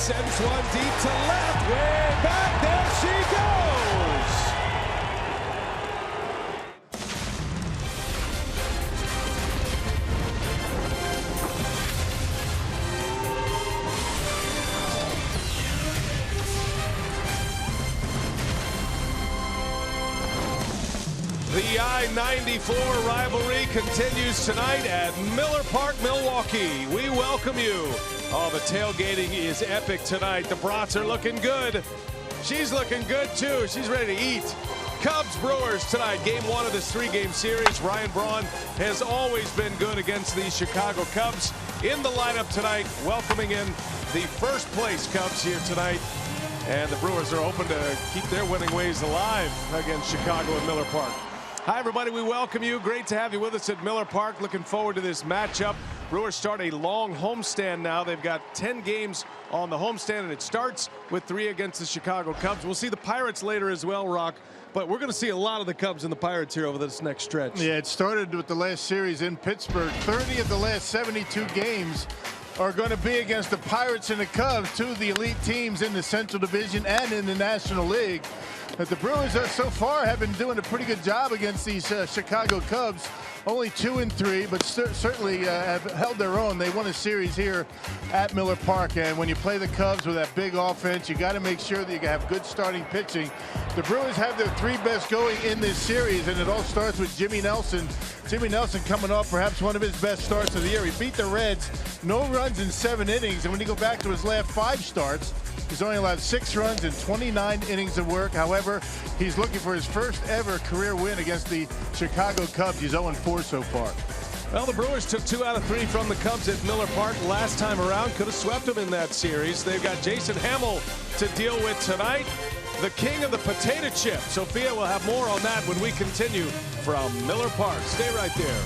sends one deep to left. Way back. There she goes. The I-94 rivalry continues tonight at Miller Park, Milwaukee. We welcome you. Oh, the tailgating is epic tonight. The Brats are looking good. She's looking good, too. She's ready to eat. Cubs Brewers tonight, game one of this three-game series. Ryan Braun has always been good against the Chicago Cubs. In the lineup tonight, welcoming in the first-place Cubs here tonight. And the Brewers are hoping to keep their winning ways alive against Chicago at Miller Park. Hi, everybody. We welcome you. Great to have you with us at Miller Park. Looking forward to this matchup. Brewers start a long homestand now. They've got 10 games on the homestand, and it starts with 3 against the Chicago Cubs. We'll see the Pirates later as well, Rock. But we're going to see a lot of the Cubs and the Pirates here over this next stretch. Yeah, it started with the last series in Pittsburgh. 30 of the last 72 games are going to be against the Pirates and the Cubs, two of the elite teams in the Central Division and in the National League. But the Brewers so far have been doing a pretty good job against these Chicago Cubs. Only 2-3, but certainly have held their own. They won a series here at Miller Park, and when you play the Cubs with that big offense, you got to make sure that you have good starting pitching. The Brewers have their 3 best going in this series, and it all starts with Jimmy Nelson. Jimmy Nelson coming off perhaps one of his best starts of the year. He beat the Reds, no runs in 7 innings, and when you go back to his last 5 starts, he's only allowed 6 runs in 29 innings of work. However, he's looking for his first ever career win against the Chicago Cubs. He's 0-4 so far. Well, the Brewers took 2 out of 3 from the Cubs at Miller Park last time around. Could have swept them in that series. They've got Jason Hamill to deal with tonight. The king of the potato chip. Sophia will have more on that when we continue from Miller Park. Stay right there.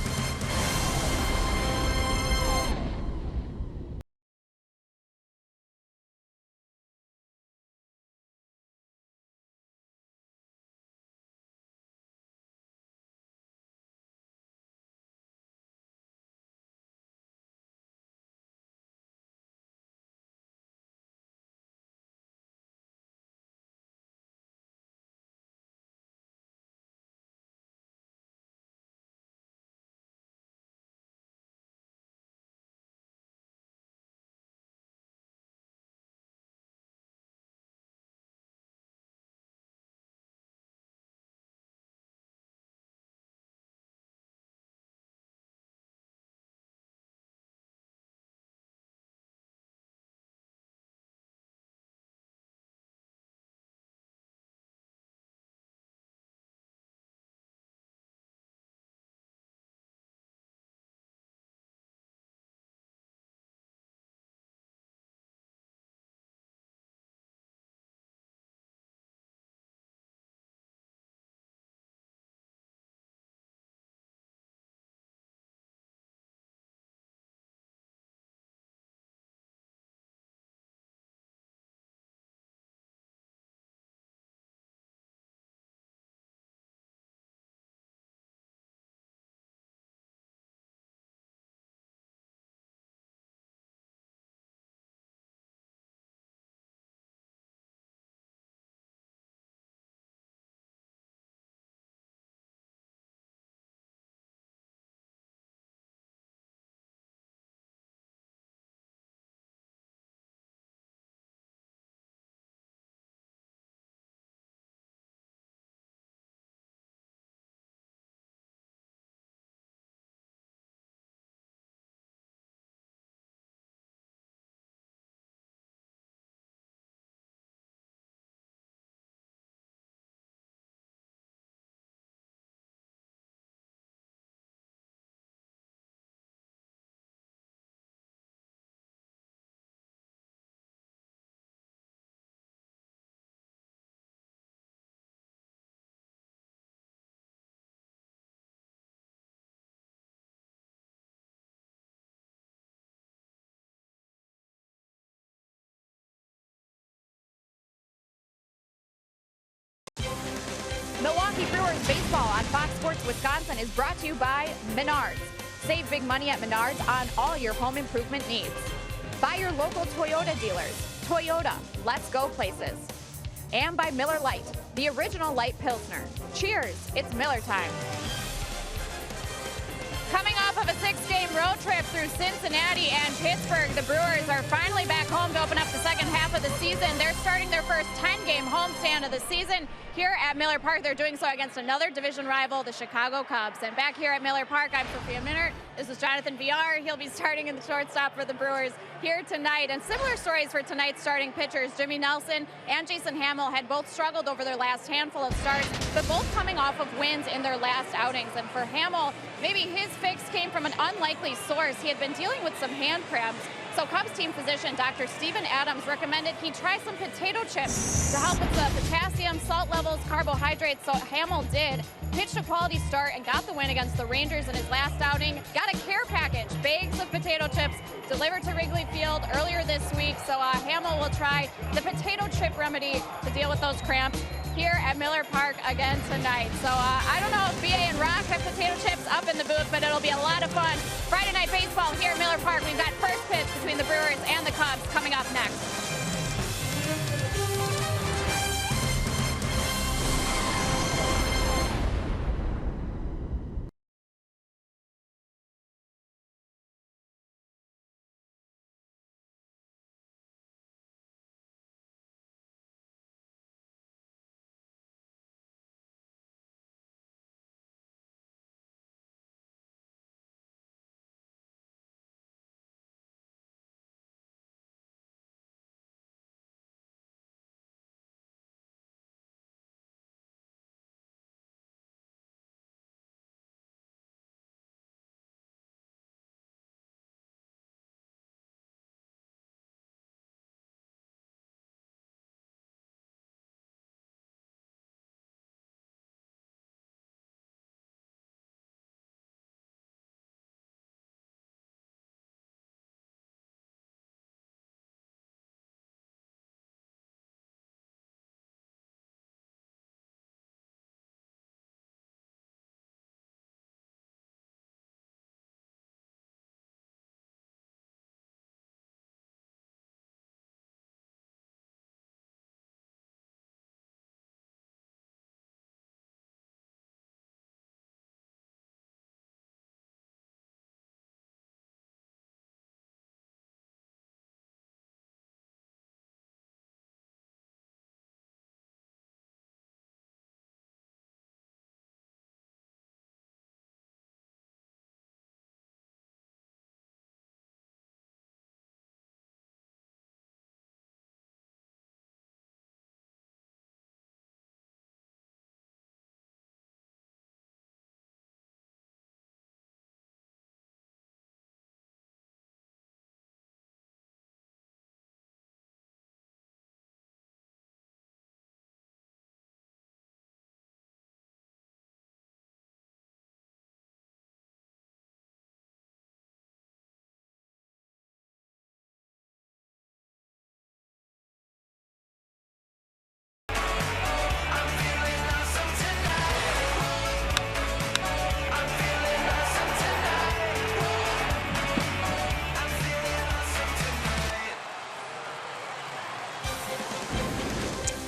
Milwaukee Brewers baseball on Fox Sports Wisconsin is brought to you by Menards. Save big money at Menards on all your home improvement needs. By your local Toyota dealers. Toyota, let's go places. And by Miller Lite, the original light Pilsner. Cheers, it's Miller time. Coming off of a 6-game road trip through Cincinnati and Pittsburgh, the Brewers are finally back home to open up the second half of the season. They're starting their first 10-game homestand of the season here at Miller Park. They're doing so against another division rival, the Chicago Cubs. And back here at Miller Park, I'm Sophia Minert. This is Jonathan VR. He'll be starting in the shortstop for the Brewers here tonight. And similar stories for tonight's starting pitchers. Jimmy Nelson and Jason Hamill had both struggled over their last handful of starts, but both coming off of wins in their last outings. And for Hamill, maybe his fix came from an unlikely source. He had been dealing with some hand cramps. So Cubs team physician Dr. Steven Adams recommended he try some potato chips to help with the potassium, salt levels, carbohydrates. So Hamill did. Pitched a quality start and got the win against the Rangers in his last outing. Got a care package, bags of potato chips delivered to Wrigley Field earlier this week. So Hamill will try the potato chip remedy to deal with those cramps here at Miller Park again tonight. So I don't know if BA and Rock have potato chips up in the booth, but it'll be a lot of fun. Friday night baseball here at Miller Park. We've got first pitch between the Brewers and the Cubs coming up next.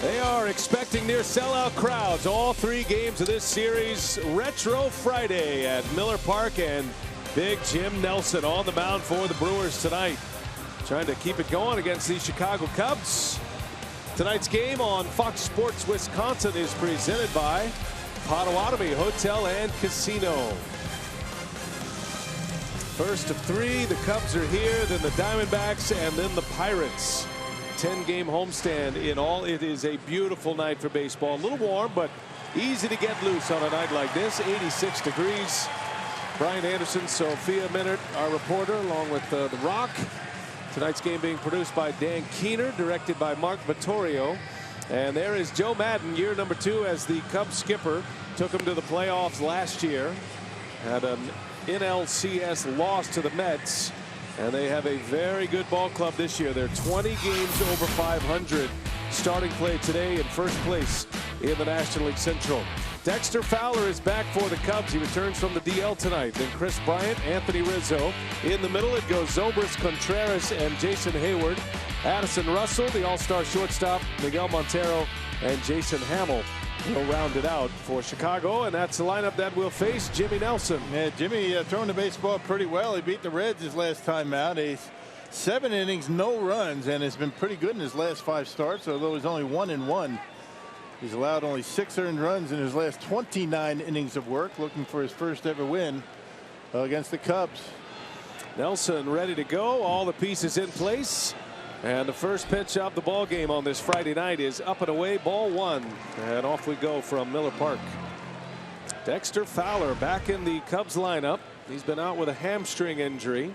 They are expecting near sellout crowds all 3 games of this series. Retro Friday at Miller Park, and Big Jim Nelson on the mound for the Brewers tonight, trying to keep it going against the Chicago Cubs. Tonight's game on Fox Sports Wisconsin is presented by Potawatomi Hotel and Casino. First of 3, the Cubs are here, then the Diamondbacks, and then the Pirates. 10-game homestand in all. It is a beautiful night for baseball. A little warm, but easy to get loose on a night like this. 86 degrees. Brian Anderson, Sophia Minert, our reporter, along with The Rock. Tonight's game being produced by Dan Keener, directed by Mark Vittorio. And there is Joe Madden, year number 2 as the Cubs skipper. Took him to the playoffs last year. Had an NLCS loss to the Mets. And they have a very good ball club this year. They're 20 games over 500. Starting play today in first place in the National League Central. Dexter Fowler is back for the Cubs. He returns from the DL tonight. Then Chris Bryant, Anthony Rizzo. In the middle, it goes ZOBRIST, Contreras, and Jason Hayward. Addison Russell, the all-star shortstop, Miguel Montero, and Jason Hamill will round it out for Chicago. And that's the lineup that will face Jimmy Nelson. Yeah, Jimmy throwing the baseball pretty well. He beat the Reds his last time out. He's 7 innings, no runs, and has been pretty good in his last 5 starts, although he's only 1-1. He's allowed only 6 earned runs in his last 29 innings of work, looking for his first ever win against the Cubs. Nelson ready to go. All the pieces in place. And the first pitch of the ball game on this Friday night is up and away, ball 1. And off we go from Miller Park. Dexter Fowler back in the Cubs lineup. He's been out with a hamstring injury.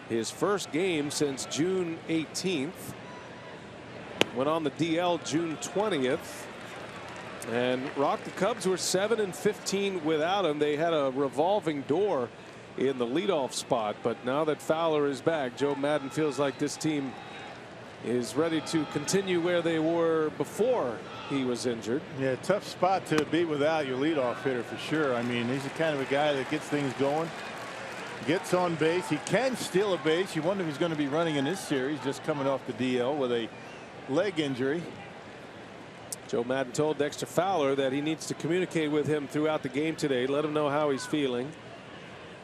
His first game since June 18th. Went on the DL June 20th. And the Cubs were 7-15 without him. They had a revolving door in the leadoff spot. But now that Fowler is back, Joe Maddon feels like this team is ready to continue where they were before he was injured. Yeah, tough spot to be without your leadoff hitter for sure. I mean, he's the kind of a guy that gets things going, gets on base. He can steal a base. You wonder if he's going to be running in this series, just coming off the DL with a leg injury. Joe Maddon told Dexter Fowler that he needs to communicate with him throughout the game today, let him know how he's feeling.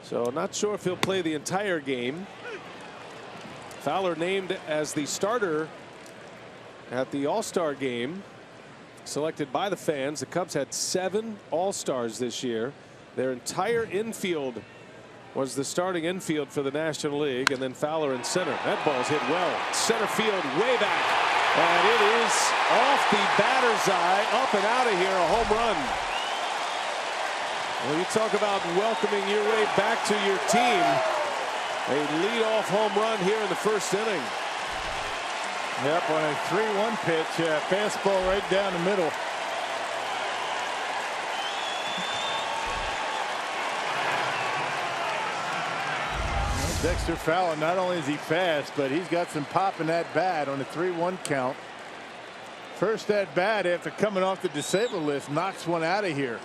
So not sure if he'll play the entire game. Fowler named as the starter at the All-Star game, selected by the fans. The Cubs had 7 All-Stars this year. Their entire infield was the starting infield for the National League, and then Fowler in center. That ball's hit well. Center field way back. And it is off the batter's eye, up and out of here, a home run. Well, you talk about welcoming your way back to your team. A leadoff home run here in the first inning. Yep, on a 3-1 pitch, fastball right down the middle. Dexter Fowler, not only is he fast, but he's got some pop in that bat on a 3-1 count. First at bat after coming off the disabled list, knocks one out of here.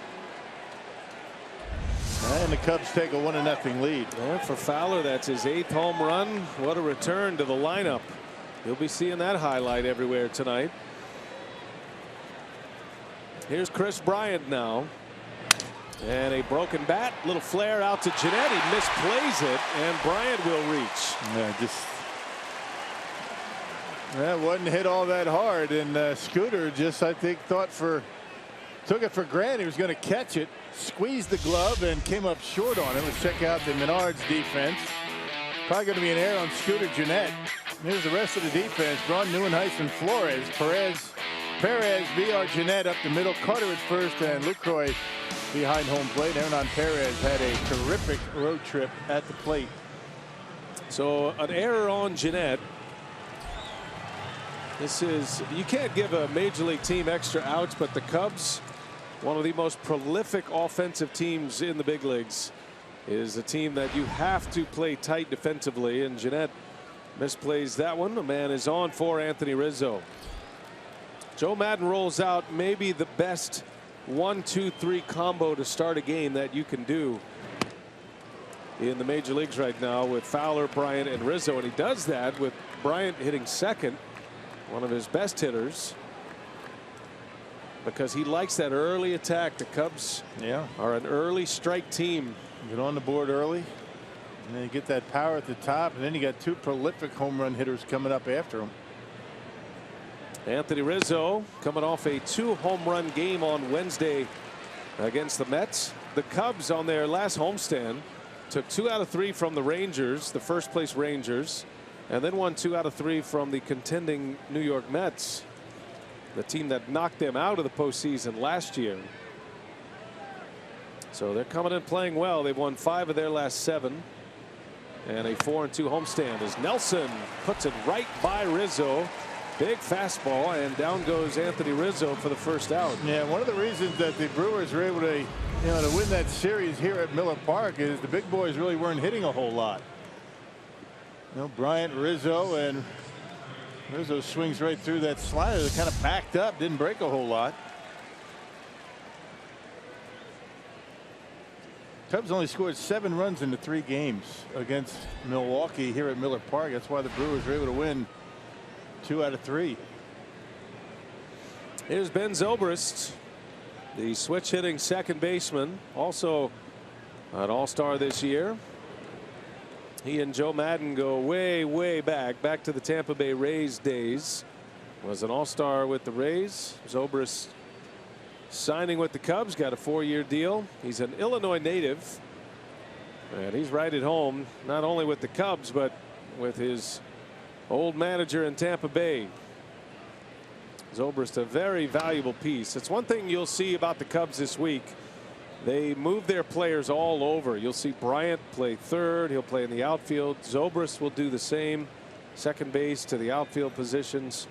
And the Cubs take a 1-0 lead. And for Fowler, that's his 8th home run. What a return to the lineup. You'll be seeing that highlight everywhere tonight. Here's Chris Bryant now. And a broken bat, little flare out to GENNETT. He misplays it, and Bryant will reach. Yeah, that wasn't hit all that hard, and Scooter just, I think, took it for granted he was going to catch it, squeezed the glove, and came up short on it. Let's check out the Menards defense. Probably going to be an error on Scooter GENNETT. Here's the rest of the defense: Braun, Neuenhuis, and Flores. Perez, VR, GENNETT up the middle. Carter at first, and Lucroy behind home plate. Hernan Perez had a terrific road trip at the plate. So an error on GENNETT. You can't give a major league team extra outs, but the Cubs, one of the most prolific offensive teams in the big leagues, is a team that you have to play tight defensively, and GENNETT misplays that one. A man is on for Anthony Rizzo. Joe Maddon rolls out maybe the best 1-2-3 combo to start a game that you can do in the major leagues right now, with Fowler, Bryant, and Rizzo, and he does that with Bryant hitting second, one of his best hitters, because he likes that early attack. The Cubs are an early strike team. Get on the board early, and then you get that power at the top, and then you got 2 prolific home run hitters coming up after him. Anthony Rizzo coming off a 2 home run game on Wednesday against the Mets. The Cubs, on their last homestand, took 2 out of 3 from the Rangers, the first place Rangers, and then won 2 out of 3 from the contending New York Mets, the team that knocked them out of the postseason last year. So they're coming in playing well. They've won 5 of their last 7, and a 4-2 homestand as Nelson puts it right by Rizzo. Big fastball, and down goes Anthony Rizzo for the first out. Yeah, one of the reasons that the Brewers were able to, to win that series here at Miller Park is the big boys really weren't hitting a whole lot. Bryant, Rizzo, and Rizzo swings right through that slider that kind of backed up, didn't break a whole lot. Cubs only scored 7 runs in the 3 games against Milwaukee here at Miller Park. That's why the Brewers were able to win 2 out of 3. Here's Ben Zobrist, the switch hitting second baseman, also an all-star this year. He and Joe Maddon go way back to the Tampa Bay Rays days. Was an all-star with the Rays. Zobrist signing with the Cubs, got a 4-year deal. He's an Illinois native, and he's right at home not only with the Cubs but with his old manager in Tampa Bay. Zobrist, a very valuable piece. It's one thing you'll see about the Cubs this week. They move their players all over. You'll see Bryant play third. He'll play in the outfield. Zobrist will do the same, second base to the outfield positions.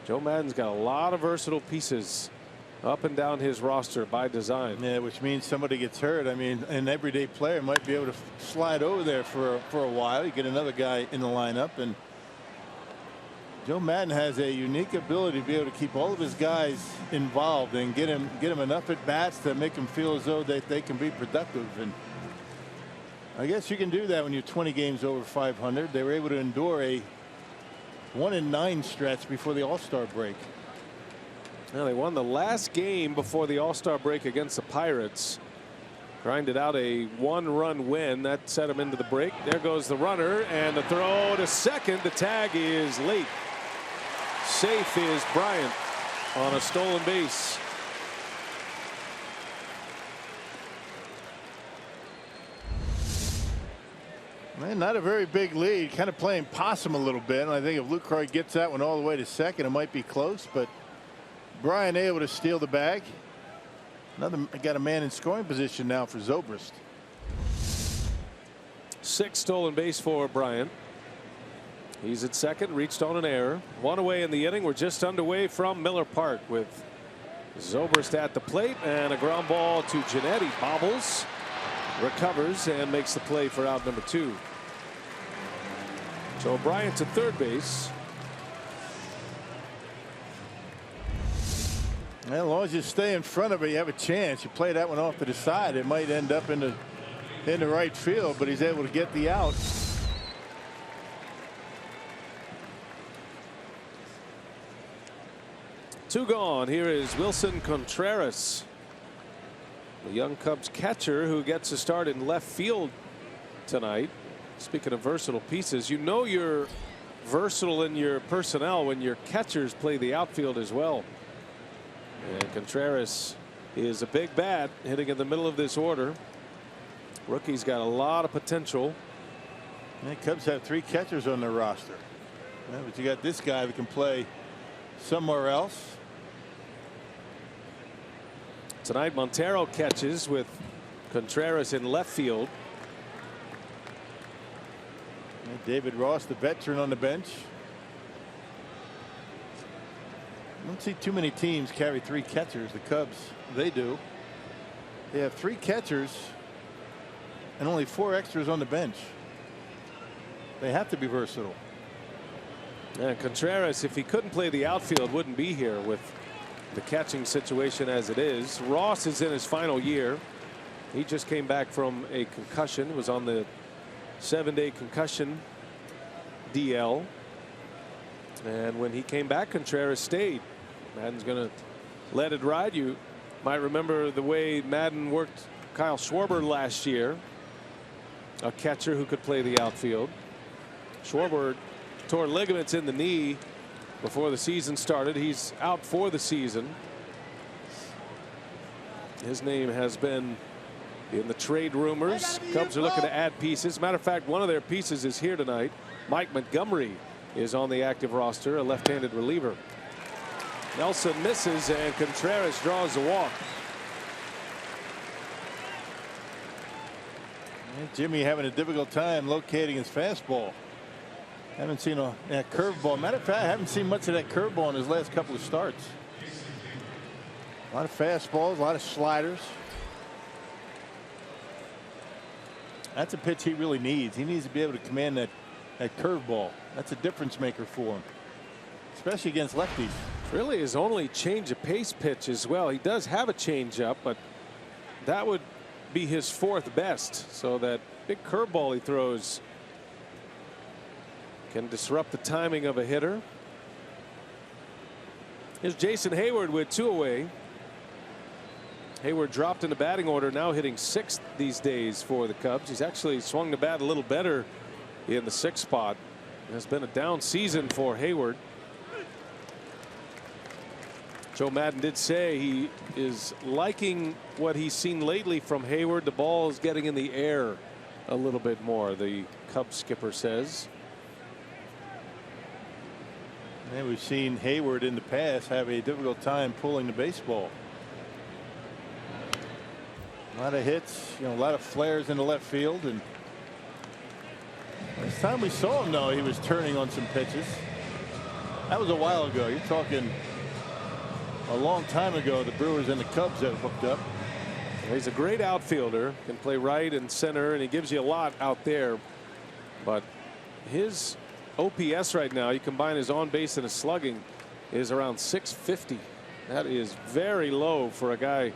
Joe Maddon's got a lot of versatile pieces up and down his roster by design. Yeah, which means somebody gets hurt. I mean, an everyday player might be able to slide over there for a while. You get another guy in the lineup, and Joe Maddon has a unique ability to be able to keep all of his guys involved and get him enough at bats to make them feel as though that they can be productive. And I guess you can do that when you're 20 games over 500. They were able to endure a 1-9 stretch before the All-Star break. Now, they won the last game before the All-Star break against the Pirates. Grinded out a 1-run win that set him into the break. There goes the runner, and the throw to second. The tag is late. Safe is Bryant on a stolen base. Man, not a very big lead, kind of playing possum a little bit. And I think if Lucroy gets that one all the way to second, it might be close, but Bryant able to steal the bag. Got a man in scoring position now for Zobrist. 6 stolen base for Bryant. He's at second, reached on an error. 1 away in the inning. We're just underway from Miller Park with Zobrist at the plate, and a ground ball to GENNETT. Bobbles, recovers, and makes the play for out number 2. So Bryant's at third base. As long as you stay in front of it, you have a chance. You play that one off to the side, it might end up in the right field, but he's able to get the out. Two gone. Here is Wilson Contreras, the young Cubs catcher who gets a start in left field tonight. Speaking of versatile pieces, you know you're versatile in your personnel when your catchers play the outfield as well. And Contreras is a big bat hitting in the middle of this order. Rookie's got a lot of potential. The Cubs have 3 catchers on their roster. Yeah, but you got this guy that can play somewhere else. Tonight Montero catches with Contreras in left field. And David Ross, the veteran, on the bench. I don't see too many teams carry 3 catchers. The Cubs, they do. They have 3 catchers and only 4 extras on the bench. They have to be versatile. And Contreras, if he couldn't play the outfield, wouldn't be here with the catching situation as it is. Ross is in his final year. He just came back from a concussion, was on the 7-day concussion DL. And when he came back, Contreras stayed. Madden's going to let it ride. You might remember the way Maddon worked Kyle Schwarber last year, a catcher who could play the outfield. Schwarber tore ligaments in the knee before the season started. He's out for the season. His name has been in the trade rumors. Cubs are looking to add pieces. Matter of fact, one of their pieces is here tonight. Mike Montgomery is on the active roster, a left-handed reliever. Nelson misses, and Contreras draws the walk. Jimmy having a difficult time locating his fastball. Haven't seen that curveball. Matter of fact, I haven't seen much of that curveball in his last couple of starts. A lot of fastballs, a lot of sliders. That's a pitch he really needs. He needs to be able to command that curveball. That's a difference maker for him, especially against lefties. Really his only change of pace pitch as well. He does have a changeup, but that would be his 4th best. So that big curveball he throws can disrupt the timing of a hitter. Here's Jason Heyward with 2 away. Heyward dropped in the batting order, now hitting 6th these days for the Cubs. He's actually swung the bat a little better in the 6th spot. It has been a down season for Heyward. Joe Maddon did say he is liking what he's seen lately from Heyward. The ball is getting in the air a little bit more, the Cubs skipper says. And we've seen Heyward in the past have a difficult time pulling the baseball. A lot of hits, a lot of flares in the left field, and last time we saw him, though, he was turning on some pitches. That was a while ago. You're talking a long time ago. The Brewers and the Cubs have hooked up. He's a great outfielder, can play right and center, and he gives you a lot out there. But his OPS right now, you combine his on base and his slugging, is around 650. That is very low for a guy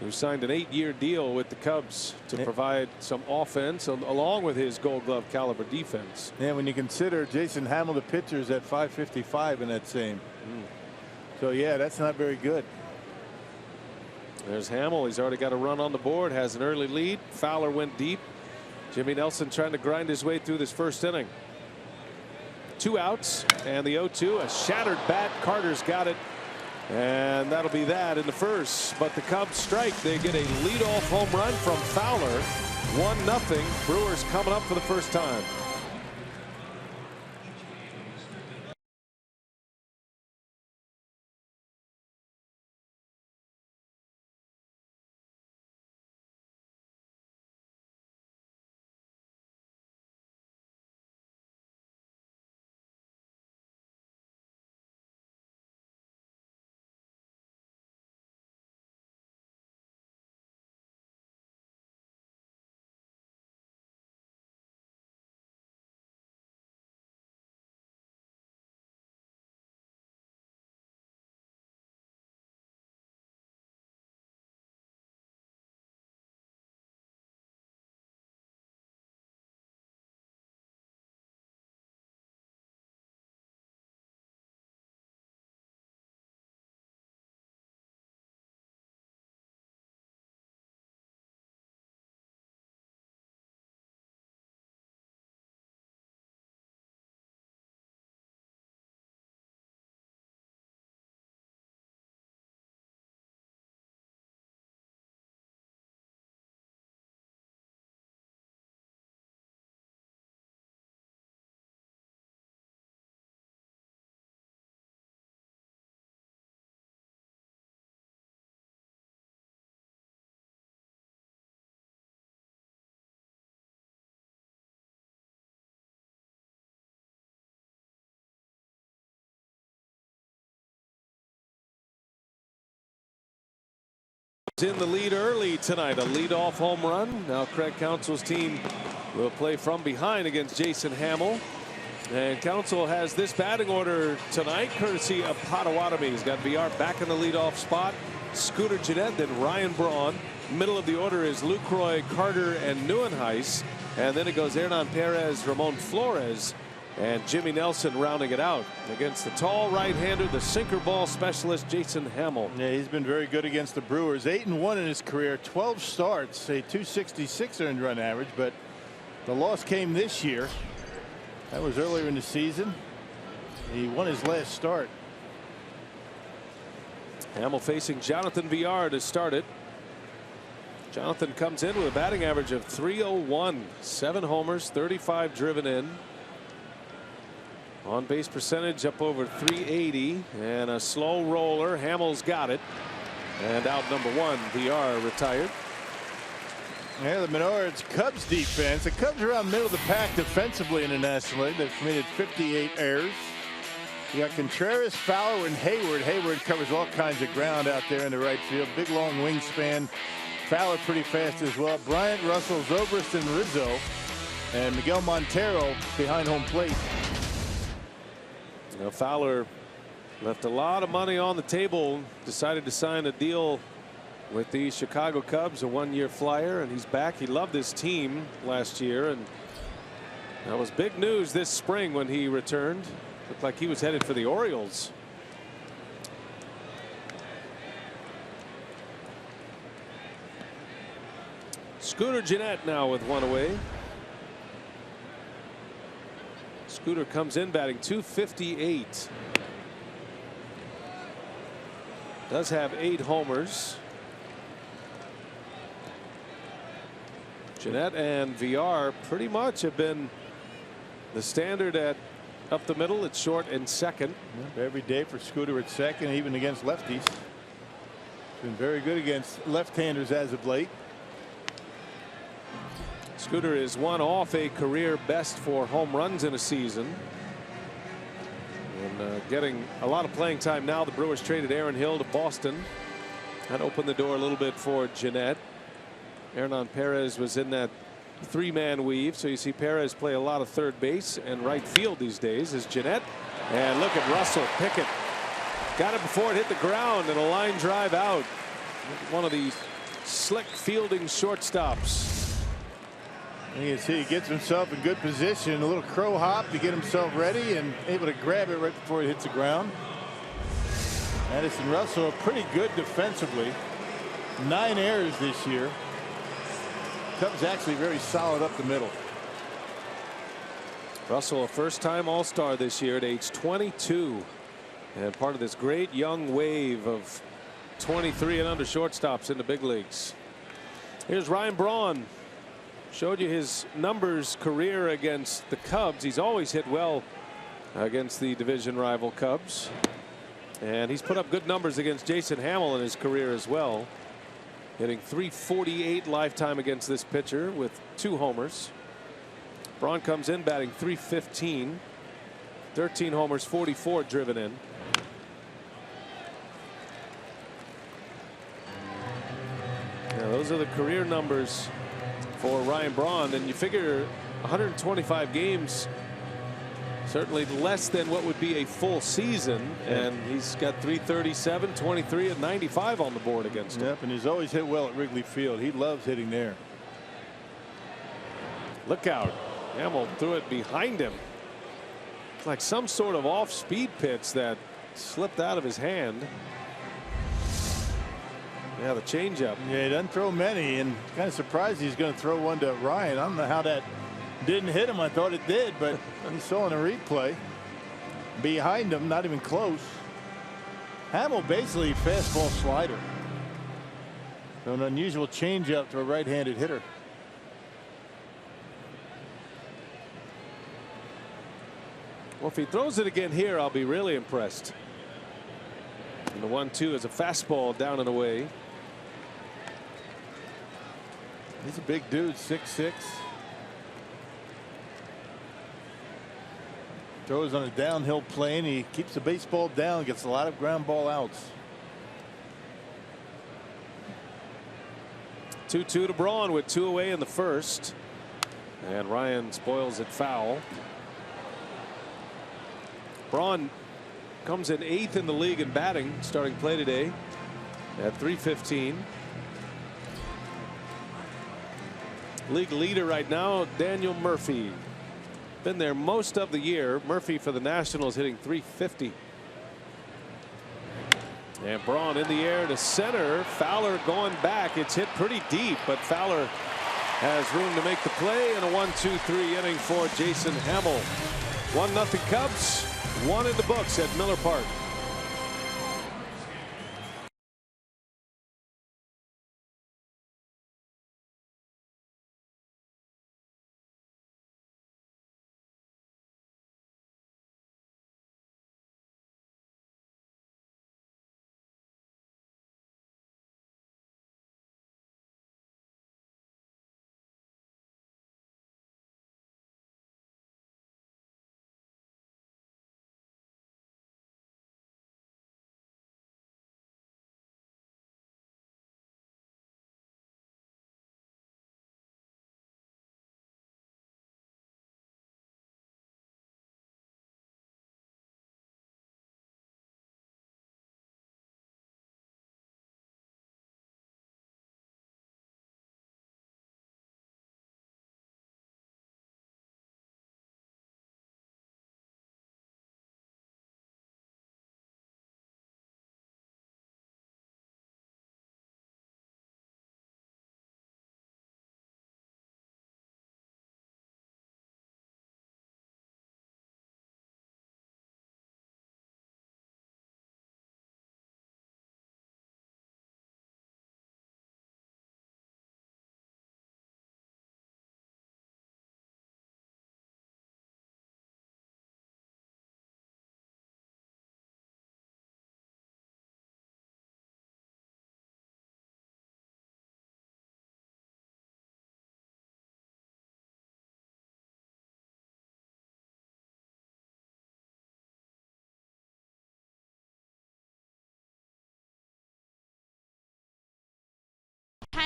who signed an 8-year deal with the Cubs to provide some offense along with his Gold Glove caliber defense. Yeah, when you consider Jason Hamill, the pitcher's at 555 in that same. So yeah, that's not very good. There's Hamill. He's already got a run on the board, has an early lead. Fowler went deep. Jimmy Nelson trying to grind his way through this 1st inning. 2 outs and the 0-2. A shattered bat. Carter's got it. And that'll be that in the 1st. But the Cubs strike. They get a leadoff home run from Fowler. 1-0. Brewers coming up for the first time. In the lead early tonight, a leadoff home run. Now Craig Counsell's team will play from behind against Jason Hamill. And Counsell has this batting order tonight courtesy of Potawatomi. He's got VR back in the leadoff spot. Scooter Gennett, then Ryan Braun. Middle of the order is Lucroy, Carter, and Nieuwenhuis. And then it goes Hernan Perez, Ramon Flores, and Jimmy Nelson rounding it out against the tall right-hander, the sinker ball specialist Jason Hamill. Yeah, he's been very good against the Brewers. 8-1 in his career, 12 starts, a 266 earned run average, but the loss came this year. That was earlier in the season. He won his last start. Hamill facing Jonathan Villar to start it. Jonathan comes in with a batting average of .301, 7 homers, 35 driven in. On base percentage up over .380 and a slow roller. Hamill's got it. And out number 1, Villar retired. Yeah, the Menards Cubs defense. The Cubs are around middle of the pack defensively in the National League. They've committed 58 errors. You got Contreras, Fowler, and Heyward. Heyward covers all kinds of ground out there in the right field. Big long wingspan. Fowler pretty fast as well. Bryant, Russell, Zobrist, and Rizzo. And Miguel Montero behind home plate. You know, Fowler left a lot of money on the table. Decided to sign a deal with the Chicago Cubs, a one-year flyer, and he's back. He loved his team last year, and that was big news this spring when he returned. Looked like he was headed for the Orioles. Scooter Gennett now with one away. Scooter comes in batting .258. Does have 8 homers. Gennett and VR pretty much have been the standard at up the middle. It's short and second. Every day for Scooter at second, even against lefties. Been very good against left-handers as of late. Scooter is one off a career best for home runs in a season. And getting a lot of playing time now. The Brewers traded Aaron Hill to Boston. That opened the door a little bit for Gennett. Hernan Perez was in that 3-man weave, so you see Perez play a lot of third base and right field these days as Gennett. And look at Russell Pickett. Got it before it hit the ground, and a line drive out. One of the slick fielding shortstops. You can see he gets himself in good position, a little crow hop to get himself ready and able to grab it right before it hits the ground. Addison Russell pretty good defensively. 9 errors this year. Cubs actually very solid up the middle. Russell, a first-time All-Star this year at age 22, and part of this great young wave of 23 and under shortstops in the big leagues. Here's Ryan Braun. Showed you his numbers career against the Cubs. He's always hit well against the division rival Cubs, and he's put up good numbers against Jason Hamill in his career as well, hitting .348 lifetime against this pitcher with 2 homers. Braun comes in batting .315, 13 homers, 44 driven in. Yeah, those are the career numbers for Ryan Braun, and you figure 125 games, certainly less than what would be a full season, and he's got .337, 23 and 95 on the board against him. Yep, and he's always hit well at Wrigley Field. He loves hitting there. Look out. Hamill threw it behind him. It's like some sort of off-speed pitch that slipped out of his hand. Yeah, the changeup. Yeah, he doesn't throw many, and kind of surprised he's going to throw one to Ryan. I don't know how that didn't hit him. I thought it did, but he saw in a replay. Behind him, not even close. Hamill basically fastball slider. So an unusual changeup to a right-handed hitter. Well, if he throws it again here, I'll be really impressed. And the 1-2 is a fastball down and away. He's a big dude, 6'6". Throws on a downhill plane. He keeps the baseball down, gets a lot of ground ball outs. 2-2 to Braun with 2 away in the first. And Ryan spoils it foul. Braun comes in 8th in the league in batting, starting play today at .315. League leader right now, Daniel Murphy. Been there most of the year. Murphy for the Nationals hitting .350. And Braun in the air to center. Fowler going back. It's hit pretty deep, but Fowler has room to make the play, and a 1-2-3 inning for Jason Hamill. 1-0 Cubs. 1 in the books at Miller Park.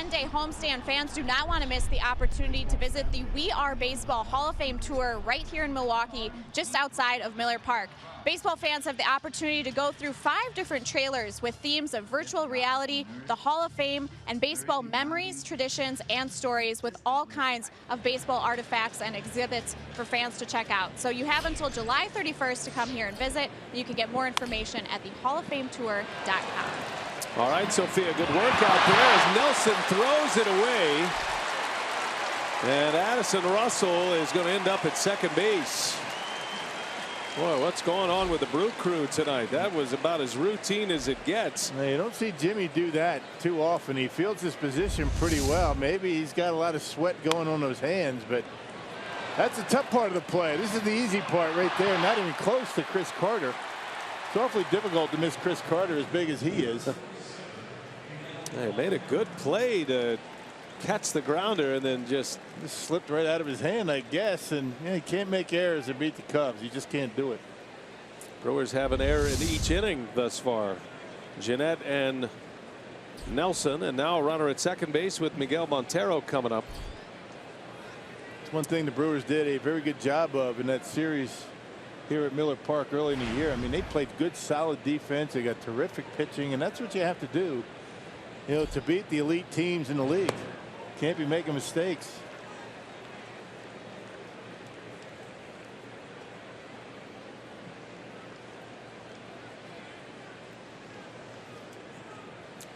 10-day homestand, fans do not want to miss the opportunity to visit the We Are Baseball Hall of Fame Tour right here in Milwaukee, just outside of Miller Park. Baseball fans have the opportunity to go through 5 different trailers with themes of virtual reality, the Hall of Fame, and baseball memories, traditions, and stories, with all kinds of baseball artifacts and exhibits for fans to check out. So you have until July 31st to come here and visit. You can get more information at thehalloffametour.com. All right, Sophia, good work out there as Nelson throws it away. And Addison Russell is going to end up at second base. Boy, what's going on with the Brew Crew tonight? That was about as routine as it gets. Now, you don't see Jimmy do that too often. He fields his position pretty well. Maybe he's got a lot of sweat going on those hands, but that's the tough part of the play. This is the easy part right there, not even close to Chris Carter. It's awfully difficult to miss Chris Carter as big as he is. He made a good play to catch the grounder and then just slipped right out of his hand, I guess. And he can't make errors and beat the Cubs. He just can't do it. Brewers have an error in each inning thus far. GENNETT and Nelson, and now a runner at second base with Miguel Montero coming up. It's one thing the Brewers did a very good job of in that series here at Miller Park early in the year. I mean, they played good, solid defense. They got terrific pitching, and that's what you have to do, you know, to beat the elite teams in the league. Can't be making mistakes.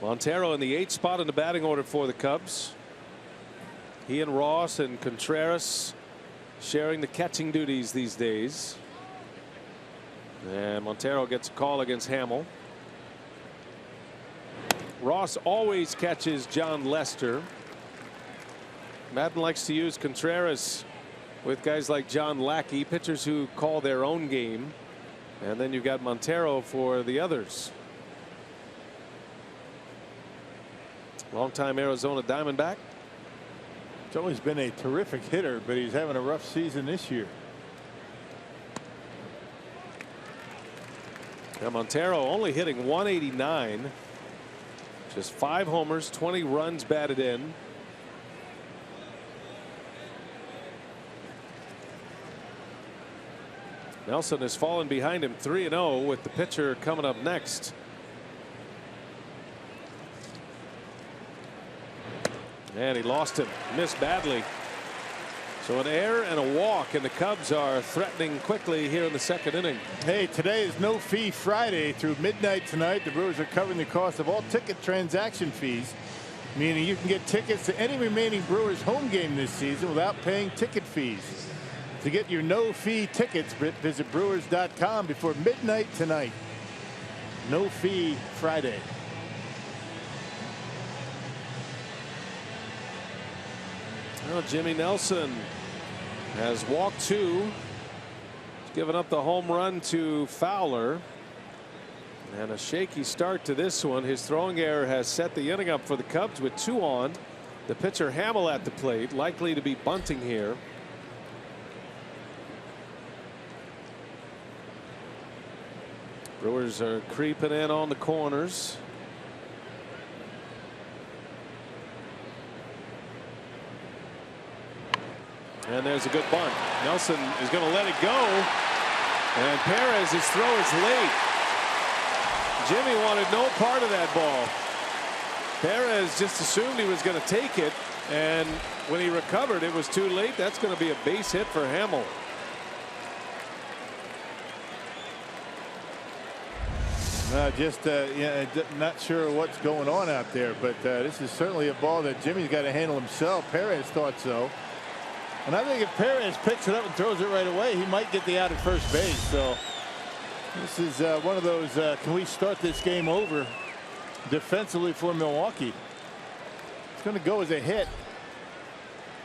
Montero in the 8th spot in the batting order for the Cubs. He and Ross and Contreras sharing the catching duties these days. And Montero gets a call against Hamill. Ross always catches John Lester. Madden likes to use Contreras with guys like John Lackey, pitchers who call their own game. And then you've got Montero for the others. Longtime Arizona Diamondback. He's always been a terrific hitter, but he's having a rough season this year. Now Montero only hitting 189. Just 5 homers, 20 runs batted in. Nelson has fallen behind him 3-0 with the pitcher coming up next. And he lost him, missed badly. So an error and a walk, and the Cubs are threatening quickly here in the second inning. Hey, today is No Fee Friday through midnight tonight. The Brewers are covering the cost of all ticket transaction fees, meaning you can get tickets to any remaining Brewers home game this season without paying ticket fees. To get your no fee tickets, visit Brewers.com before midnight tonight. No Fee Friday. Well, Jimmy Nelson has walked 2. He's given up the home run to Fowler. And a shaky start to this one. His throwing error has set the inning up for the Cubs with 2 on. The pitcher Hamill at the plate, likely to be bunting here. Brewers are creeping in on the corners. And there's a good bunt. Nelson is going to let it go. And Perez's throw is late. Jimmy wanted no part of that ball. Perez just assumed he was going to take it. And when he recovered, it was too late. That's going to be a base hit for Hamill. Not sure what's going on out there, but this is certainly a ball that Jimmy's got to handle himself. Perez thought so. And I think if Perez picks it up and throws it right away, he might get the out at first base. So this is one of those, can we start this game over defensively for Milwaukee? It's going to go as a hit,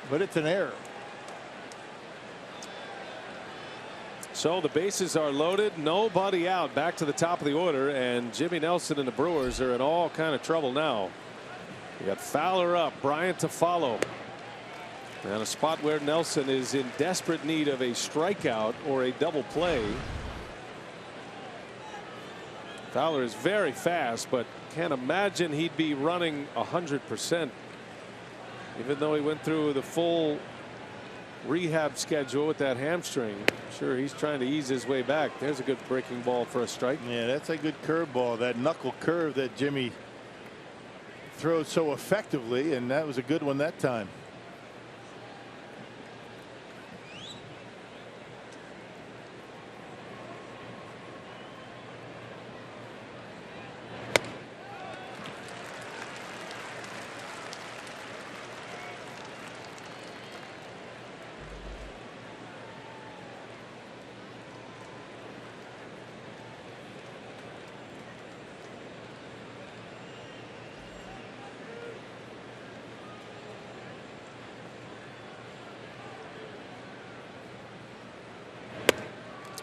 but it's an error. So the bases are loaded, nobody out, back to the top of the order, and Jimmy Nelson and the Brewers are in all kind of trouble now. You got Fowler up, Bryant to follow. And a spot where Nelson is in desperate need of a strikeout or a double play. Fowler is very fast, but can't imagine he'd be running 100% Even though he went through the full rehab schedule with that hamstring, sure he's trying to ease his way back. There's a good breaking ball for a strike. Yeah, that's a good curveball. That knuckle curve that Jimmy throws so effectively, and that was a good one that time.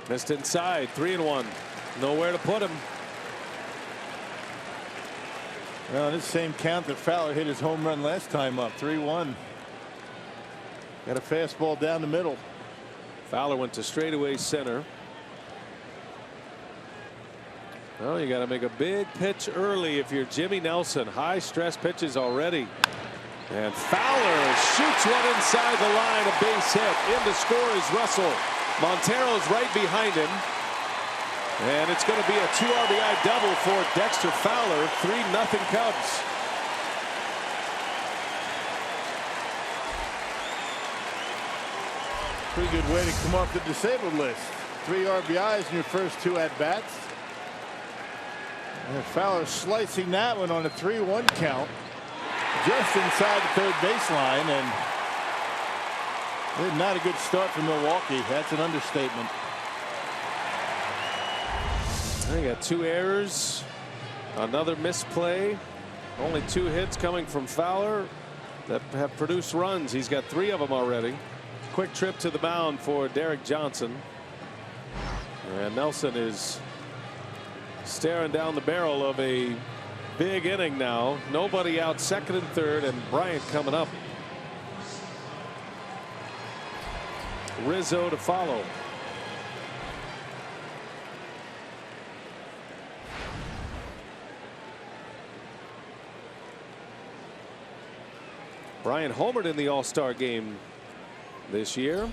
Missed inside, 3-1. Nowhere to put him. Well, in this same count that Fowler hit his home run last time up, 3-1. Got a fastball down the middle. Fowler went to straightaway center. Well, you got to make a big pitch early if you're Jimmy Nelson. High stress pitches already. And Fowler shoots one inside the line, a base hit. In to score is Russell. Montero's right behind him. And it's going to be a 2 RBI double for Dexter Fowler. 3-0 Cubs. Pretty good way to come off the disabled list. 3 RBIs in your first 2 at-bats. And Fowler slicing that one on a 3-1 count. Just inside the third baseline, and not a good start for Milwaukee. That's an understatement. They got 2 errors, another misplay. Only 2 hits coming from Fowler that have produced runs. He's got 3 of them already. Quick trip to the mound for Derek Johnson. And Nelson is staring down the barrel of a big inning now. Nobody out, 2nd and 3rd, and Bryant coming up. Rizzo to follow. Bryant homered in the All-Star game this year.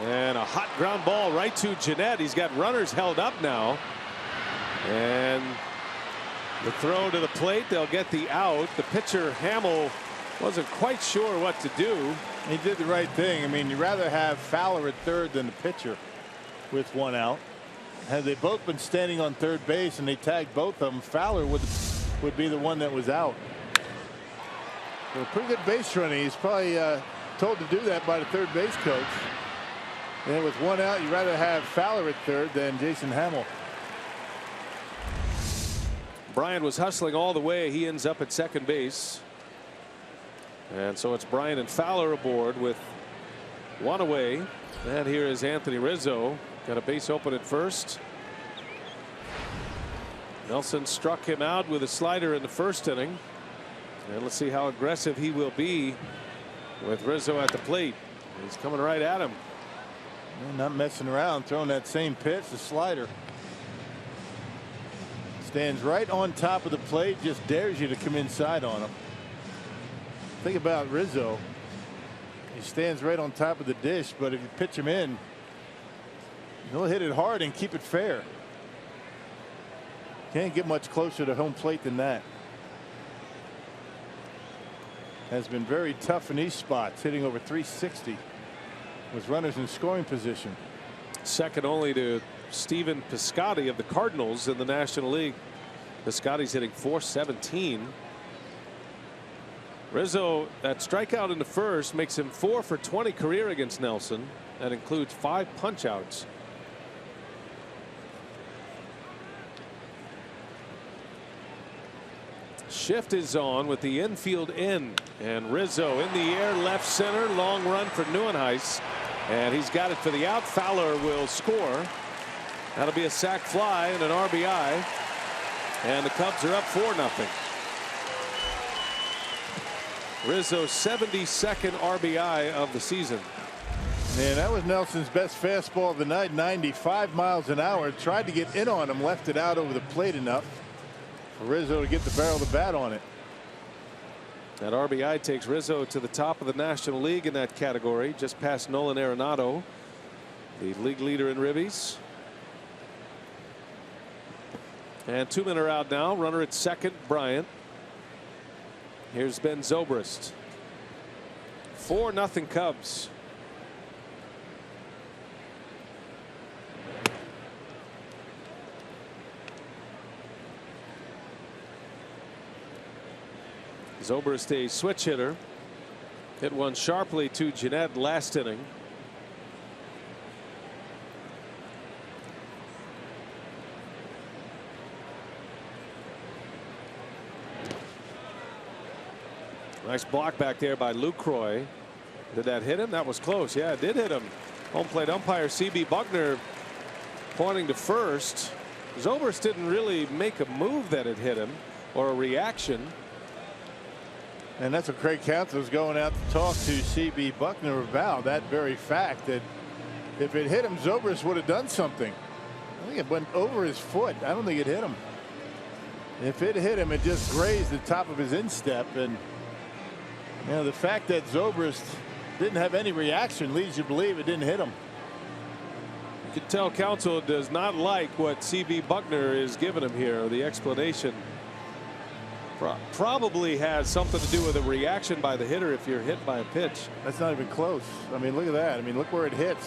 And a hot ground ball right to GENNETT. He's got runners held up now. And the throw to the plate. They'll get the out. The pitcher Hamill wasn't quite sure what to do. He did the right thing. I mean, you'd rather have Fowler at third than the pitcher with 1 out. Had they both been standing on third base and they tagged both of them, Fowler would be the one that was out. So pretty good base running. He's probably told to do that by the third base coach. And with 1 out, you'd rather have Fowler at third than Jason Hamill. Bryant was hustling all the way. He ends up at second base. And so it's Bryant and Fowler aboard with 1 away. And here is Anthony Rizzo. Got a base open at first. Nelson struck him out with a slider in the 1st inning. And let's see how aggressive he will be with Rizzo at the plate. He's coming right at him. Not messing around, throwing that same pitch, the slider. Stands right on top of the plate, just dares you to come inside on him. Think about Rizzo. He stands right on top of the dish, but if you pitch him in, he'll hit it hard and keep it fair. Can't get much closer to home plate than that. Has been very tough in these spots, hitting over 360 with runners in scoring position. Second only to Stephen Piscotty of the Cardinals in the National League. Piscotty's hitting .417. Rizzo, that strikeout in the 1st makes him 4 for 20 career against Nelson. That includes 5 punchouts. Shift is on with the infield in, and Rizzo in the air, left center, long run for Neuenhuis, and he's got it for the out. Fowler will score. That'll be a sac fly and an RBI, and the Cubs are up 4-0. Rizzo's 72nd RBI of the season. Yeah, that was Nelson's best fastball of the night, 95 miles an hour. Tried to get in on him, left it out over the plate enough for Rizzo to get the barrel of the bat on it. That RBI takes Rizzo to the top of the National League in that category, just past Nolan Arenado, the league leader in ribbies. And 2 men are out now. Runner at second, Bryant. Here's Ben Zobrist. 4-0 Cubs. Zobrist, a switch hitter, hit one sharply to GENNETT last inning. Nice block back there by Lucroy. Did that hit him? That was close. Yeah, it did hit him. Home plate umpire C.B. Buckner pointing to first. Zobrist didn't really make a move that it hit him or a reaction. And that's what Craig Counsell was going out to talk to C.B. Buckner about, that very fact that if it hit him, Zobrist would have done something. I think it went over his foot. I don't think it hit him. If it hit him, it just grazed the top of his instep. And you know, the fact that Zobrist didn't have any reaction leads you to believe it didn't hit him. You can tell Counsell does not like what C.B. Buckner is giving him here. The explanation probably has something to do with a reaction by the hitter if you're hit by a pitch. That's not even close. I mean, look at that. I mean, look where it hits.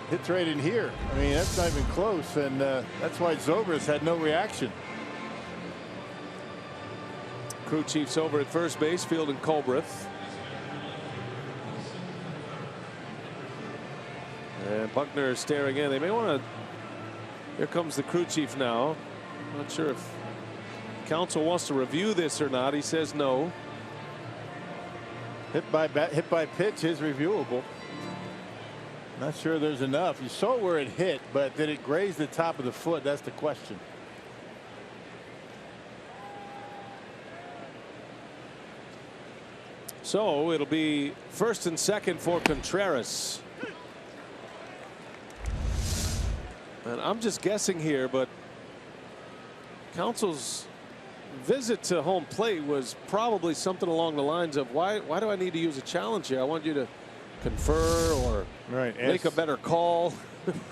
Hits right in here. I mean, that's not even close. And that's why Zobrist had no reaction. Crew chiefs over at first base, fielding Colbreth. And Buckner staring in. They may want to. Here comes the crew chief now. Not sure if Counsell wants to review this or not. He says no. Hit by pitch is reviewable. Not sure there's enough. You saw where it hit, but did it graze the top of the foot? That's the question. So it'll be first and second for Contreras. And I'm just guessing here, but Counsell's visit to home plate was probably something along the lines of why do I need to use a challenge here? I want you to confer or make a better call.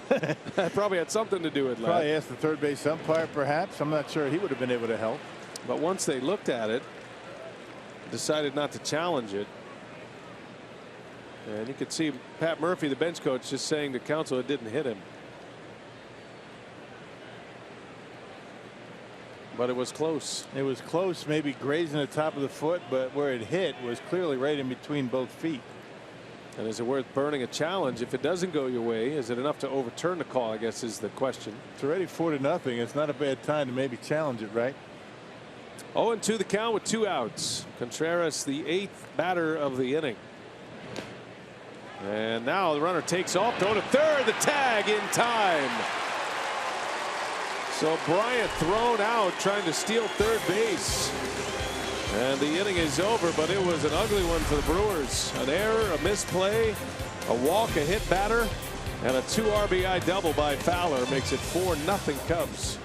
That probably had something to do with that. Probably asked the third base umpire, perhaps. I'm not sure he would have been able to help. But once they looked at it, decided not to challenge it. And you could see Pat Murphy, the bench coach, just saying to Counsell it didn't hit him. But it was close. It was close, maybe grazing the top of the foot, but where it hit was clearly right in between both feet. And is it worth burning a challenge? If it doesn't go your way, is it enough to overturn the call, I guess is the question. It's already 4-0. It's not a bad time to maybe challenge it, right? 0-2 the count with 2 outs. Contreras, the 8th batter of the inning. And now the runner takes off, throw to third, the tag in time. So Bryant thrown out trying to steal third base. And the inning is over, but it was an ugly one for the Brewers. An error, a misplay, a walk, a hit batter, and a 2 RBI double by Fowler makes it 4-0 Cubs.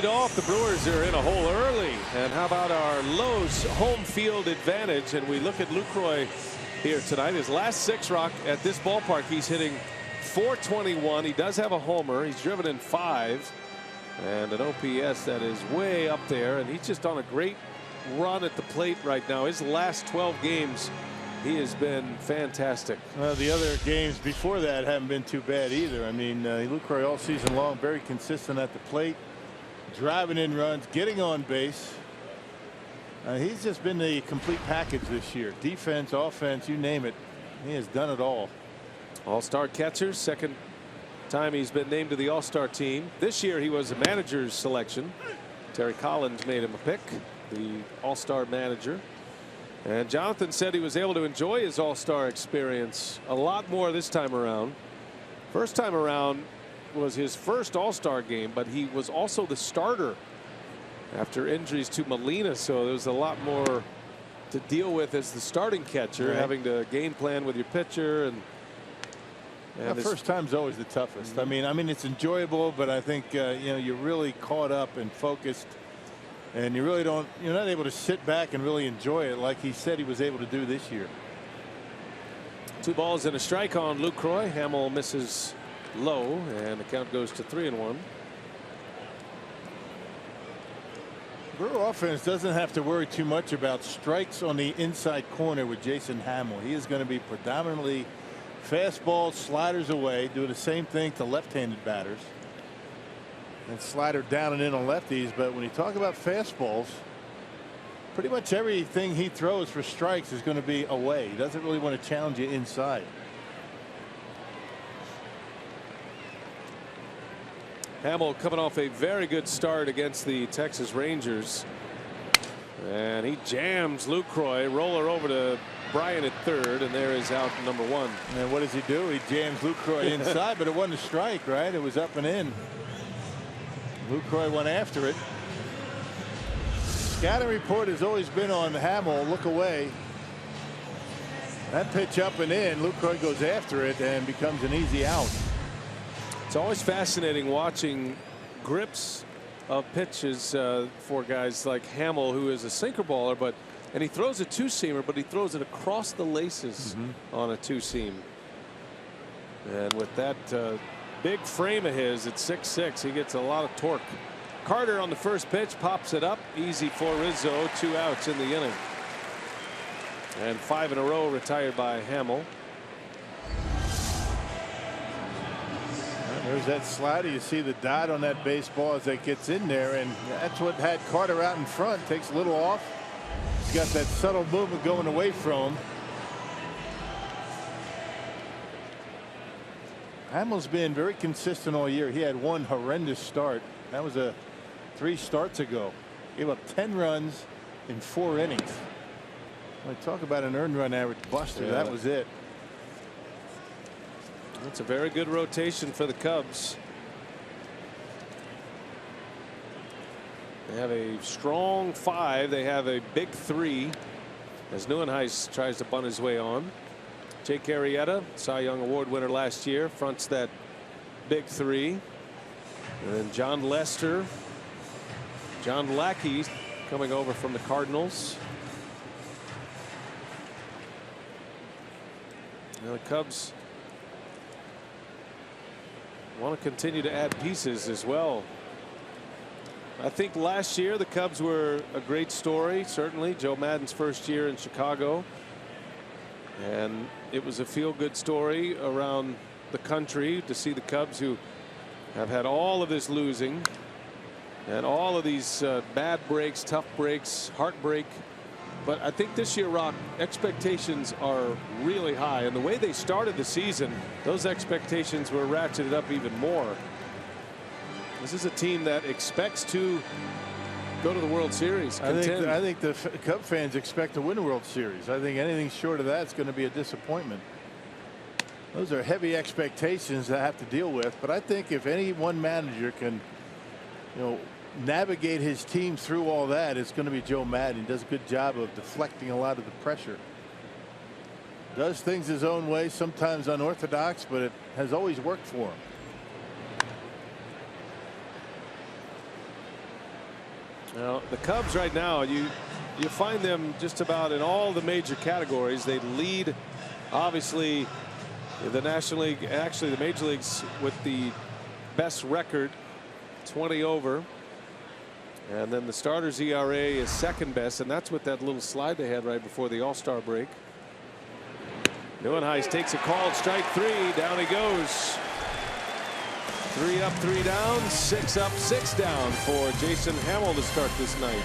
off. The Brewers are in a hole early. And how about our Lowe's home field advantage? And we look at Lucroy here tonight. His last 6, Rock, at this ballpark, he's hitting .421. He does have a homer. He's driven in 5. And an OPS that is way up there. And he's just on a great run at the plate right now. His last 12 games, he has been fantastic. Well, the other games before that haven't been too bad either. I mean, Lucroy all season long, very consistent at the plate, driving in runs, getting on base. He's just been the complete package this year. Defense, offense, you name it. He has done it all. All-star catcher, second time he's been named to the All-Star team. This year he was a manager's selection. Terry Collins made him a pick, the All-Star manager. And Jonathan said he was able to enjoy his All-Star experience a lot more this time around. First time around was his first All-Star game, but he was also the starter after injuries to Molina, so there was a lot more to deal with as the starting catcher, having to game plan with your pitcher. And the first time's always the toughest. I mean it's enjoyable, but I think you know, you're really caught up and focused, and you really don't, you're not able to sit back and really enjoy it like he said he was able to do this year. 2 balls and a strike on Lucroy. Hamill misses low, and the count goes to 3-1. Brewer offense doesn't have to worry too much about strikes on the inside corner with Jason Hamill. He is going to be predominantly fastballs, sliders away, do the same thing to left-handed batters. And slider down and in on lefties. But when you talk about fastballs, pretty much everything he throws for strikes is going to be away. He doesn't really want to challenge you inside. Hamill coming off a very good start against the Texas Rangers. And he jams Lucroy. Roller over to Bryan at third, and there is out number 1. And what does he do? He jams Lucroy inside, but it wasn't a strike, right? It was up and in. Lucroy went after it. Scouting report has always been on Hamill. Look away. That pitch up and in. Lucroy goes after it and becomes an easy out. It's always fascinating watching grips of pitches for guys like Hamill, who is a sinker baller, and he throws a 2-seamer, but he throws it across the laces on a 2-seam. And with that big frame of his at 6'6", he gets a lot of torque. Carter on the first pitch pops it up, easy for Rizzo. 2 outs in the inning, and 5 in a row retired by Hamill. There's that slider. You see the dot on that baseball as that gets in there, and that's what had Carter out in front. Takes a little off. He's got that subtle movement going away from him. Hamill's been very consistent all year. He had one horrendous start. That was 3 starts ago. Gave up 10 runs in 4 innings. When I talk about an earned run average buster, that was it. That's a very good rotation for the Cubs. They have a strong 5. They have a big 3 as Neuenhuis tries to bunt his way on. Jake Arrieta, Cy Young Award winner last year, fronts that big 3. And then John Lester, John Lackey coming over from the Cardinals. Now the Cubs want to continue to add pieces as well. I think last year the Cubs were a great story, certainly. Joe Maddon's first year in Chicago, and it was a feel-good story around the country to see the Cubs, who have had all of this losing and all of these bad breaks, tough breaks, heartbreak. But I think this year, Rock, expectations are really high, and the way they started the season, those expectations were ratcheted up even more. This is a team that expects to go to the World Series. I think the Cub fans expect to win the World Series. I think anything short of that is going to be a disappointment. Those are heavy expectations to have to deal with. But I think if any one manager can, you know, navigate his team through all that, it's going to be Joe Maddon. He does a good job of deflecting a lot of the pressure. Does things his own way, sometimes unorthodox, but it has always worked for him. Now, the Cubs right now, you find them just about in all the major categories. They lead, obviously, the National League, actually the major leagues, with the best record, 20 over. And then the starters ERA is second best, and that's with that little slide they had right before the All-Star break. Neuenhuis takes a call, strike 3, down he goes. 3 up, 3 down, 6 up, 6 down for Jason Hamill to start this night.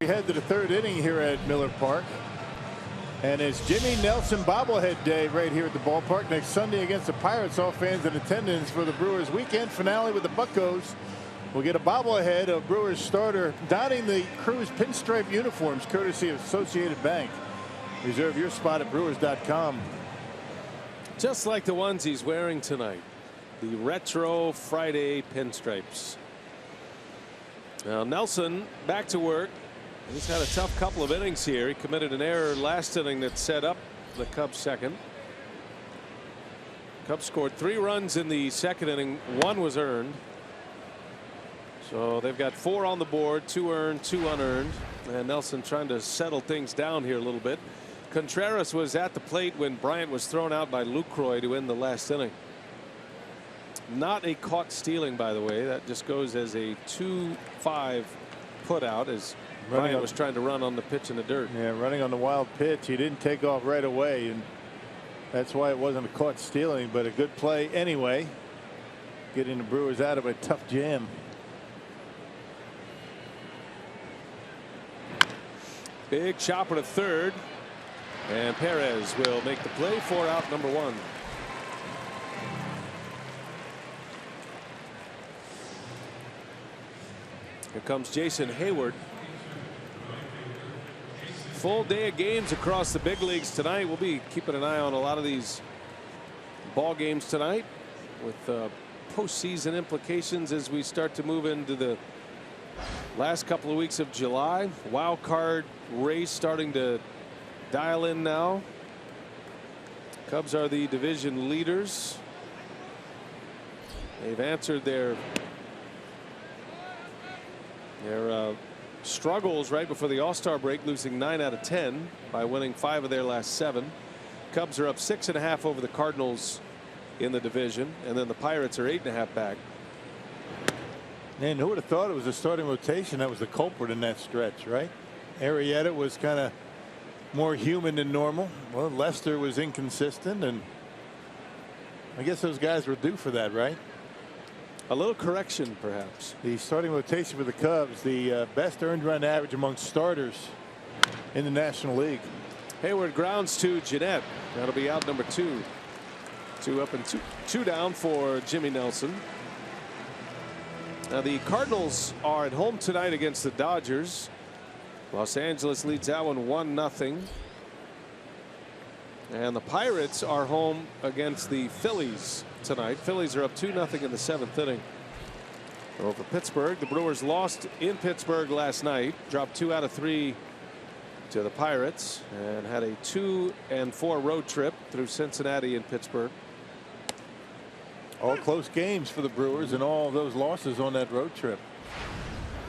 We head to the third inning here at Miller Park, and it's Jimmy Nelson bobblehead day right here at the ballpark next Sunday against the Pirates. All fans in attendance for the Brewers weekend finale with the Buccos. We'll get a bobblehead of Brewers starter donning the Crew's pinstripe uniforms courtesy of Associated Bank. Reserve your spot at Brewers.com. Just like the ones he's wearing tonight, the retro Friday pinstripes. Now Nelson back to work. He's had a tough couple of innings here. He committed an error last inning that set up the Cubs second. Cubs scored 3 runs in the second inning. 1 was earned. So they've got 4 on the board, 2 earned, 2 unearned. And Nelson trying to settle things down here a little bit. Contreras was at the plate when Bryant was thrown out by Lucroy to end the last inning. Not a caught stealing, by the way. That just goes as a 2-5 put out as Bryant was trying to run on the pitch in the dirt. Yeah, running on the wild pitch. He didn't take off right away, and that's why it wasn't a caught stealing, but a good play anyway, getting the Brewers out of a tough jam. Big chopper to third, and Perez will make the play for out number 1. Here comes Jason Hayward. Full day of games across the big leagues tonight. We'll be keeping an eye on a lot of these ball games tonight with postseason implications as we start to move into the last couple of weeks of July. Wild card race starting to dial in now. Cubs are the division leaders. They've answered their struggles right before the All-Star break, losing 9 out of 10 by winning 5 of their last 7. Cubs are up 6.5 over the Cardinals in the division, and then the Pirates are 8.5 back. And who would have thought it was the starting rotation that was the culprit in that stretch, right? Arrieta was kind of more human than normal. Well, Lester was inconsistent, and I guess those guys were due for that, right? A little correction, perhaps. The starting rotation for the Cubs, the best earned run average among starters in the National League. Hayward grounds to GENNETT. That'll be out number 2. 2 up and 2 down for Jimmy Nelson. Now the Cardinals are at home tonight against the Dodgers. Los Angeles leads that one 1-0. And the Pirates are home against the Phillies tonight. Phillies are up 2-0 in the 7th inning over Pittsburgh. The Brewers lost in Pittsburgh last night, dropped 2 out of 3 to the Pirates, and had a 2-4 road trip through Cincinnati and Pittsburgh. All close games for the Brewers, and all of those losses on that road trip.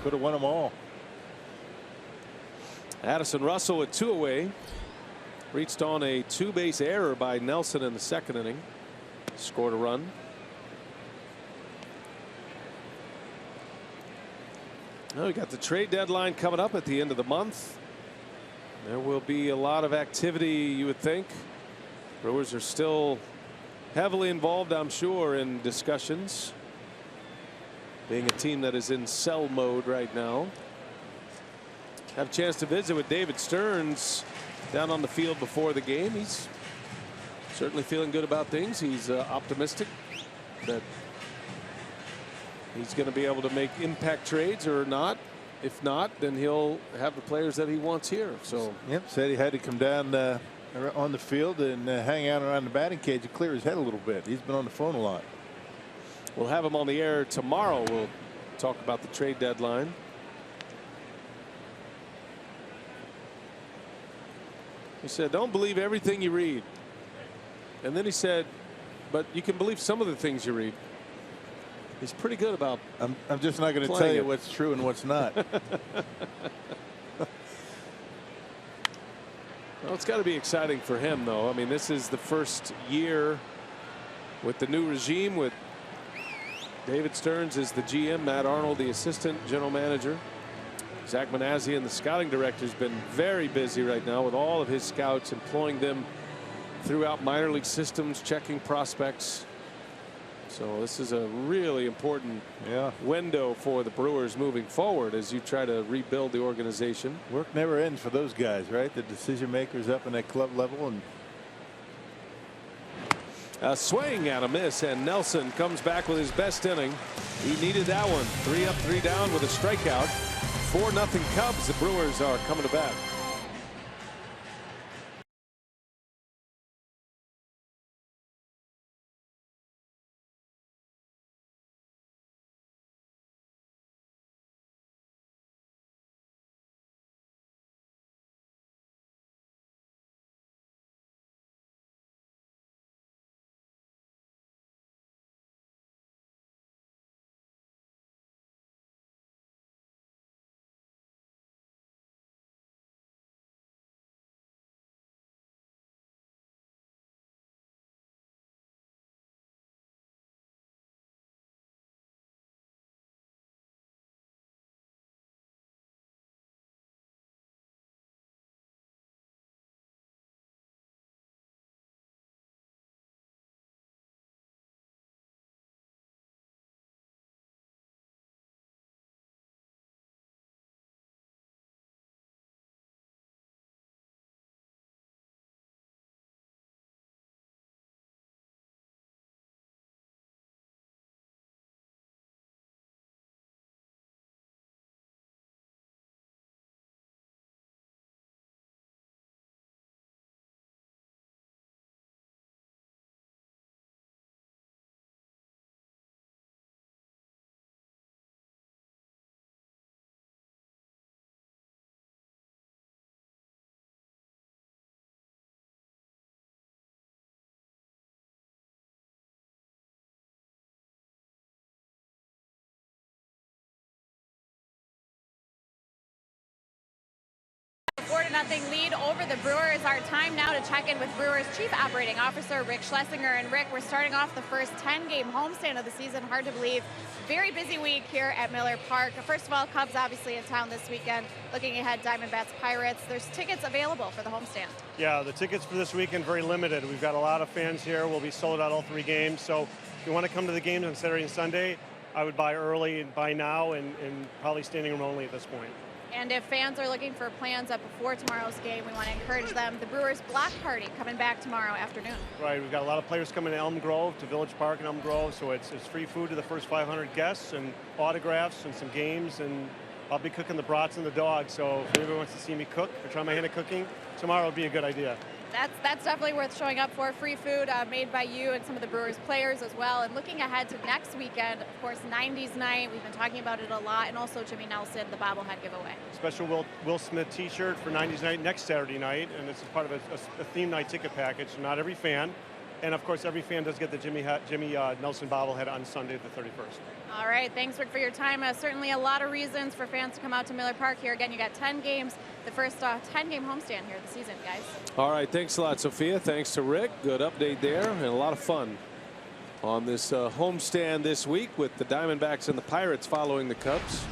Could have won them all. Addison Russell with 2 away. Reached on a 2-base error by Nelson in the 2nd inning. Scored a run. Now we got the trade deadline coming up at the end of the month. There will be a lot of activity, you would think. Brewers are still heavily involved, I'm sure, in discussions. Being a team that is in sell mode right now. Have a chance to visit with David Stearns down on the field before the game. He's certainly feeling good about things. He's optimistic that he's going to be able to make impact trades or not. If not, then he'll have the players that he wants here. So yep, said he had to come down on the field and hang out around the batting cage to clear his head a little bit. He's been on the phone a lot. We'll have him on the air tomorrow. We'll talk about the trade deadline. He said, don't believe everything you read. And then he said, but you can believe some of the things you read. He's pretty good about. I'm just not going to tell you what's true and what's not. Well, it's got to be exciting for him, though. I mean, this is the first year with the new regime, with David Stearns as the GM, Matt Arnold, the assistant general manager. Zach Manassian, the scouting director, has been very busy right now with all of his scouts, employing them throughout minor league systems, checking prospects. So this is a really important window for the Brewers moving forward as you try to rebuild the organization. Work never ends for those guys, right? The decision makers up in that club level. And a swing and a miss, and Nelson comes back with his best inning. He needed that one. 3 up, 3 down with a strikeout. 4-0 Cubs. The Brewers are coming to bat. A 4-0 lead over the Brewers. Our time now to check in with Brewers Chief Operating Officer Rick Schlesinger. And Rick, we're starting off the first 10-game homestand of the season. Hard to believe. Very busy week here at Miller Park. First of all, Cubs obviously in town this weekend. Looking ahead, Diamondbacks, Pirates. There's tickets available for the homestand. Yeah, the tickets for this weekend very limited. We've got a lot of fans here. We'll be sold out all 3 games. So if you want to come to the games on Saturday and Sunday, I would buy early and buy now and probably standing room only at this point. And if fans are looking for plans up before tomorrow's game, we want to encourage them. The Brewers block party coming back tomorrow afternoon. Right, we've got a lot of players coming to Elm Grove, to Village Park in Elm Grove, so it's free food to the first 500 guests and autographs and some games, and I'll be cooking the brats and the dogs, so if anyone wants to see me cook or try my hand at cooking, tomorrow would be a good idea. That's definitely worth showing up for. Free food made by you and some of the Brewers players as well. And looking ahead to next weekend, of course, 90s night. We've been talking about it a lot. And also Jimmy Nelson, the bobblehead giveaway. Special Will Smith t-shirt for 90s night next Saturday night. And this is part of a theme night ticket package. So not every fan. And of course, every fan does get the Jimmy Nelson bobblehead on Sunday the 31st. All right, thanks Rick for your time. Certainly a lot of reasons for fans to come out to Miller Park here. Again, you got 10 games, the first 10-game homestand here this season, guys. All right, thanks a lot, Sophia. Thanks to Rick. Good update there, and a lot of fun on this homestand this week with the Diamondbacks and the Pirates following the Cubs.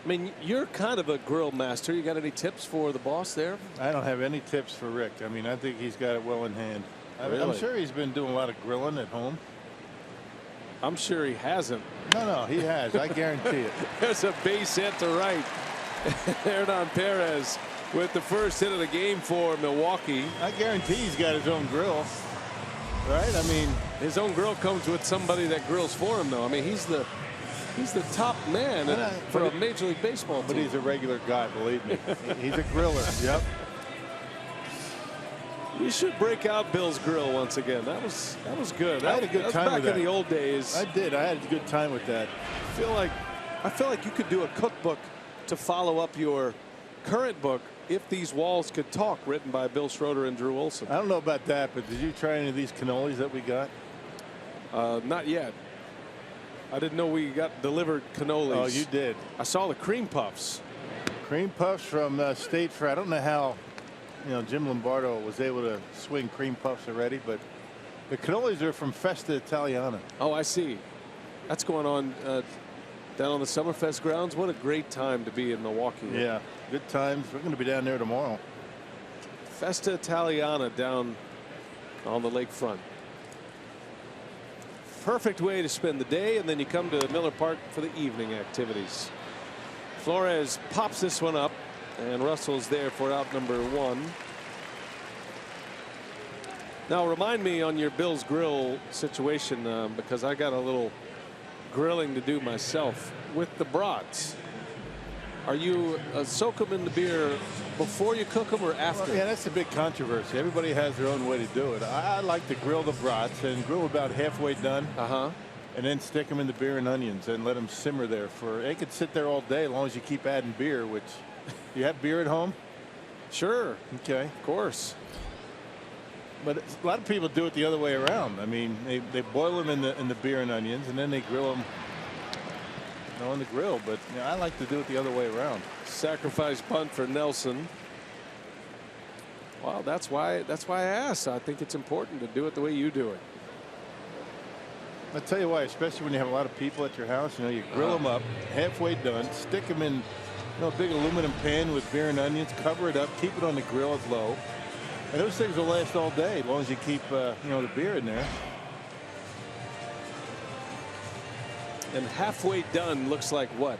I mean, you're kind of a grill master. You got any tips for the boss there? I don't have any tips for Rick. I mean, I think he's got it well in hand. Really? I'm sure he's been doing a lot of grilling at home. I'm sure he hasn't. No, he has. I guarantee it. There's a base hit to right. Hernan Perez with the first hit of the game for Milwaukee. I guarantee he's got his own grill. Right? I mean, his own grill comes with somebody that grills for him, though. I mean, he's the top man for a Major League Baseball team. But he's a regular guy, believe me. He's a griller. Yep. We should break out Bill's grill once again. That was good. I had a good time with that. Back in the old days. I did. I had a good time with that. I feel like you could do a cookbook to follow up your current book, If These Walls Could Talk, written by Bill Schroeder and Drew Olson. I don't know about that, but did you try any of these cannolis that we got? Not yet. I didn't know we got delivered cannolis. Oh, you did. I saw the cream puffs. Cream puffs from State Fair. I don't know how, Jim Lombardo was able to swing cream puffs already, but the cannolis are from Festa Italiana. Oh, I see. That's going on down on the Summerfest grounds. What a great time to be in Milwaukee. Yeah, good times. We're going to be down there tomorrow. Festa Italiana down on the lakefront. Perfect way to spend the day, and then you come to Miller Park for the evening activities. Flores pops this one up, and Russell's there for out number 1. Now remind me on your Bill's Grill situation, because I got a little grilling to do myself with the brats. Are you soak them in the beer before you cook them or after? Well, yeah, that's a big controversy. Everybody has their own way to do it. I like to grill the brats and grill about halfway done. And then stick them in the beer and onions and let them simmer there for. They could sit there all day as long as you keep adding beer. Which, you have beer at home? Sure. Okay. Of course. But a lot of people do it the other way around. I mean, they boil them in the beer and onions, and then they grill them on the grill. But I like to do it the other way around. Sacrifice punt for Nelson. Well, that's why I asked. I think it's important to do it the way you do it. I'll tell you why, especially when you have a lot of people at your house. You grill them up, halfway done, stick them in a big aluminum pan with beer and onions, cover it up, keep it on the grill as low. And those things will last all day as long as you keep the beer in there. And halfway done looks like what?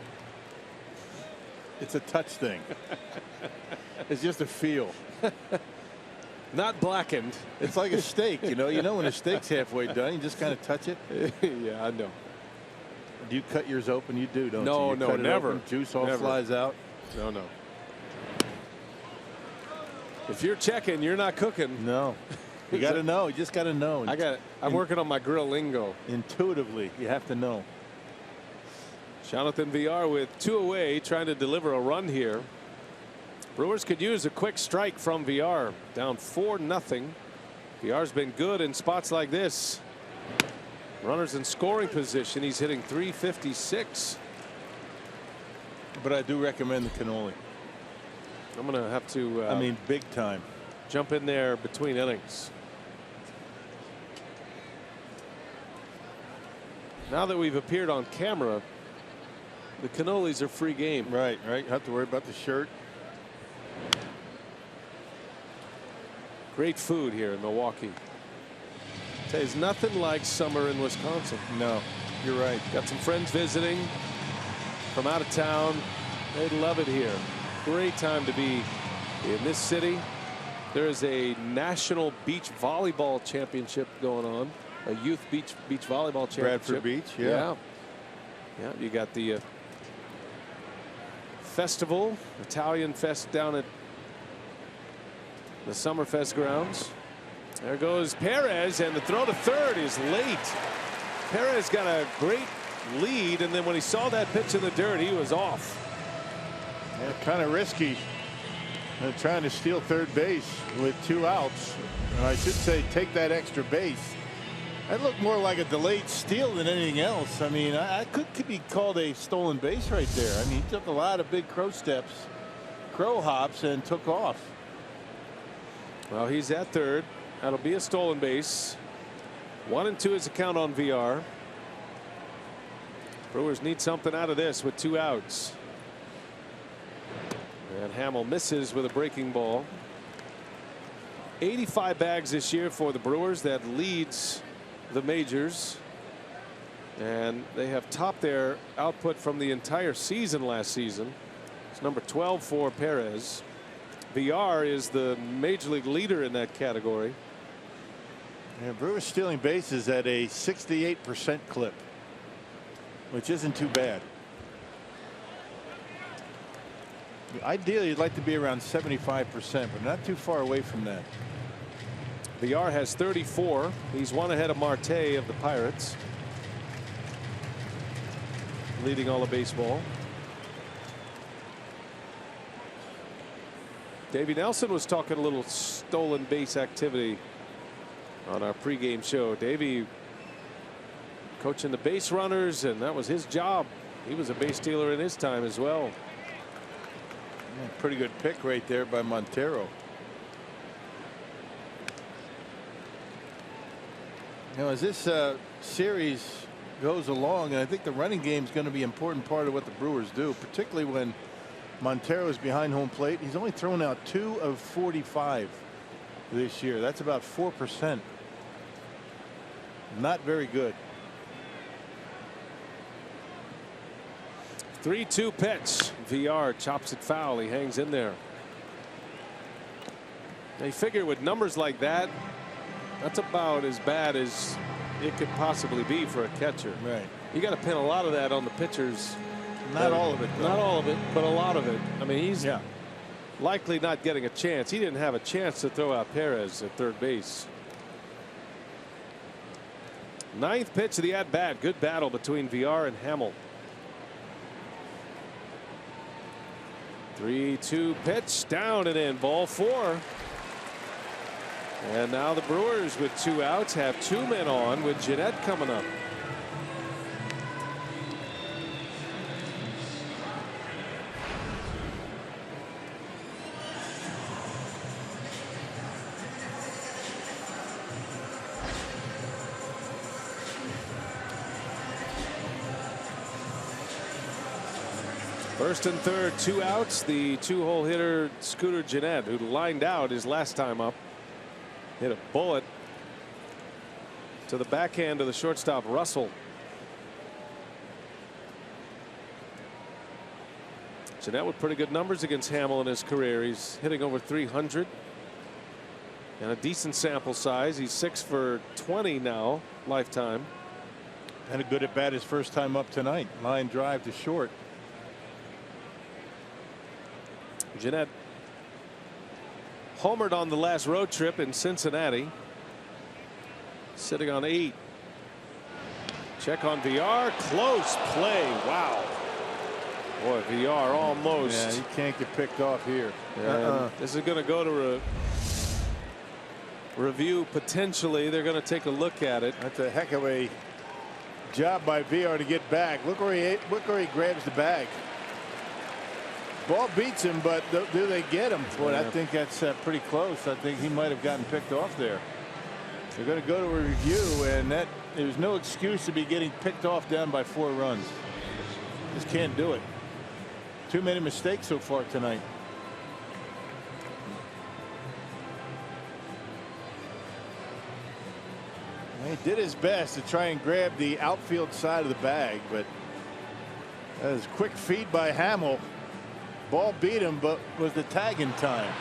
It's a touch thing. It's just a feel. Not blackened. It's like a steak, you know when a steak's halfway done, you just kind of touch it. Yeah, I know. Do you cut yours open? You do, don't you? No, You cut it never. open, juice all Never. flies out. No. If you're checking, you're not cooking. No. You got to know. You just got to know. I'm working on my grill lingo. Intuitively, you have to know. Jonathan VR with 2 away, trying to deliver a run here. Brewers could use a quick strike from VR. Down 4-0. VR's been good in spots like this. Runners in scoring position. He's hitting .356. But I do recommend the cannoli. I'm going to have to. I mean, big time. Jump in there between innings. Now that we've appeared on camera, the cannolis are free game. Right. You have to worry about the shirt. Great food here in Milwaukee. There's nothing like summer in Wisconsin. No, you're right. Got some friends visiting from out of town. They'd love it here. Great time to be in this city. There is a national beach volleyball championship going on. A youth beach volleyball championship. Bradford Beach, yeah. Yeah, you got the festival, Italian Fest down at the Summerfest grounds. There goes Perez, and the throw to third is late. Perez got a great lead, and then when he saw that pitch in the dirt, he was off. Yeah, kind of risky. Trying to steal third base with 2 outs. Or I should say, take that extra base. That looked more like a delayed steal than anything else. I mean, I could be called a stolen base right there. I mean, he took a lot of big crow hops, and took off. Well, he's at third. That'll be a stolen base. 1-2 is the count on VR. Brewers need something out of this with 2 outs. And Hamill misses with a breaking ball. 85 bags this year for the Brewers. That leads the majors. And they have topped their output from the entire season last season. It's number 12 for Perez. VR is the major league leader in that category. And Brewers stealing bases at a 68% clip, which isn't too bad. Ideally, you'd like to be around 75%, but not too far away from that. VR has 34. He's 1 ahead of Marte of the Pirates, leading all of baseball. Davey Nelson was talking a little stolen base activity on our pregame show. Davey coaching the base runners, and that was his job. He was a base stealer in his time as well. Yeah, pretty good pick right there by Montero. You know, as this series goes along, and I think the running game is going to be an important part of what the Brewers do, particularly when Montero is behind home plate. He's only thrown out 2 of 45 this year. That's about 4%. Not very good. 3-2 pitch. VR chops it foul. He hangs in there. They figure with numbers like that, that's about as bad as it could possibly be for a catcher. Right. You got to pin a lot of that on the pitchers. Not all of it, though. Not all of it, but a lot of it. I mean, he's likely not getting a chance. He didn't have a chance to throw out Perez at third base. 9th pitch of the at bat. Good battle between VR and Hamill. 3-2 pitch, down and in, ball 4. And now the Brewers with 2 outs have 2 men on with GENNETT coming up. First and third, 2 outs. The 2-hole hitter Scooter GENNETT, who lined out his last time up, hit a bullet to the backhand of the shortstop Russell. GENNETT with pretty good numbers against Hamill in his career. He's hitting over 300 and a decent sample size. He's 6 for 20 now, lifetime. And a good at bat his first time up tonight. Line drive to short. GENNETT homered on the last road trip in Cincinnati. Sitting on 8. Check on VR. Close play. Wow. Boy, VR almost. Yeah, he can't get picked off here. This is going to go to review potentially. They're going to take a look at it. That's a heck of a job by VR to get back. Look where he grabs the bag. Ball beats him, but do they get him? Boy, I think that's pretty close. I think he might have gotten picked off there. They're going to go to a review, and there's no excuse to be getting picked off down by 4 runs. Just can't do it. Too many mistakes so far tonight. He did his best to try and grab the outfield side of the bag, but that was quick feed by Hamill. Ball beat him, but was the tag in time?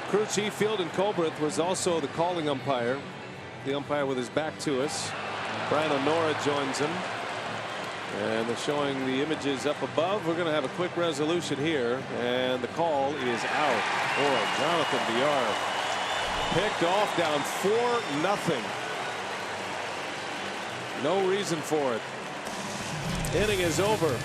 Crew chief Field Colbreth was also the calling umpire. The umpire with his back to us. Brian Honora joins him. And they're showing the images up above. We're going to have a quick resolution here. And the call is out. Boy, Jonathan Villar picked off, down 4-0. No reason for it. Inning is over.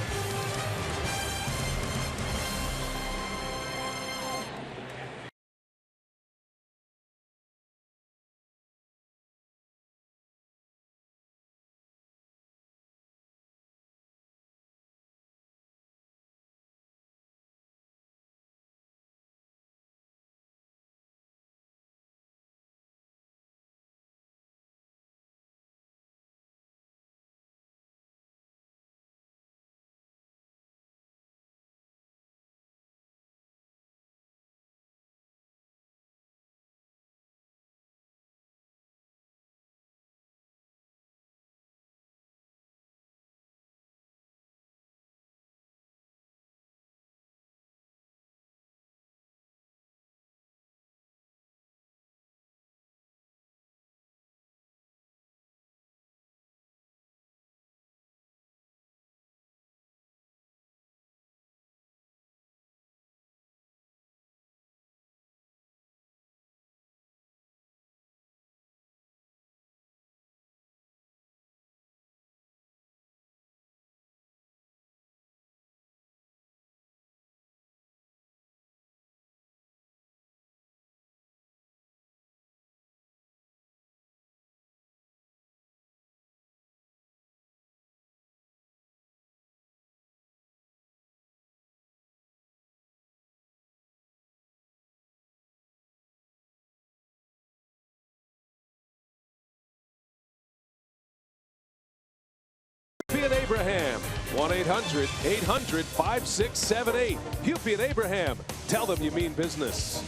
Abraham, 1-800-800-5678. Hupy and Abraham, tell them you mean business.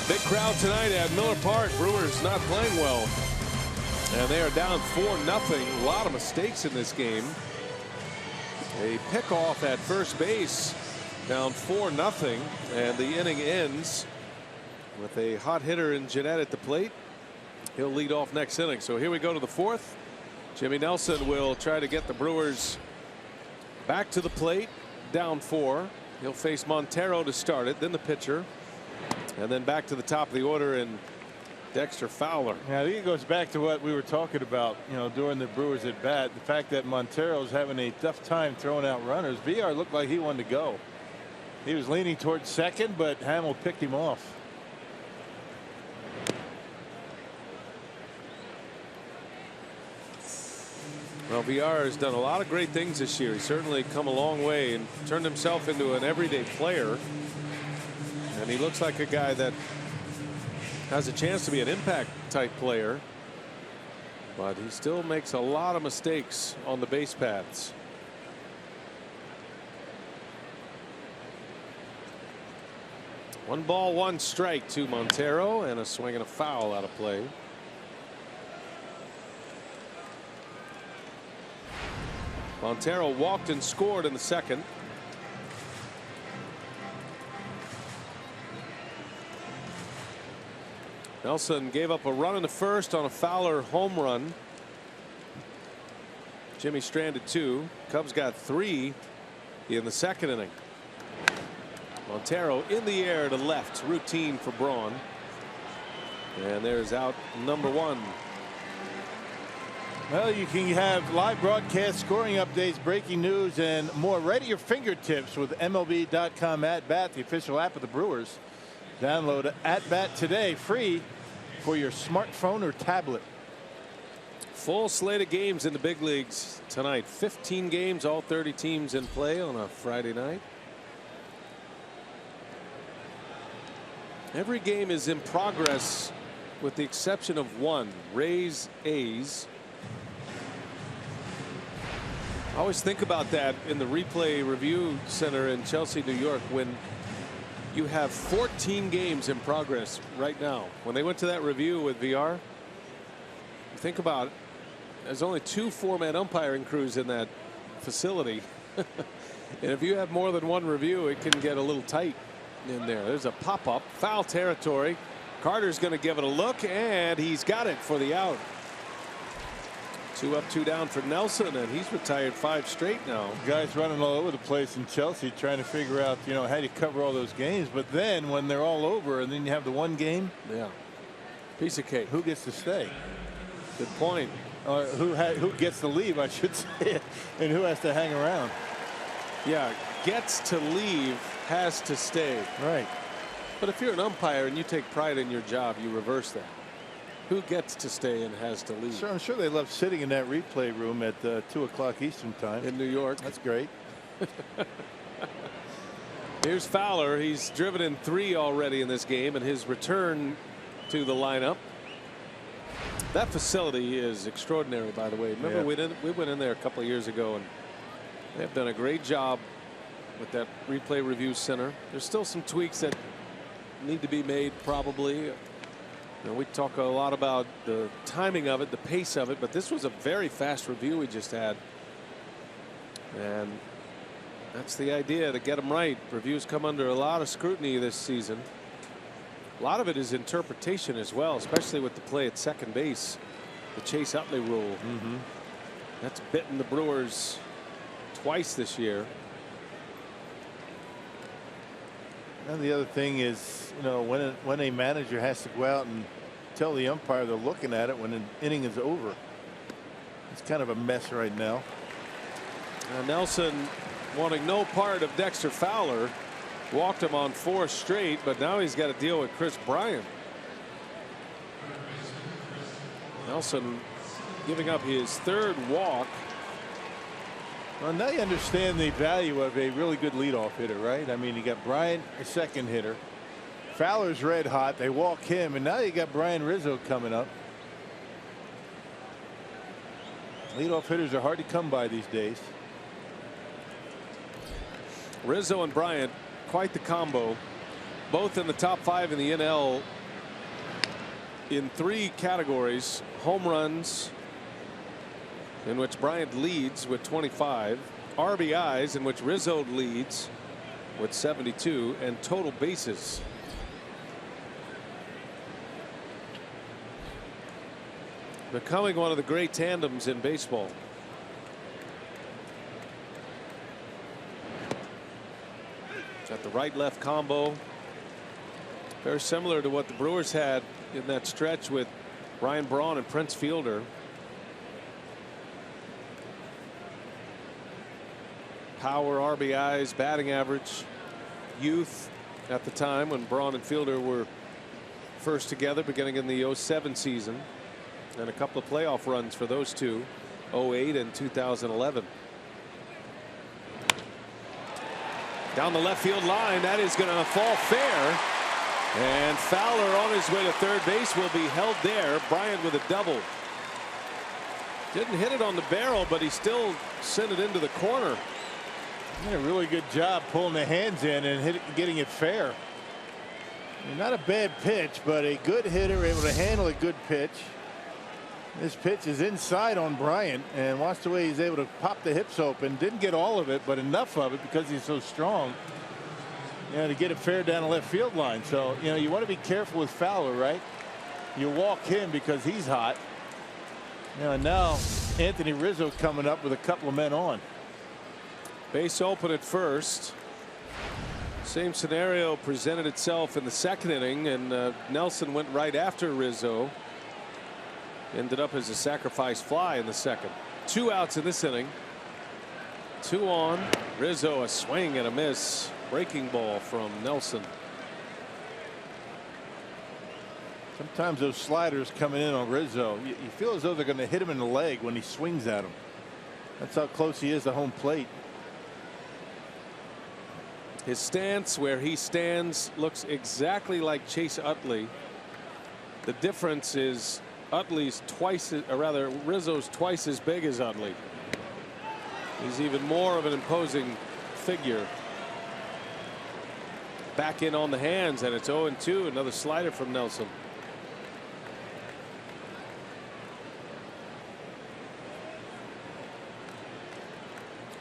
Big crowd tonight at Miller Park. Brewers not playing well. And they are down 4-0. A lot of mistakes in this game. A pickoff at first base, down 4-0. And the inning ends with a hot hitter in GENNETT at the plate. He'll lead off next inning. So here we go to the fourth. Jimmy Nelson will try to get the Brewers back to the plate, down 4. He'll face Montero to start it, then the pitcher, and then back to the top of the order and Dexter Fowler. Yeah, I think it goes back to what we were talking about, during the Brewers at bat. The fact that Montero's having a tough time throwing out runners. Villar looked like he wanted to go. He was leaning towards second, but Hamill picked him off. Well, Villar has done a lot of great things this year. He's certainly come a long way and turned himself into an everyday player. And he looks like a guy that has a chance to be an impact type player. But he still makes a lot of mistakes on the base paths. One ball, one strike to Montero, and a swing and a foul out of play. Montero walked and scored in the second. Nelson gave up a run in the first on a Fowler home run. Jimmy stranded 2. Cubs got 3 in the second inning. Montero in the air to left, routine for Braun. And there's out number 1. Well, you can have live broadcast, scoring updates, breaking news, and more right at your fingertips with MLB.com At Bat, the official app of the Brewers. Download At Bat today, free for your smartphone or tablet. Full slate of games in the big leagues tonight. 15 games, all 30 teams in play on a Friday night. Every game is in progress with the exception of one. Rays A's. I always think about that in the replay review center in Chelsea, New York, when you have 14 games in progress right now. When they went to that review with VR, think about there's only 2 4-man umpiring crews in that facility. And if you have more than one review, it can get a little tight in there. There's a pop-up, foul territory. Carter's going to give it a look, and he's got it for the out. 2 up, 2 down for Nelson, and he's retired 5 straight now. Guys running all over the place in Chelsea trying to figure out, you know, how do you cover all those games. But then when they're all over and then you have the one game. Yeah. Piece of cake. Who gets to stay? Good point. Or who gets to leave, I should say, and who has to hang around. Yeah, gets to leave, has to stay. Right. But if you're an umpire and you take pride in your job, you reverse that. Who gets to stay and has to leave? Sure, I'm sure they love sitting in that replay room at 2 o'clock Eastern time. In New York. That's great. Here's Fowler. He's driven in 3 already in this game, and his return to the lineup. That facility is extraordinary, by the way. Remember, we went in there a couple of years ago, and they've done a great job with that replay review center. There's still some tweaks that need to be made, probably. You know, we talk a lot about the timing of it, the pace of it, but this was a very fast review we just had. And that's the idea, to get them right. Reviews come under a lot of scrutiny this season. A lot of it is interpretation as well, especially with the play at second base, the Chase Utley rule. That's bitten the Brewers twice this year. And the other thing is, you know, when a manager has to go out and tell the umpire they're looking at it when an inning is over. It's kind of a mess right now. Nelson wanting no part of Dexter Fowler. Walked him on 4 straight, but now he's got to deal with Chris Bryant. Nelson giving up his 3rd walk. Well, now you understand the value of a really good leadoff hitter, right? I mean, you got Bryant, a second hitter. Fowler's red hot. They walk him, and now you got Brian Rizzo coming up. Leadoff hitters are hard to come by these days. Rizzo and Bryant, quite the combo. Both in the top 5 in the NL in 3 categories. Home runs, in which Bryant leads with 25. RBIs, in which Rizzo leads with 72. And total bases. Becoming one of the great tandems in baseball. Got the right-left combo. Very similar to what the Brewers had in that stretch with Ryan Braun and Prince Fielder. Power, RBIs, batting average, youth at the time when Braun and Fielder were first together, beginning in the 07 season, and a couple of playoff runs for those two, 08 and 2011. Down the left field line, that is going to fall fair, and Fowler on his way to third base will be held there. Bryant with a double. Didn't hit it on the barrel, but he still sent it into the corner. Did a really good job pulling the hands in and getting it fair. I mean, not a bad pitch, but a good hitter able to handle a good pitch. This pitch is inside on Bryant, and watch the way he's able to pop the hips open. Didn't get all of it, but enough of it because he's so strong, you know, to get it fair down the left field line. So, you know, you want to be careful with Fowler, right? You walk him because he's hot. You know, and now Anthony Rizzo coming up with a couple of men on. Base open at first. Same scenario presented itself in the second inning, and Nelson went right after Rizzo. Ended up as a sacrifice fly in the second. 2 outs in this inning. 2 on. Rizzo, a swing and a miss. Breaking ball from Nelson. Sometimes those sliders coming in on Rizzo, you feel as though they're going to hit him in the leg when he swings at them. That's how close he is to home plate. His stance, where he stands, looks exactly like Chase Utley. The difference is Utley's twice, or rather Rizzo's twice as big as Utley. He's even more of an imposing figure. Back in on the hands, and it's 0-2. Another slider from Nelson.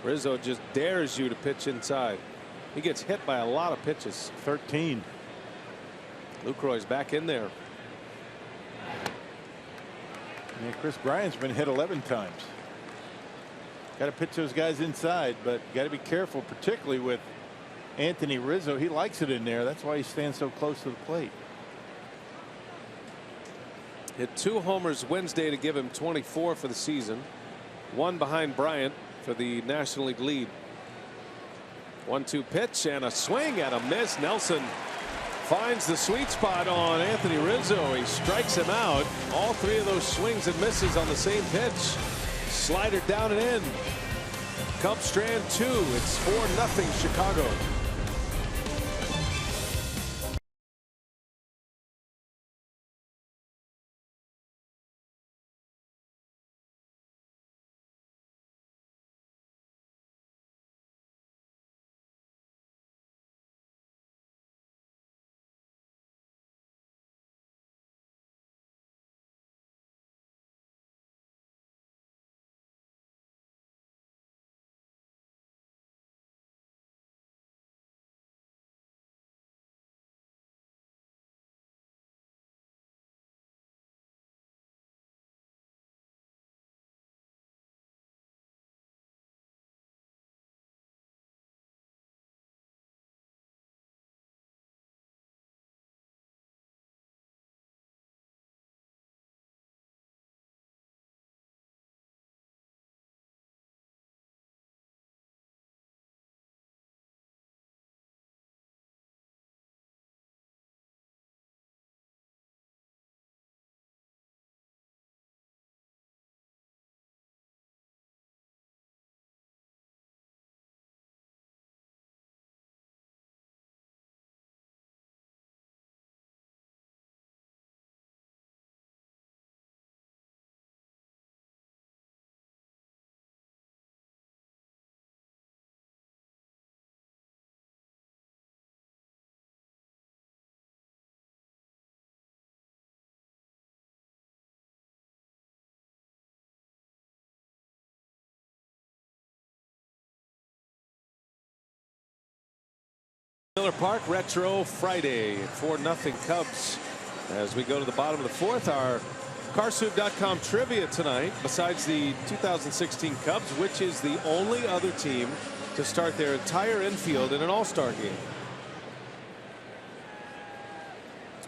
Rizzo just dares you to pitch inside. He gets hit by a lot of pitches. 13. Lucroy's back in there. Yeah, Chris Bryant's been hit 11 times. Got to pitch those guys inside, but got to be careful, particularly with Anthony Rizzo. He likes it in there. That's why he stands so close to the plate. Hit 2 homers Wednesday to give him 24 for the season. 1 behind Bryant for the National League lead. 1-2 pitch and a swing and a miss. Nelson finds the sweet spot on Anthony Rizzo. He strikes him out. All 3 of those swings and misses on the same pitch. Slider down and in. Cubs strand 2. It's 4-0 Chicago. Miller Park Retro Friday. 4-0 Cubs. As we go to the bottom of the 4th, our Carsoup.com trivia tonight. Besides the 2016 Cubs, which is the only other team to start their entire infield in an all-star game.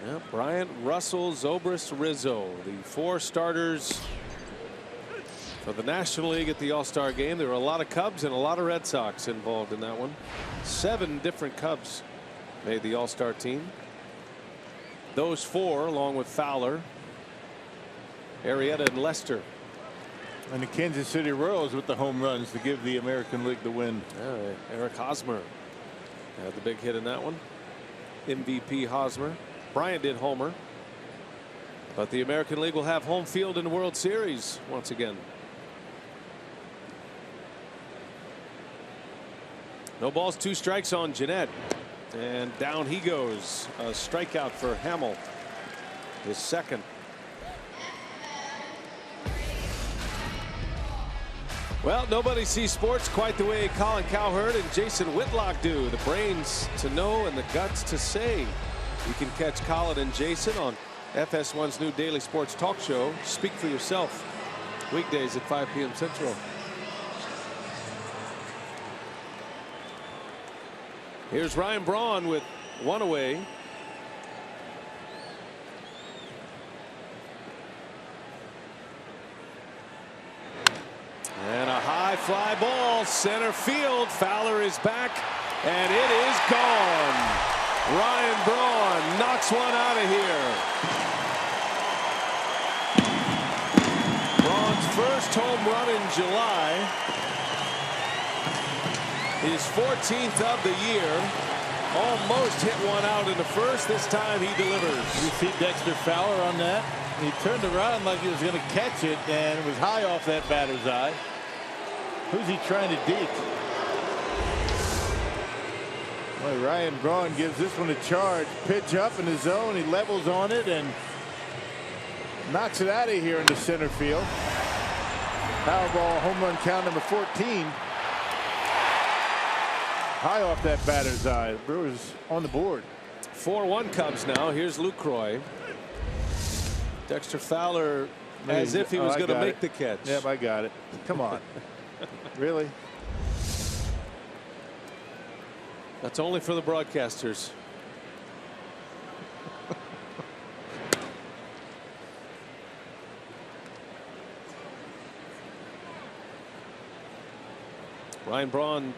Yeah, Bryant, Russell, ZOBRIST, Rizzo, the 4 starters for the National League at the All-Star game. There were a lot of Cubs and a lot of Red Sox involved in that one. 7 different Cubs made the All-Star team. Those 4, along with Fowler, Arrieta, and Lester. And the Kansas City Royals with the home runs to give the American League the win. Eric Hosmer had the big hit in that one. MVP Hosmer. Bryant did homer. But the American League will have home field in the World Series once again. No balls, 2 strikes on GENNETT. And down he goes. A strikeout for Hamill. His 2nd. Well, nobody sees sports quite the way Colin Cowherd and Jason Whitlock do. The brains to know and the guts to say. You can catch Colin and Jason on FS1's new daily sports talk show, Speak for Yourself, weekdays at 5 p.m. Central. Here's Ryan Braun with 1 away. And a high fly ball, center field. Fowler is back, and it is gone. Ryan Braun knocks one out of here. Braun's first home run in July. His 14th of the year. Almost hit one out in the first. This time he delivers. You see Dexter Fowler on that? He turned around like he was going to catch it, and it was high off that batter's eye. Who's he trying to deke? Well, Ryan Braun gives this one a charge. Pitch up in the zone. He levels on it and knocks it out of here into center field. Powerball home run count number 14. high off that batter's eye. The Brewers on the board. 4-1 Cubs now. Here's Lucroy. Dexter Fowler as if he was going to make the catch. Yep, I got it. Come on. Really? That's only for the broadcasters. Ryan Braun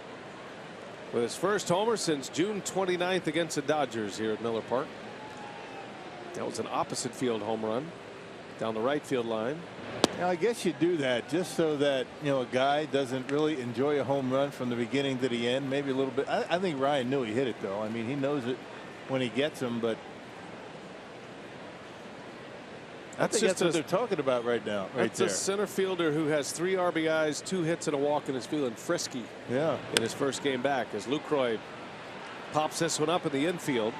with his first homer since June 29th against the Dodgers here at Miller Park. That was an opposite field home run down the right field line. Now, I guess you do that just so that, you know, a guy doesn't really enjoy a home run from the beginning to the end. Maybe a little bit. I think Ryan knew he hit it, though. I mean, he knows it when he gets them, but that's what they're talking about right now. That's a center fielder who has 3 RBIs, 2 hits, and a walk, and is feeling frisky. Yeah. In his first game back, as Lucroy pops this one up in the infield,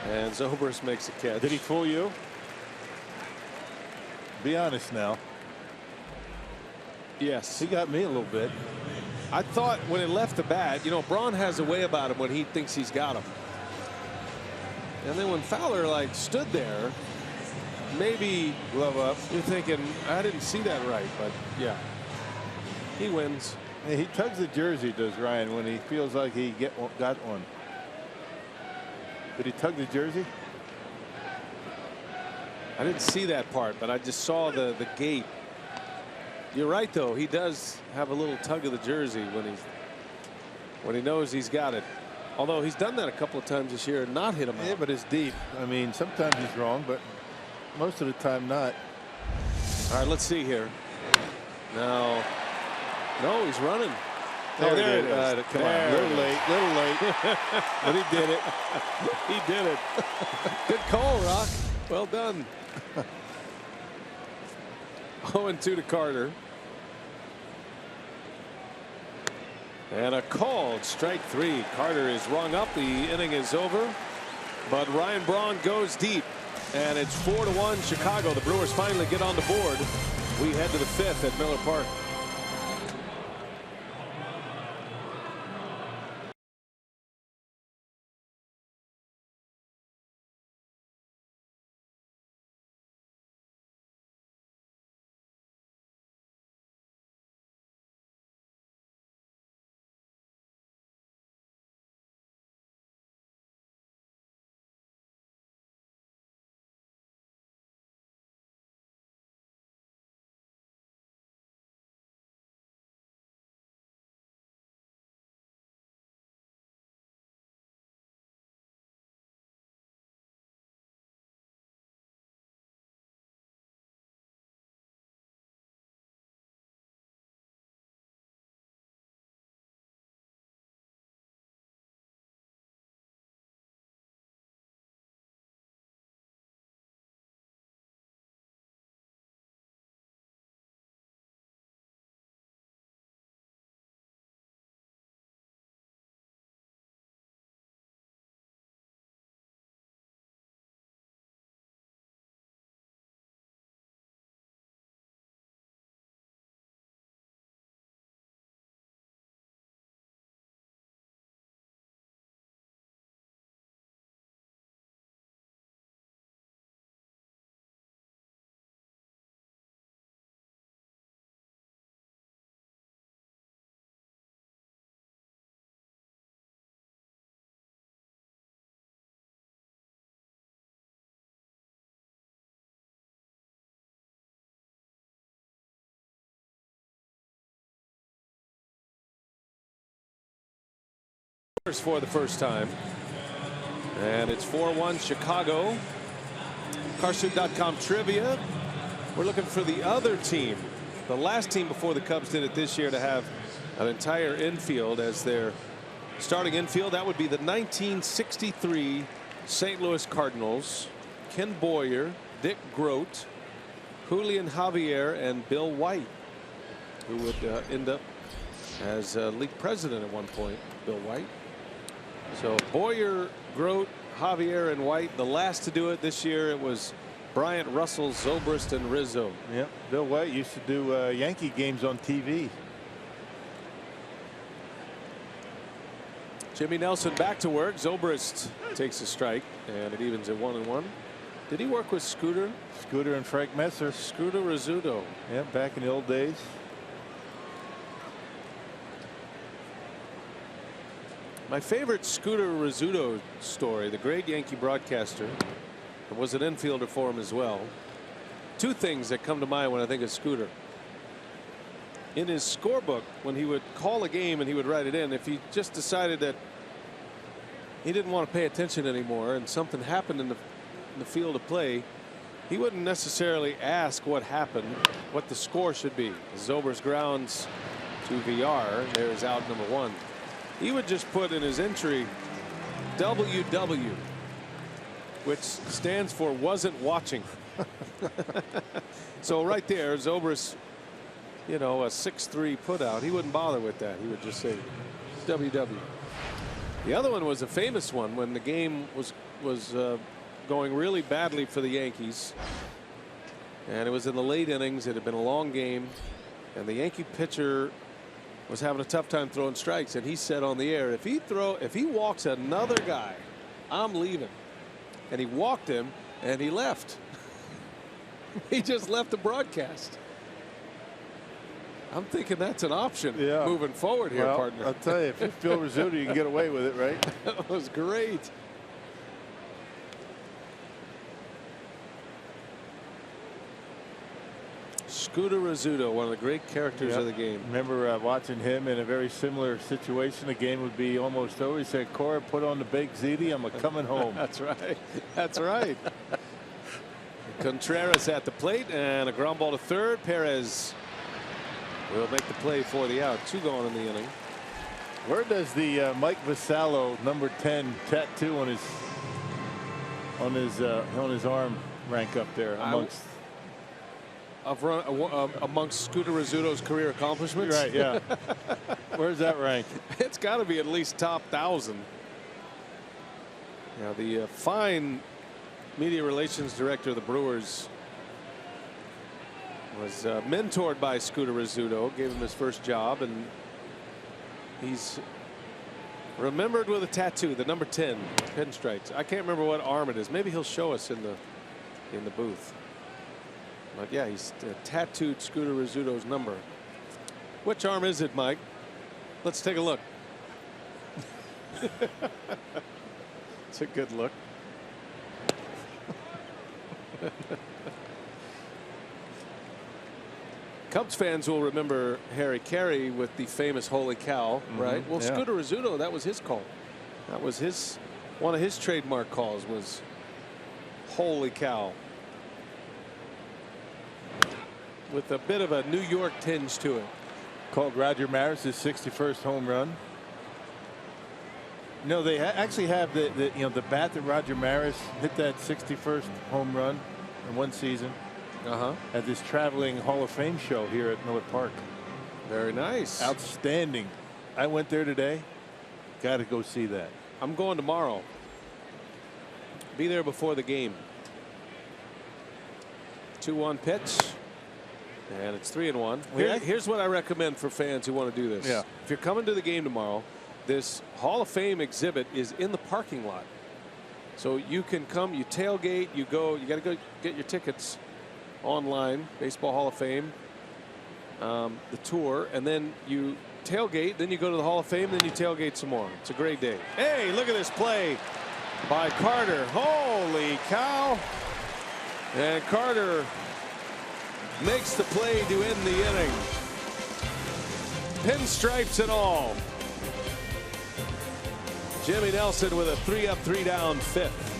and Zobrist makes a catch. Did he fool you? Be honest now. Yes. He got me a little bit. I thought when it left the bat, you know, Braun has a way about him when he thinks he's got him. And then when Fowler like stood there, maybe glove up, you're thinking, I didn't see that right, but yeah, he wins. Hey, he tugs the jersey, does Ryan, when he feels like he got one. Did he tug the jersey? I didn't see that part, but I just saw the gate. You're right, though. He does have a little tug of the jersey when he knows he's got it. Although he's done that a couple of times this year and not hit him out. Yeah, but it's deep. I mean, sometimes he's wrong, but most of the time not. All right, let's see here. Now, no, he's running. There it is. Come on, a little late, but he did it. He did it. Good call, Rock. Well done. 0-2 to Carter. And a called strike 3. Carter is rung up. The inning is over. But Ryan Braun goes deep. And it's 4-1 Chicago. The Brewers finally get on the board. We head to the 5th at Miller Park. For the first time, and it's 4-1 Chicago. Carsoup.com trivia. We're looking for the other team, the last team before the Cubs did it this year, to have an entire infield as their starting infield. That would be the 1963 St. Louis Cardinals. Ken Boyer, Dick Grote, Julian Javier, and Bill White, who would end up as league president at one point. Bill White. So Boyer, Grote, Javier, and White. The last to do it this year, it was Bryant, Russell, Zobrist, and Rizzo. Yep. Bill White used to do Yankee games on TV. Jimmy Nelson back to work. ZOBRIST takes a strike, and it evens at 1-1. Did he work with Scooter? Scooter and Frank Messer. Scooter Rizzuto. Yeah, back in the old days. My favorite Scooter Rizzuto story, the great Yankee broadcaster, and was an infielder for him as well. Two things that come to mind when I think of Scooter. In his scorebook, when he would call a game and he would write it in, if he just decided that he didn't want to pay attention anymore and something happened in the field of play, he wouldn't necessarily ask what happened, what the score should be. ZOBRIST grounds to VR. There's out number 1. He would just put in his entry WW, which stands for wasn't watching. So right there, ZOBRIST, you know, a 6-3 put out. He wouldn't bother with that. He would just say WW. The other one was a famous one when the game was going really badly for the Yankees, and it was in the late innings. It had been a long game, and the Yankee pitcher was having a tough time throwing strikes, and he said on the air, if he walks another guy, I'm leaving. And he walked him, and he left. He just left the broadcast. I'm thinking that's an option moving forward here, partner. I'll tell you, if you Phil Rizzuto, you can get away with it, right? That was great. Scooter Rizzuto, one of the great characters of the game. Remember watching him in a very similar situation. The game would be almost over. He said, Cora, put on the baked ziti. I'm coming home. That's right. That's right. Contreras at the plate, and a ground ball to third. Perez will make the play for the out. 2 gone in the inning. Where does the Mike Vasallo number 10 tattoo on his arm rank up there amongst? Amongst Scooter Rizzuto's career accomplishments? Right, yeah. Where's that rank? It's got to be at least top 1,000. Now, the fine media relations director of the Brewers was mentored by Scooter Rizzuto, gave him his first job, and he's remembered with a tattoo, the number 10 pinstripes. I can't remember what arm it is. Maybe he'll show us in the booth. But yeah, he's tattooed Scooter Rizzuto's number. Which arm is it, Mike? Let's take a look. It's a good look. Cubs fans will remember Harry Carey with the famous "Holy Cow," right? Well, Scooter Rizzuto, that was his call. That was one of his trademark calls was "Holy Cow," with a bit of a New York tinge to it. Called Roger Maris's 61st home run. No, they actually have the bat that Roger Maris hit that 61st home run in one season. At this traveling Hall of Fame show here at Miller Park. Very nice. Outstanding. I went there today. Got to go see that. I'm going tomorrow. Be there before the game. 2-1 pitch. And it's 3-1. Here's what I recommend for fans who want to do this. Yeah. If you're coming to the game tomorrow, this Hall of Fame exhibit is in the parking lot. So you can come, you tailgate, you got to go get your tickets online, Baseball Hall of Fame, the tour, and then you tailgate, then you go to the Hall of Fame, then you tailgate some more. It's a great day. Hey, look at this play by Carter. Holy cow. And Carter makes the play to end the inning. Pinstripes and all. Jimmy Nelson with a 3-up, 3-down 5th.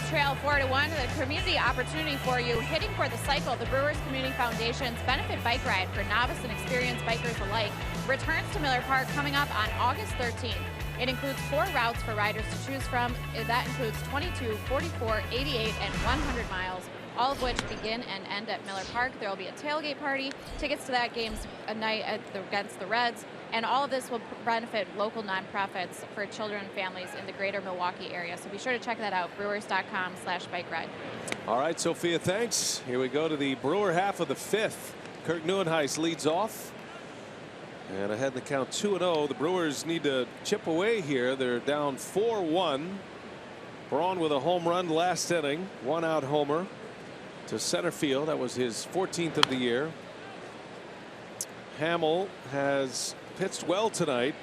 trail 4-1. The community opportunity for you. Hitting for the Cycle, the Brewers Community Foundation's benefit bike ride for novice and experienced bikers alike, returns to Miller Park coming up on August 13th. It includes 4 routes for riders to choose from. That includes 22, 44, 88, and 100 miles, all of which begin and end at Miller Park. There will be a tailgate party, tickets to that game's a night against the Reds, and all of this will benefit local nonprofits for children and families in the greater Milwaukee area. So be sure to check that out, brewers.com/bike ride. All right, Sophia, thanks. Here we go to the Brewer half of the 5th. Kirk Neuenhuis leads off. And ahead in the count 2-0. The Brewers need to chip away here. They're down 4-1. Braun with a home run last inning. 1-out homer to center field. That was his 14th of the year. Hamill has pitched well tonight.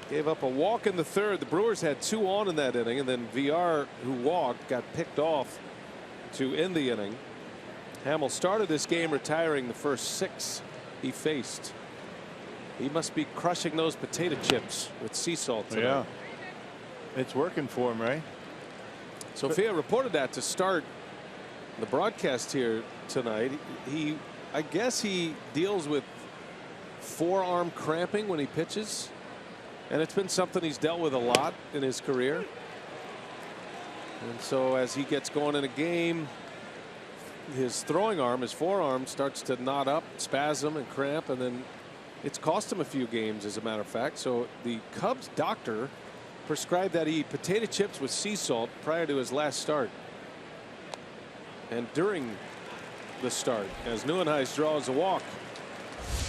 Gave up a walk in the 3rd. The Brewers had 2 on in that inning, and then VR, who walked, got picked off to end the inning. Hamill started this game retiring the first 6 he faced. He must be crushing those potato chips with sea salt tonight. Yeah, it's working for him, right? Sophia reported that to start the broadcast here tonight. I guess he deals with forearm cramping when he pitches, and it's been something he's dealt with a lot in his career. And so as he gets going in a game, his throwing arm, his forearm, starts to knot up, spasm, and cramp, and then it's cost him a few games, as a matter of fact. So the Cubs doctor prescribed that he eat potato chips with sea salt prior to his last start and during the start, as Neuenhuis draws a walk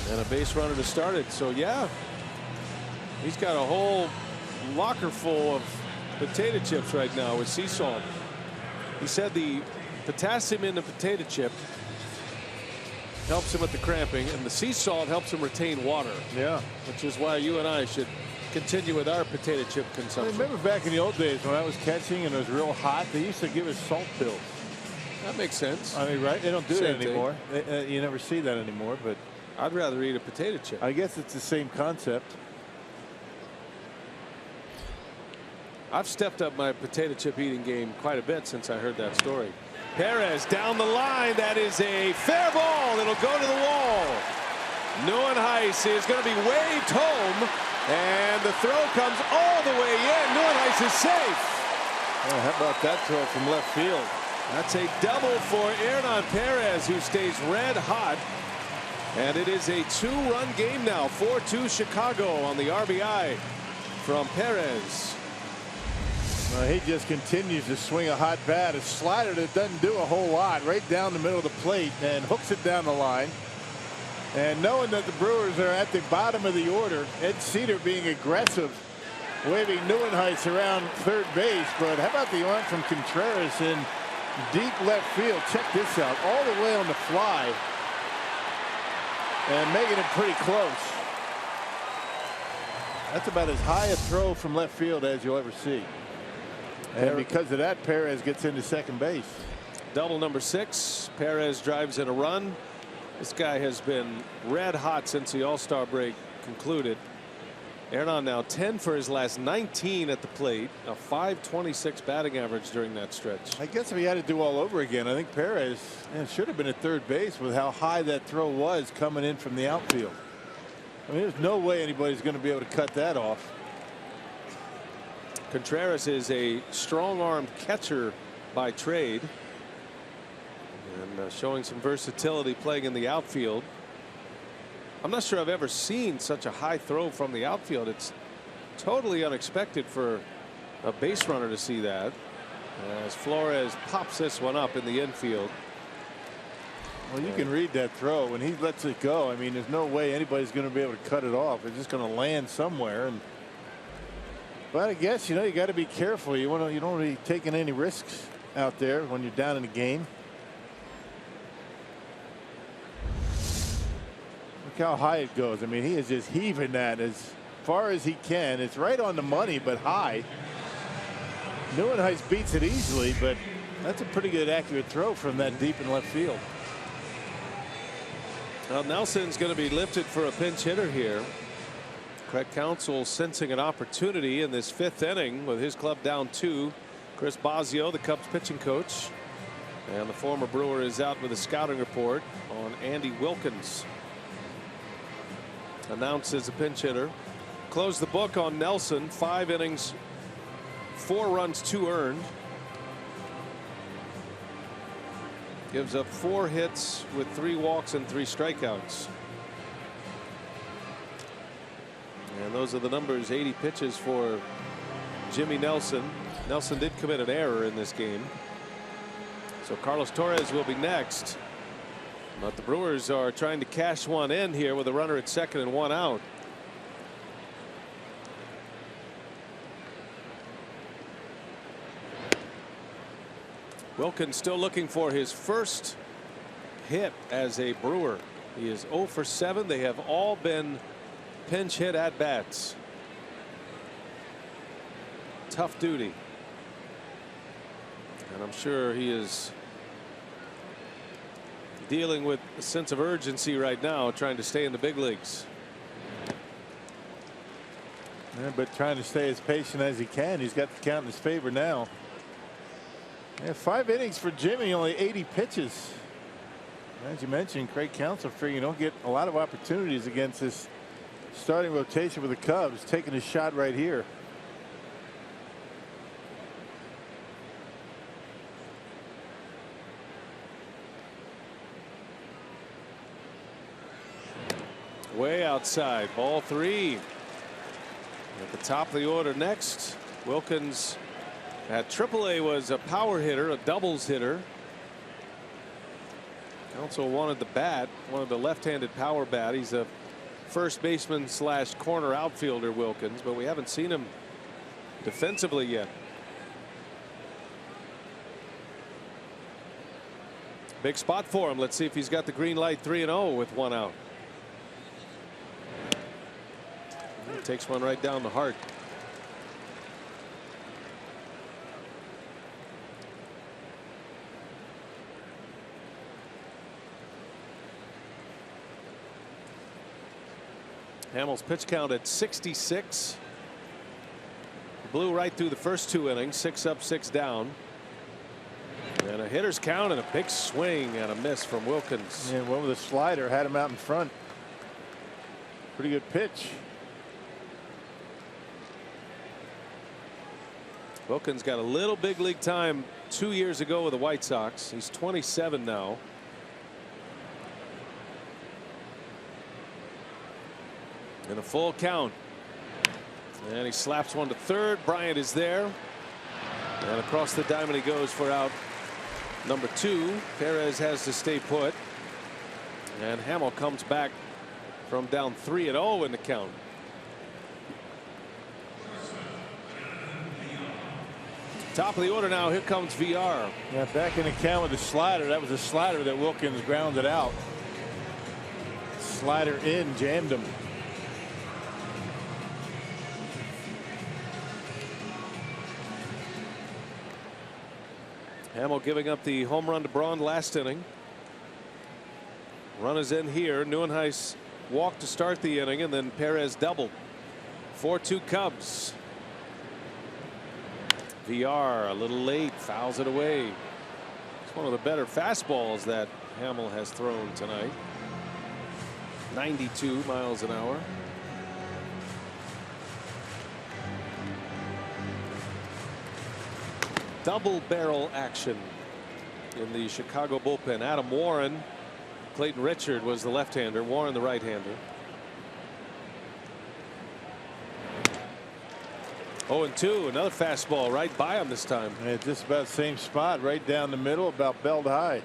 and a base runner to start it. So yeah, he's got a whole locker full of potato chips right now with sea salt. He said the potassium in the potato chip helps him with the cramping, and the sea salt helps him retain water. Yeah, which is why you and I should continue with our potato chip consumption. I remember back in the old days when I was catching and it was real hot, they used to give us salt pills. That makes sense. I mean, right? They don't do Same that anymore. You never see that anymore. But I'd rather eat a potato chip. I guess it's the same concept. I've stepped up my potato chip eating game quite a bit since I heard that story. Perez down the line. That is a fair ball. It'll go to the wall. Neuenhuis is going to be waved home, and the throw comes all the way in. Neuenhuis is safe. Well, how about that throw from left field? That's a double for Hernan Perez, who stays red hot. And it is a 2-run game now. 4-2 Chicago on the RBI from Perez. He just continues to swing a hot bat. A slider that doesn't do a whole lot, right down the middle of the plate, and hooks it down the line. And knowing that the Brewers are at the bottom of the order, Ed Cedar being aggressive, waving Neuenhuis around third base. But how about the arm from Contreras in deep left field? Check this out, all the way on the fly, and making it pretty close. That's about as high a throw from left field as you'll ever see. And because of that, Perez gets into second base. Double number 6. Perez drives in a run. This guy has been red hot since the All-Star break concluded. Hernan now 10 for his last 19 at the plate. A .526 batting average during that stretch. I guess if he had to do all over again, I think Perez should have been at third base with how high that throw was coming in from the outfield. I mean, there's no way anybody's going to be able to cut that off. Contreras is a strong-armed catcher by trade, and showing some versatility playing in the outfield. I'm not sure I've ever seen such a high throw from the outfield. It's totally unexpected for a base runner to see that, as Flores pops this one up in the infield. Well, you can read that throw when he lets it go. I mean, there's no way anybody's going to be able to cut it off. It's just going to land somewhere. But I guess, you know, you got to be careful. You don't want to be taking any risks out there when you're down in the game. Look how high it goes. I mean, he is just heaving that as far as he can. It's right on the money, but high. Neuenhuis beats it easily, but that's a pretty good accurate throw from that deep in left field. Well, Nelson's going to be lifted for a pinch hitter here. Craig Counsell sensing an opportunity in this 5th inning with his club down 2 Chris Bosio, the Cubs pitching coach, and the former Brewer, is out with a scouting report on Andy Wilkins. Announced as a pinch hitter. Closed the book on Nelson. 5 innings, 4 runs, 2 earned. Gives up 4 hits with 3 walks and 3 strikeouts. And those are the numbers. 80 pitches for Jimmy Nelson. Nelson did commit an error in this game. So Carlos Torres will be next. But the Brewers are trying to cash one in here with a runner at second and 1 out. Wilkins still looking for his first hit as a Brewer. He is 0 for 7. They have all been pinch hit at bats. Tough duty. And I'm sure he is dealing with a sense of urgency right now, trying to stay in the big leagues. Yeah, but trying to stay as patient as he can. He's got the count in his favor now. Yeah, 5 innings for Jimmy, only 80 pitches. As you mentioned, Craig Counsell figuring you don't get a lot of opportunities against this starting rotation with the Cubs. Taking a shot right here. Way outside. Ball 3. At the top of the order next. Wilkins at AAA was a power hitter, a doubles hitter. Counsell wanted the bat, wanted the left-handed power bat. He's a first baseman / corner outfielder, Wilkins, but we haven't seen him defensively yet. Big spot for him. Let's see if he's got the green light. 3-0 with 1 out. He takes one right down the heart. Hamill's pitch count at 66. Blew right through the first 2 innings. 6 up, 6 down. And a hitter's count and a big swing and a miss from Wilkins. And one with a slider had him out in front. Pretty good pitch. Wilkins got a little big league time 2 years ago with the White Sox. He's 27 now. And a full count. And he slaps one to third. Bryant is there. And across the diamond he goes for out number 2. Perez has to stay put. And Hamill comes back from down 3-0 in the count. Top of the order now. Here comes VR. Yeah, back in the count with the slider. That was a slider that Wilkins grounded out. Slider in, jammed him. Hamill giving up the home run to Braun last inning. Run is in here. Neuenhuis walked to start the inning, and then Perez doubled. 4-2 Cubs. VR a little late, fouls it away. It's one of the better fastballs that Hamill has thrown tonight. 92 miles an hour. Double barrel action in the Chicago bullpen. Adam Warren, Clayton Richard was the left-hander, Warren the right-hander. 0-2, another fastball right by him this time. Yeah, just about the same spot, right down the middle, about belt high.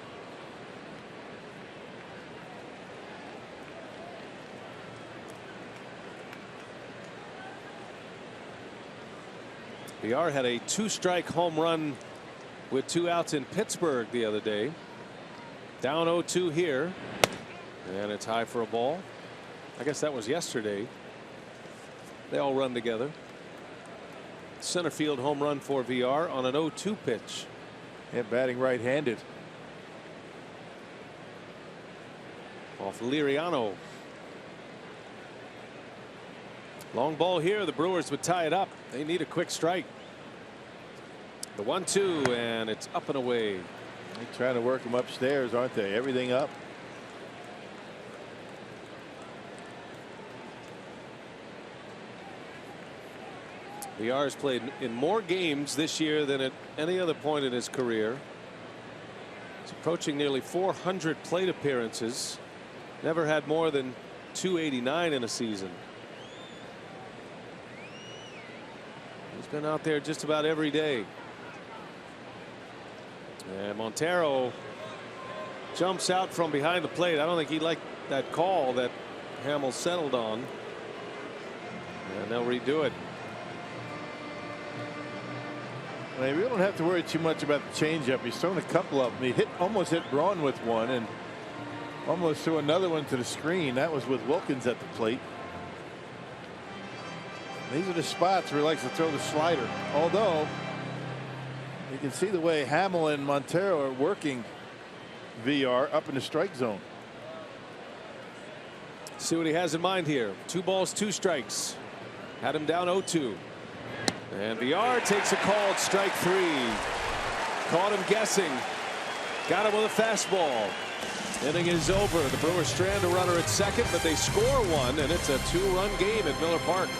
VR had a 2-strike home run with 2 outs in Pittsburgh the other day. Down 0-2 here. And it's high for a ball. I guess that was yesterday. They all run together. Center field home run for VR on an 0-2 pitch. Yeah, batting right-handed. Off Liriano. Long ball here. The Brewers would tie it up. They need a quick strike. The 1-2, and it's up and away. They're trying to work him upstairs, aren't they? Everything up. VR has played in more games this year than at any other point in his career. He's approaching nearly 400 plate appearances. Never had more than 289 in a season. He's been out there just about every day. And Montero jumps out from behind the plate. I don't think he liked that call that Hamill settled on. And they'll redo it. I mean, we don't have to worry too much about the changeup. He's thrown a couple of them. He almost hit Braun with one and almost threw another one to the screen. That was with Wilkins at the plate. These are the spots where he likes to throw the slider. Although you can see the way Hamill and Montero are working VR up in the strike zone. See what he has in mind here. 2 balls, 2 strikes. Had him down 0-2. And VR takes a called strike 3. Caught him guessing. Got him with a fastball. Inning is over. The Brewers strand a runner at second, but they score one, and it's a 2-run game at Miller Park.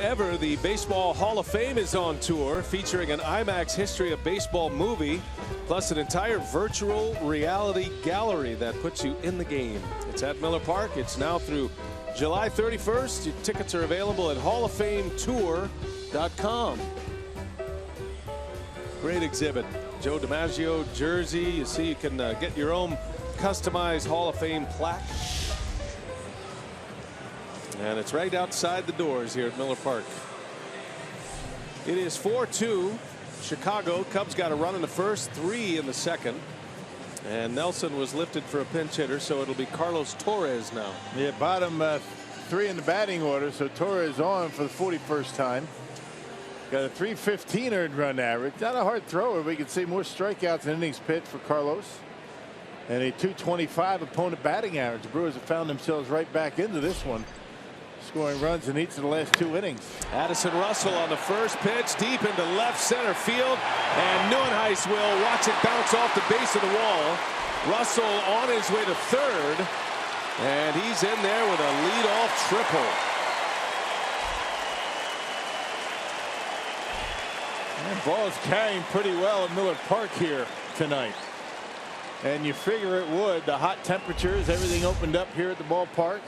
Ever, the Baseball Hall of Fame is on tour, featuring an IMAX History of Baseball movie, plus an entire virtual reality gallery that puts you in the game. It's at Miller Park. It's now through July 31st. Your tickets are available at HallOfFameTour.com. Great exhibit. Joe DiMaggio jersey. You see, you can get your own customized Hall of Fame plaque. And it's right outside the doors here at Miller Park. It is 4-2 Chicago. Cubs got a run in the first, 3 in the second. And Nelson was lifted for a pinch hitter, so it'll be Carlos Torres now. Yeah, bottom 3 in the batting order, so Torres on for the 41st time. Got a .315 earned run average. Not a hard thrower. We can see more strikeouts than innings pitched for Carlos. And a .225 opponent batting average. The Brewers have found themselves right back into this one, scoring runs in each of the last 2 innings. Addison Russell on the first pitch, deep into left center field, and Neuenhuis will watch it bounce off the base of the wall. Russell on his way to third, and he's in there with a leadoff triple. And ball's carrying pretty well at Miller Park here tonight. And you figure it would. The hot temperatures, everything opened up here at the ballpark.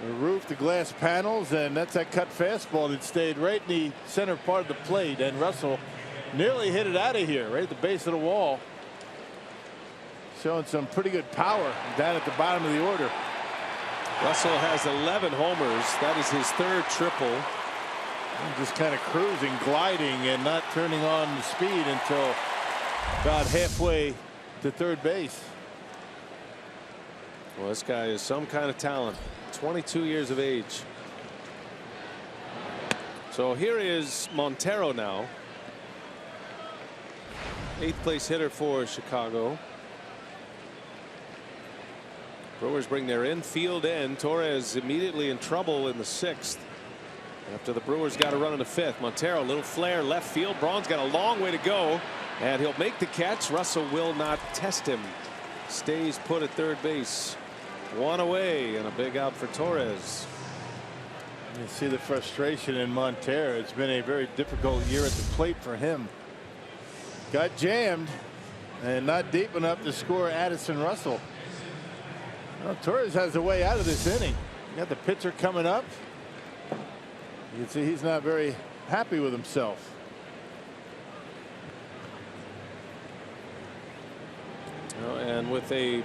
The roof, the glass panels, and that's that cut fastball that stayed right in the center part of the plate. And Russell nearly hit it out of here, right at the base of the wall. Showing some pretty good power down at the bottom of the order. Russell has 11 homers. That is his 3rd triple. Just kind of cruising, gliding, and not turning on the speed until about halfway to third base. Well, this guy is some kind of talent. 22 years of age. So here is Montero now. 8th place hitter for Chicago. Brewers bring their infield in. Torres immediately in trouble in the 6th. After the Brewers got a run in the 5th. Montero, little flare left field. Braun's got a long way to go. And he'll make the catch. Russell will not test him. Stays put at third base. 1 away and a big out for Torres. You see the frustration in Montero. It's been a very difficult year at the plate for him. Got jammed and not deep enough to score Addison Russell. Well, Torres has a way out of this inning. You got the pitcher coming up. You can see he's not very happy with himself. And with a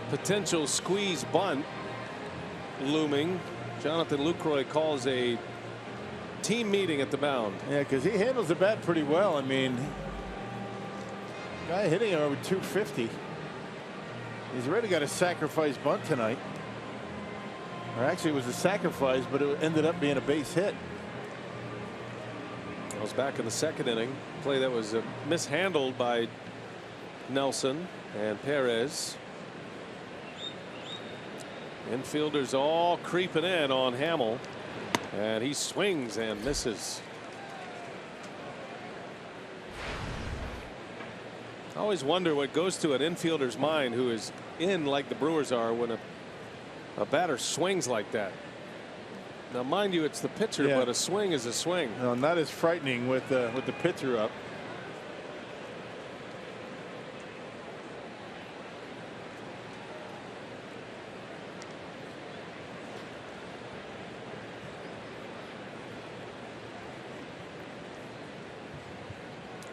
potential squeeze bunt looming, Jonathan Lucroy calls a team meeting at the mound. Yeah, because he handles the bat pretty well. I mean, guy hitting him over 250. He's already got a sacrifice bunt tonight. Or actually, it was a sacrifice, but it ended up being a base hit. I was back in the 2nd inning. Play that was mishandled by Nelson and Perez. Infielders all creeping in on Hamill, and he swings and misses. I always wonder what goes to an infielder's mind who is in like the Brewers are when a batter swings like that. Now, mind you, it's the pitcher, but a swing is a swing. No, not as frightening with the pitcher up.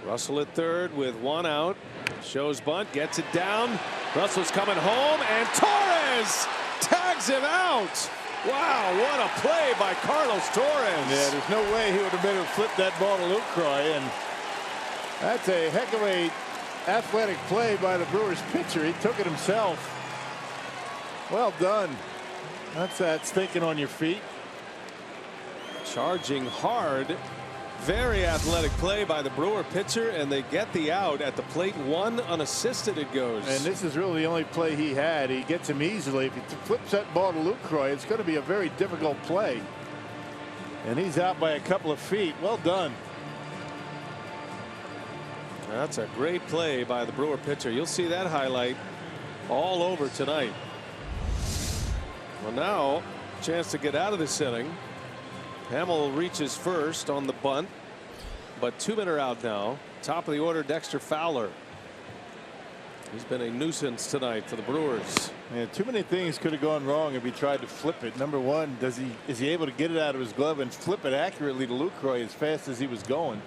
Russell at third with 1 out. Shows bunt, gets it down. Russell's coming home, and Torres tags him out. Wow, what a play by Carlos Torres. Yeah, there's no way he would have been able to flip that ball to Lucroy, and that's a heck of a athletic play by the Brewers pitcher. He took it himself. Well done. That's thinking on your feet. Charging hard. Very athletic play by the Brewer pitcher, and they get the out at the plate. 1 unassisted it goes. And this is really the only play he had. He gets him easily. If he flips that ball to Lucroy, it's going to be a very difficult play. And he's out by a couple of feet. Well done. That's a great play by the Brewer pitcher. You'll see that highlight all over tonight. Well, now chance to get out of this inning. Hamill reaches first on the bunt, but 2 men are out now. Top of the order, Dexter Fowler. He's been a nuisance tonight for the Brewers. Yeah, too many things could have gone wrong if he tried to flip it. Number one, is he able to get it out of his glove and flip it accurately to Lucroy as fast as he was going?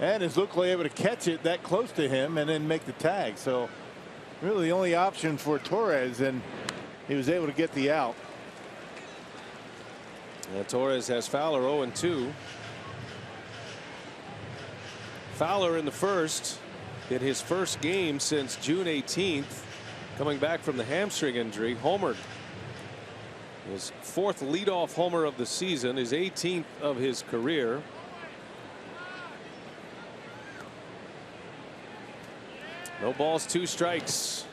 And is Lucroy able to catch it that close to him and then make the tag? So really the only option for Torres, and he was able to get the out. And Torres has Fowler 0-2. Fowler in the first, in his first game since June 18th, coming back from the hamstring injury, homered. His 4th leadoff homer of the season, his 18th of his career. No balls, 2 strikes.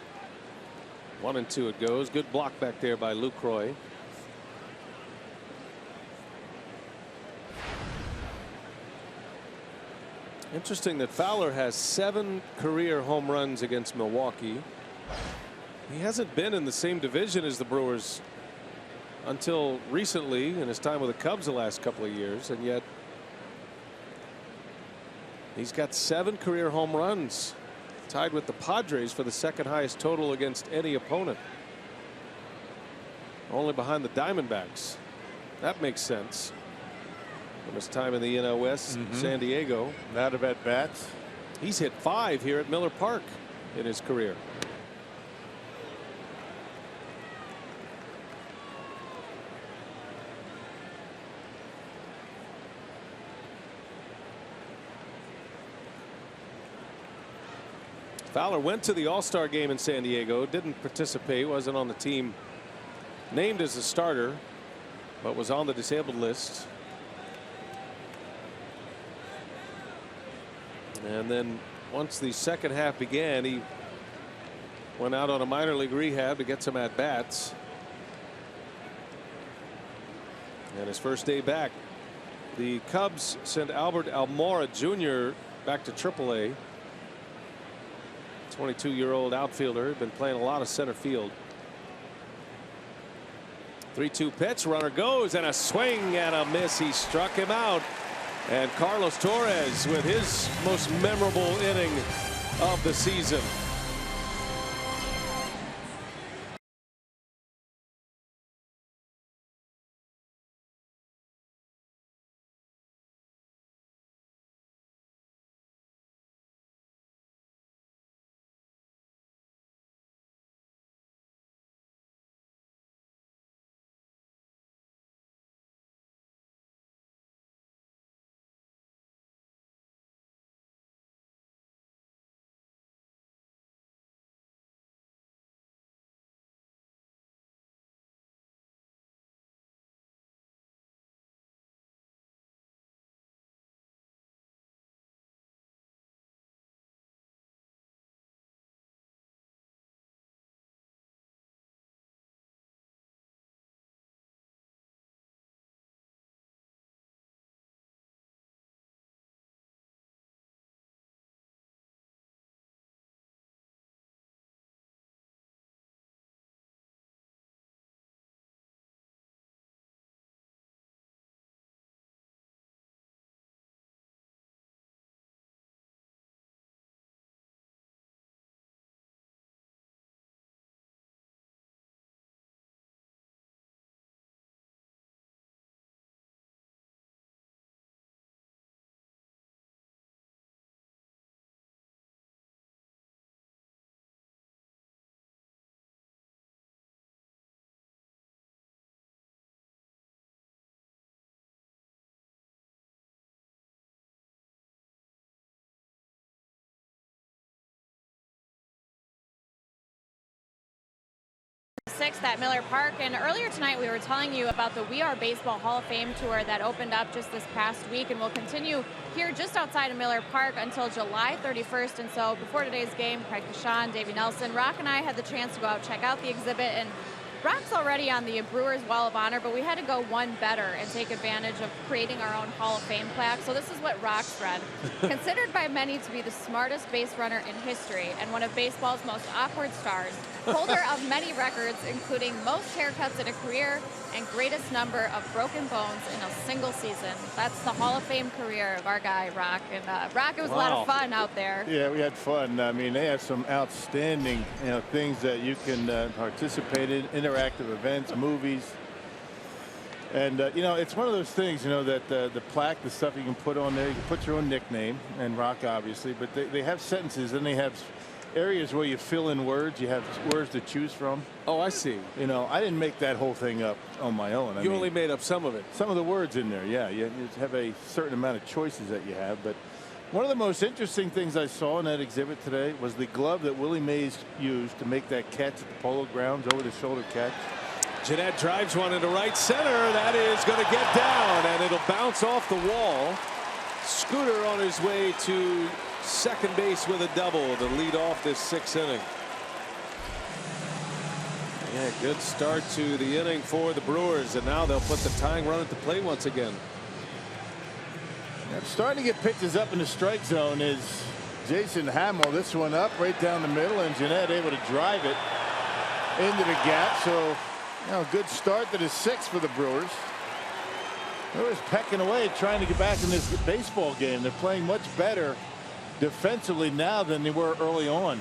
1-2 it goes. Good block back there by Lucroy. Interesting that Fowler has 7 career home runs against Milwaukee. He hasn't been in the same division as the Brewers until recently in his time with the Cubs the last couple of years, and yet he's got 7 career home runs, tied with the Padres for the 2nd highest total against any opponent, only behind the Diamondbacks. That makes sense from his time in the NL West, San Diego. Out of at bats. He's hit 5 here at Miller Park in his career. Fowler went to the All-Star game in San Diego, didn't participate, wasn't on the team named as a starter, but was on the disabled list. And then once the second half began, he went out on a minor league rehab to get some at bats. And his first day back, the Cubs sent Albert Almora Jr. back to AAA. 22-year-old outfielder, been playing a lot of center field. 3-2 pitch, runner goes, and a swing and a miss. He struck him out. And Carlos Torres with his most memorable inning of the season. Sixth at Miller Park, and earlier tonight we were telling you about the We Are Baseball Hall of Fame tour that opened up just this past week and will continue here just outside of Miller Park until July 31st. And so before today's game, Craig Kashan, Davey Nelson, Rock and I had the chance to go out and check out the exhibit, and Rock's already on the Brewers Wall of Honor, but we had to go one better and take advantage of creating our own Hall of Fame plaque. So this is what Rock's read. Considered by many to be the smartest base runner in history and one of baseball's most awkward stars, holder of many records, including most haircuts in a career and greatest number of broken bones in a single season. That's the Hall of Fame career of our guy, Rock. And Rock, it was a lot of fun out there. Yeah, we had fun. I mean, they have some outstanding, things that you can participate in, interactive events, movies. And, it's one of those things, that the plaque, the stuff you can put on there, you can put your own nickname, and Rock, obviously, but they have sentences, and they have areas where you fill in words. You have words to choose from. Oh, I see. I didn't make that whole thing up on my own. You only made up some of it. Some of the words in there, yeah. You have a certain amount of choices that you have. But one of the most interesting things I saw in that exhibit today was the glove that Willie Mays used to make that catch at the Polo Grounds, over-the-shoulder catch. Gennett drives one into right center. That is going to get down, and it'll bounce off the wall. Scooter on his way to second base with a double to lead off this sixth inning. Yeah, good start to the inning for the Brewers, and now they'll put the tying run at the plate once again. Starting to get pitches up in the strike zone is Jason Hamill. This one up right down the middle, and Gennett able to drive it into the gap. So, good start to the sixth for the Brewers. Brewers pecking away, trying to get back in this baseball game. They're playing much better defensively now than they were early on.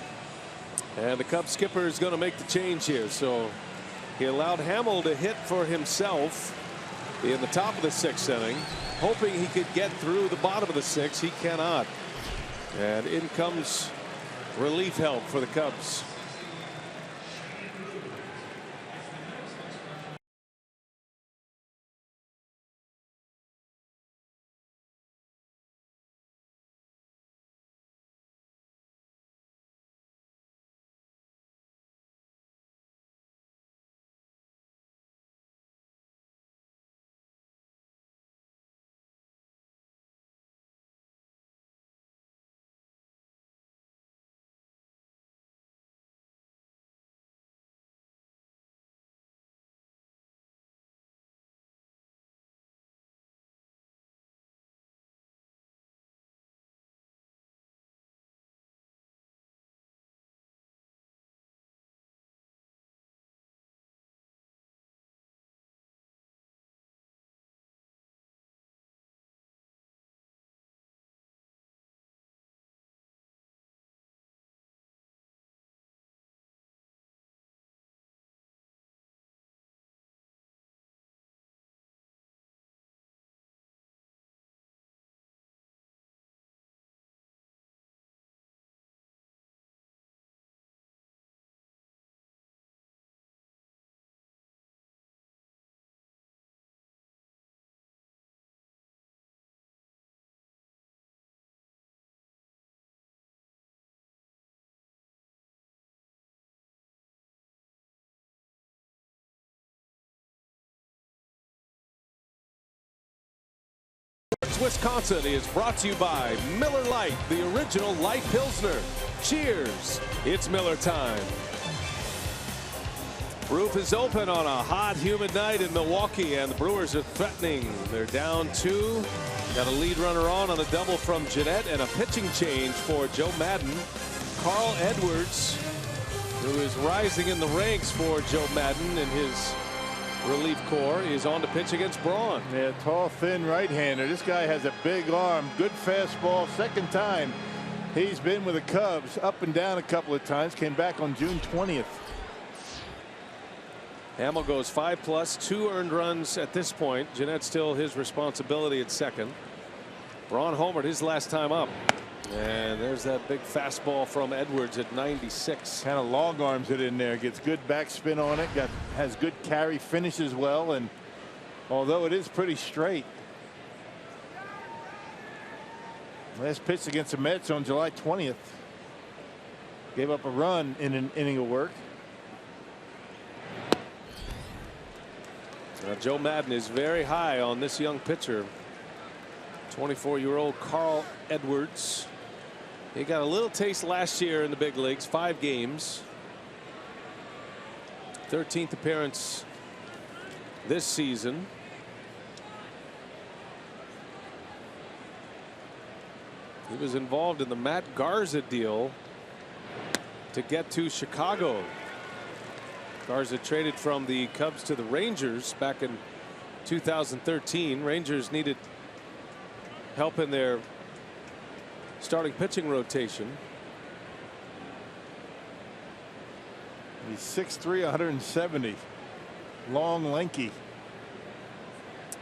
And the Cubs skipper is going to make the change here. So he allowed Hamill to hit for himself in the top of the sixth inning, hoping he could get through the bottom of the sixth. He cannot. And in comes relief help for the Cubs. Milwaukee, Wisconsin is brought to you by Miller Lite, the original light Pilsner. Cheers. It's Miller time. Roof is open on a hot, humid night in Milwaukee, and the Brewers are threatening. They're down 2. Got a lead runner on a double from GENNETT, and a pitching change for Joe Maddon. Carl Edwards, who is rising in the ranks for Joe Maddon in his relief corps, is on to pitch against Braun. Yeah, tall, thin right-hander. This guy has a big arm, good fastball. Second time he's been with the Cubs, up and down a couple of times. Came back on June 20th. Hamill goes 5+, 2 earned runs at this point. GENNETT still his responsibility at second. Braun homered his last time up. And there's that big fastball from Edwards at 96. Kind of long arms it in there. Gets good backspin on it. Has good carry, finishes well. And although it is pretty straight. Last pitch against the Mets on July 20th. Gave up a run in an inning of work. Joe Maddon is very high on this young pitcher. 24-year-old Carl Edwards. He got a little taste last year in the big leagues, 5 games. 13th appearance this season. He was involved in the Matt Garza deal to get to Chicago. Garza traded from the Cubs to the Rangers back in 2013. Rangers needed help in their starting pitching rotation. He's 6'3", 170. Long, lanky.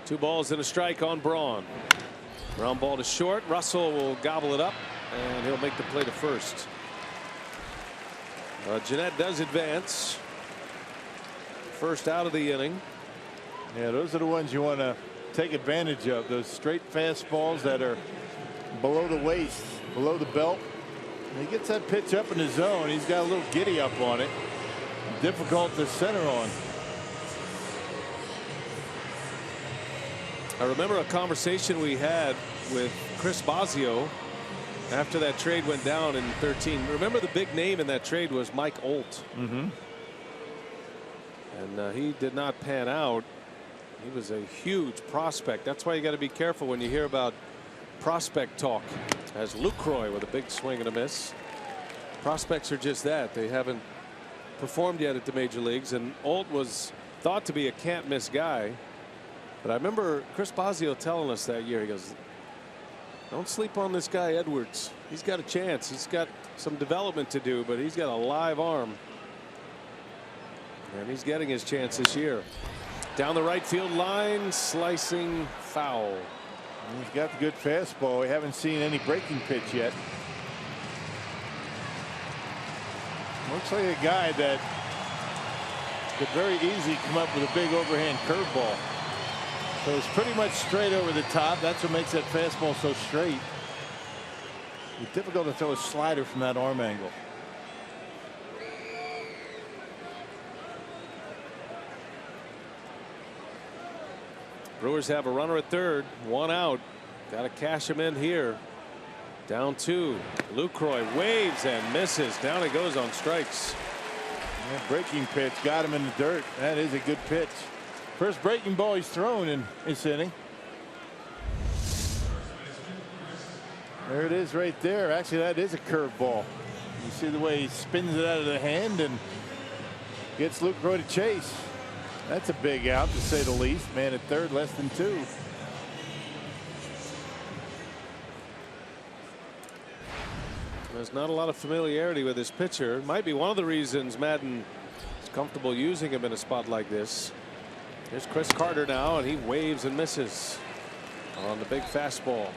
2 balls and a strike on Braun. Ground ball to short. Russell will gobble it up, and he'll make the play to first. GENNETT does advance. First out of the inning. Yeah, those are the ones you want to take advantage of. Those straight fastballs that are below the waist, below the belt. And he gets that pitch up in the zone. He's got a little giddy up on it. Difficult to center on. I remember a conversation we had with Chris Bosio after that trade went down in 13. Remember, the big name in that trade was Mike Olt. And he did not pan out. He was a huge prospect. That's why you got to be careful when you hear about prospect talk. As Lucroy with a big swing and a miss. Prospects are just that. They haven't performed yet at the major leagues, and Olt was thought to be a can't miss guy. But I remember Chris Bosio telling us that year, he goes, don't sleep on this guy Edwards. He's got a chance. He's got some development to do, but he's got a live arm. And he's getting his chance this year. Down the right field line, slicing foul. He's got the good fastball. We haven't seen any breaking pitch yet. Looks like a guy that could very easily come up with a big overhand curveball. So it's pretty much straight over the top. That's what makes that fastball so straight. It's difficult to throw a slider from that arm angle. Brewers have a runner at third, 1 out. Got to cash him in here. Down 2. Lucroy waves and misses. Down he goes on strikes. Yeah, breaking pitch got him in the dirt. That is a good pitch. First breaking ball he's thrown in this inning. There it is right there. Actually, that is a curveball. You see the way he spins it out of the hand and gets Lucroy to chase. That's a big out, to say the least. Man at third, less than 2. There's not a lot of familiarity with this pitcher. Might be one of the reasons Maddon is comfortable using him in a spot like this. Here's Chris Carter now, and he waves and misses on the big fastball.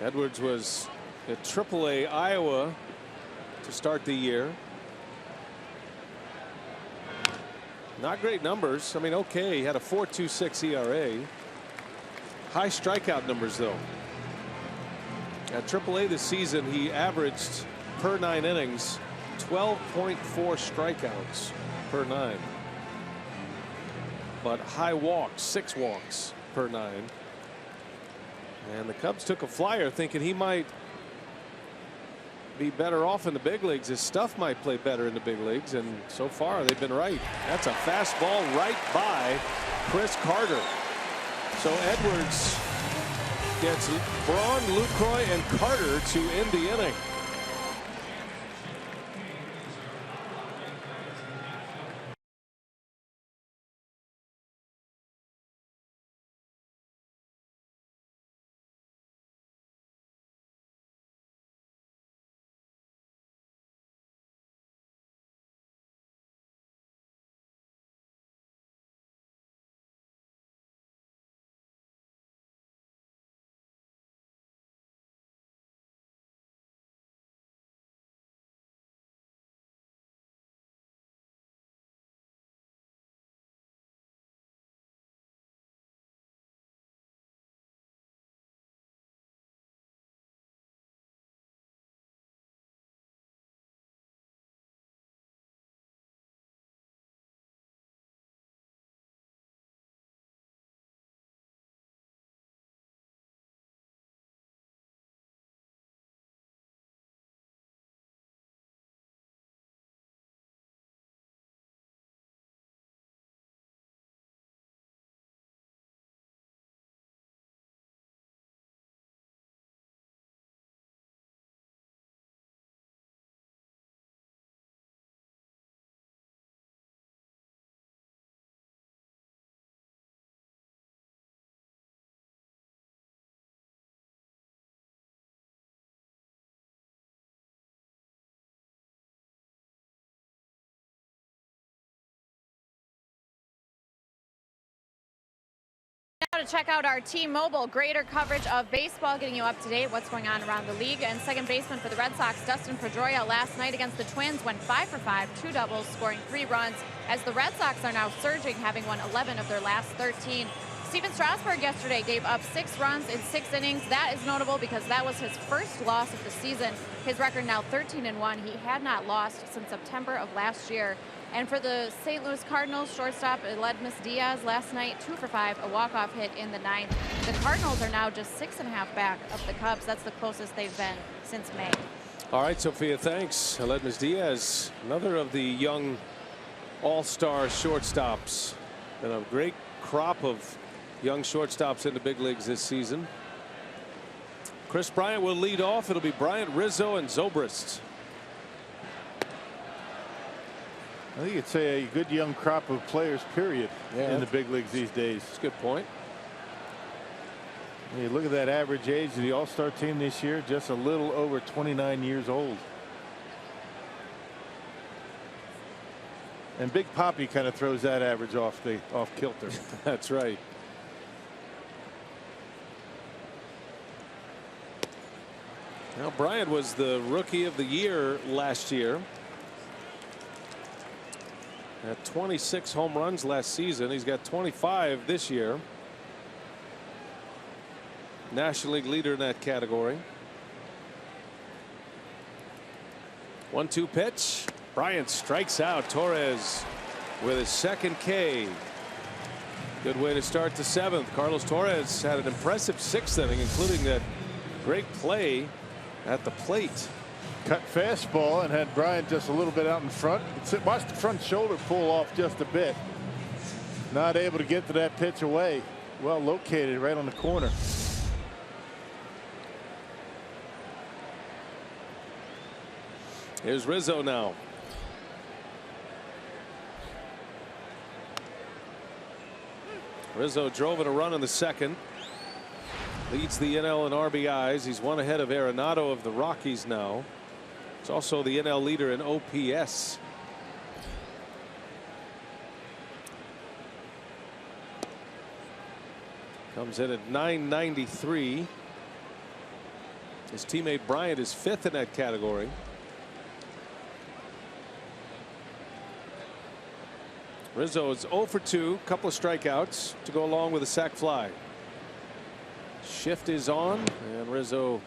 Edwards was at AAA Iowa to start the year. Not great numbers. I mean, okay, he had a 4.26 ERA. High strikeout numbers, though. At AAA this season, he averaged per 9 innings 12.4 strikeouts per 9. But high walks, 6 walks per 9. And the Cubs took a flyer thinking he might be better off in the big leagues. His stuff might play better in the big leagues, and so far they've been right. That's a fastball right by Chris Carter. So Edwards gets Braun, Lucroy, and Carter to end the inning. Now to check out our T-Mobile greater coverage of baseball, getting you up to date what's going on around the league. And second baseman for the Red Sox, Dustin Pedroia, last night against the Twins went 5 for 5, 2 doubles, scoring 3 runs, as the Red Sox are now surging, having won 11 of their last 13. Steven Strasburg yesterday gave up 6 runs in 6 innings. That is notable because that was his first loss of the season. His record now 13-1. He had not lost since September of last year. And for the St. Louis Cardinals, shortstop Aledmys Diaz last night, 2 for 5, a walk-off hit in the 9th. The Cardinals are now just 6.5 back of the Cubs. That's the closest they've been since May. All right, Sophia, thanks. Aledmys Diaz, another of the young all-star shortstops, and a great crop of young shortstops in the big leagues this season. Chris Bryant will lead off. It'll be Bryant, Rizzo, and Zobrist. I think it's a good young crop of players, period, in the big leagues these days. That's a good point. You look at that average age of the All-Star team this year, just a little over 29 years old. And Big Papi kind of throws that average off kilter. That's right. Now, Bryant was the Rookie of the Year last year. At 26 home runs last season. He's got 25 this year. National League leader in that category. 1-2 pitch. Bryant strikes out Torres with his second K. Good way to start the 7th. Carlos Torres had an impressive 6th inning, including that great play at the plate. Cut fastball and had Bryant just a little bit out in front. Watch the front shoulder pull off just a bit. Not able to get to that pitch away. Well located right on the corner. Here's Rizzo now. Rizzo drove in a run in the 2nd. Leads the NL in RBIs. He's one ahead of Arenado of the Rockies now. He's also the NL leader in OPS. Comes in at .993. His teammate Bryant is 5th in that category. Rizzo is 0 for 2, couple of strikeouts to go along with a sac fly. Shift is on, and Rizzo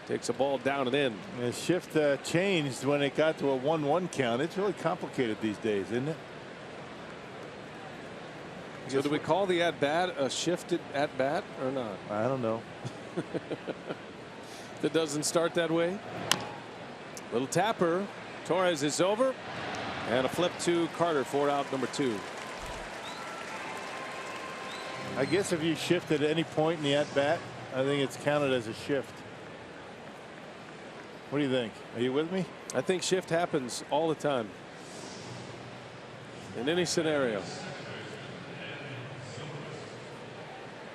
Takes a ball down and in. The shift changed when it got to a 1-1 count. It's really complicated these days, isn't it? So do we call the at bat a shifted at bat or not? I don't know. That doesn't start that way. Little tapper. Torres is over. And a flip to Carter for out number 2. I guess if you shift at any point in the at bat, I think it's counted as a shift. What do you think? Are you with me? I think shift happens all the time. In any scenario.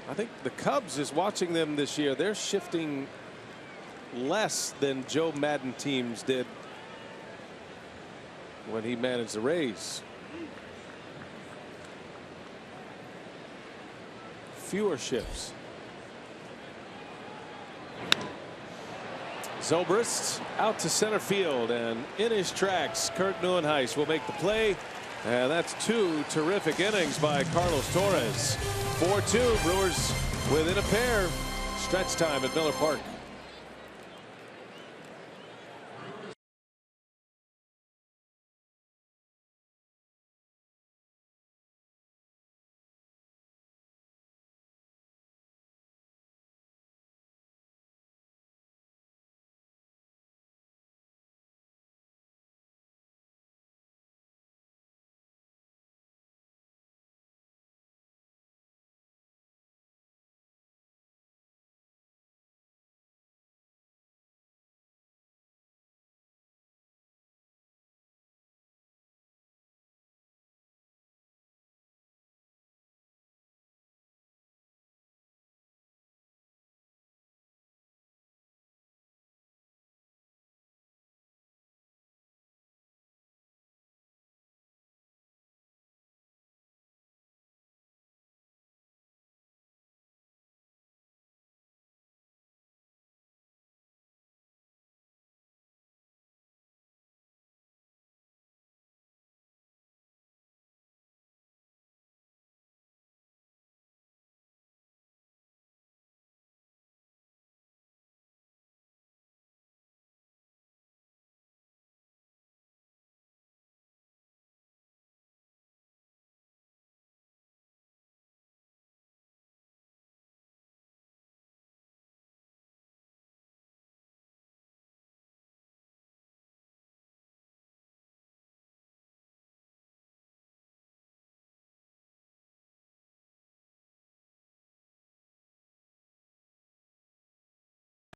I think the Cubs, is watching them this year, they're shifting less than Joe Madden teams did when he managed the Rays. Fewer shifts. ZOBRIST out to center field, and in his tracks, Kurt Neuenhuis will make the play. And that's 2 terrific innings by Carlos Torres. 4-2, Brewers within a pair. Stretch time at Miller Park.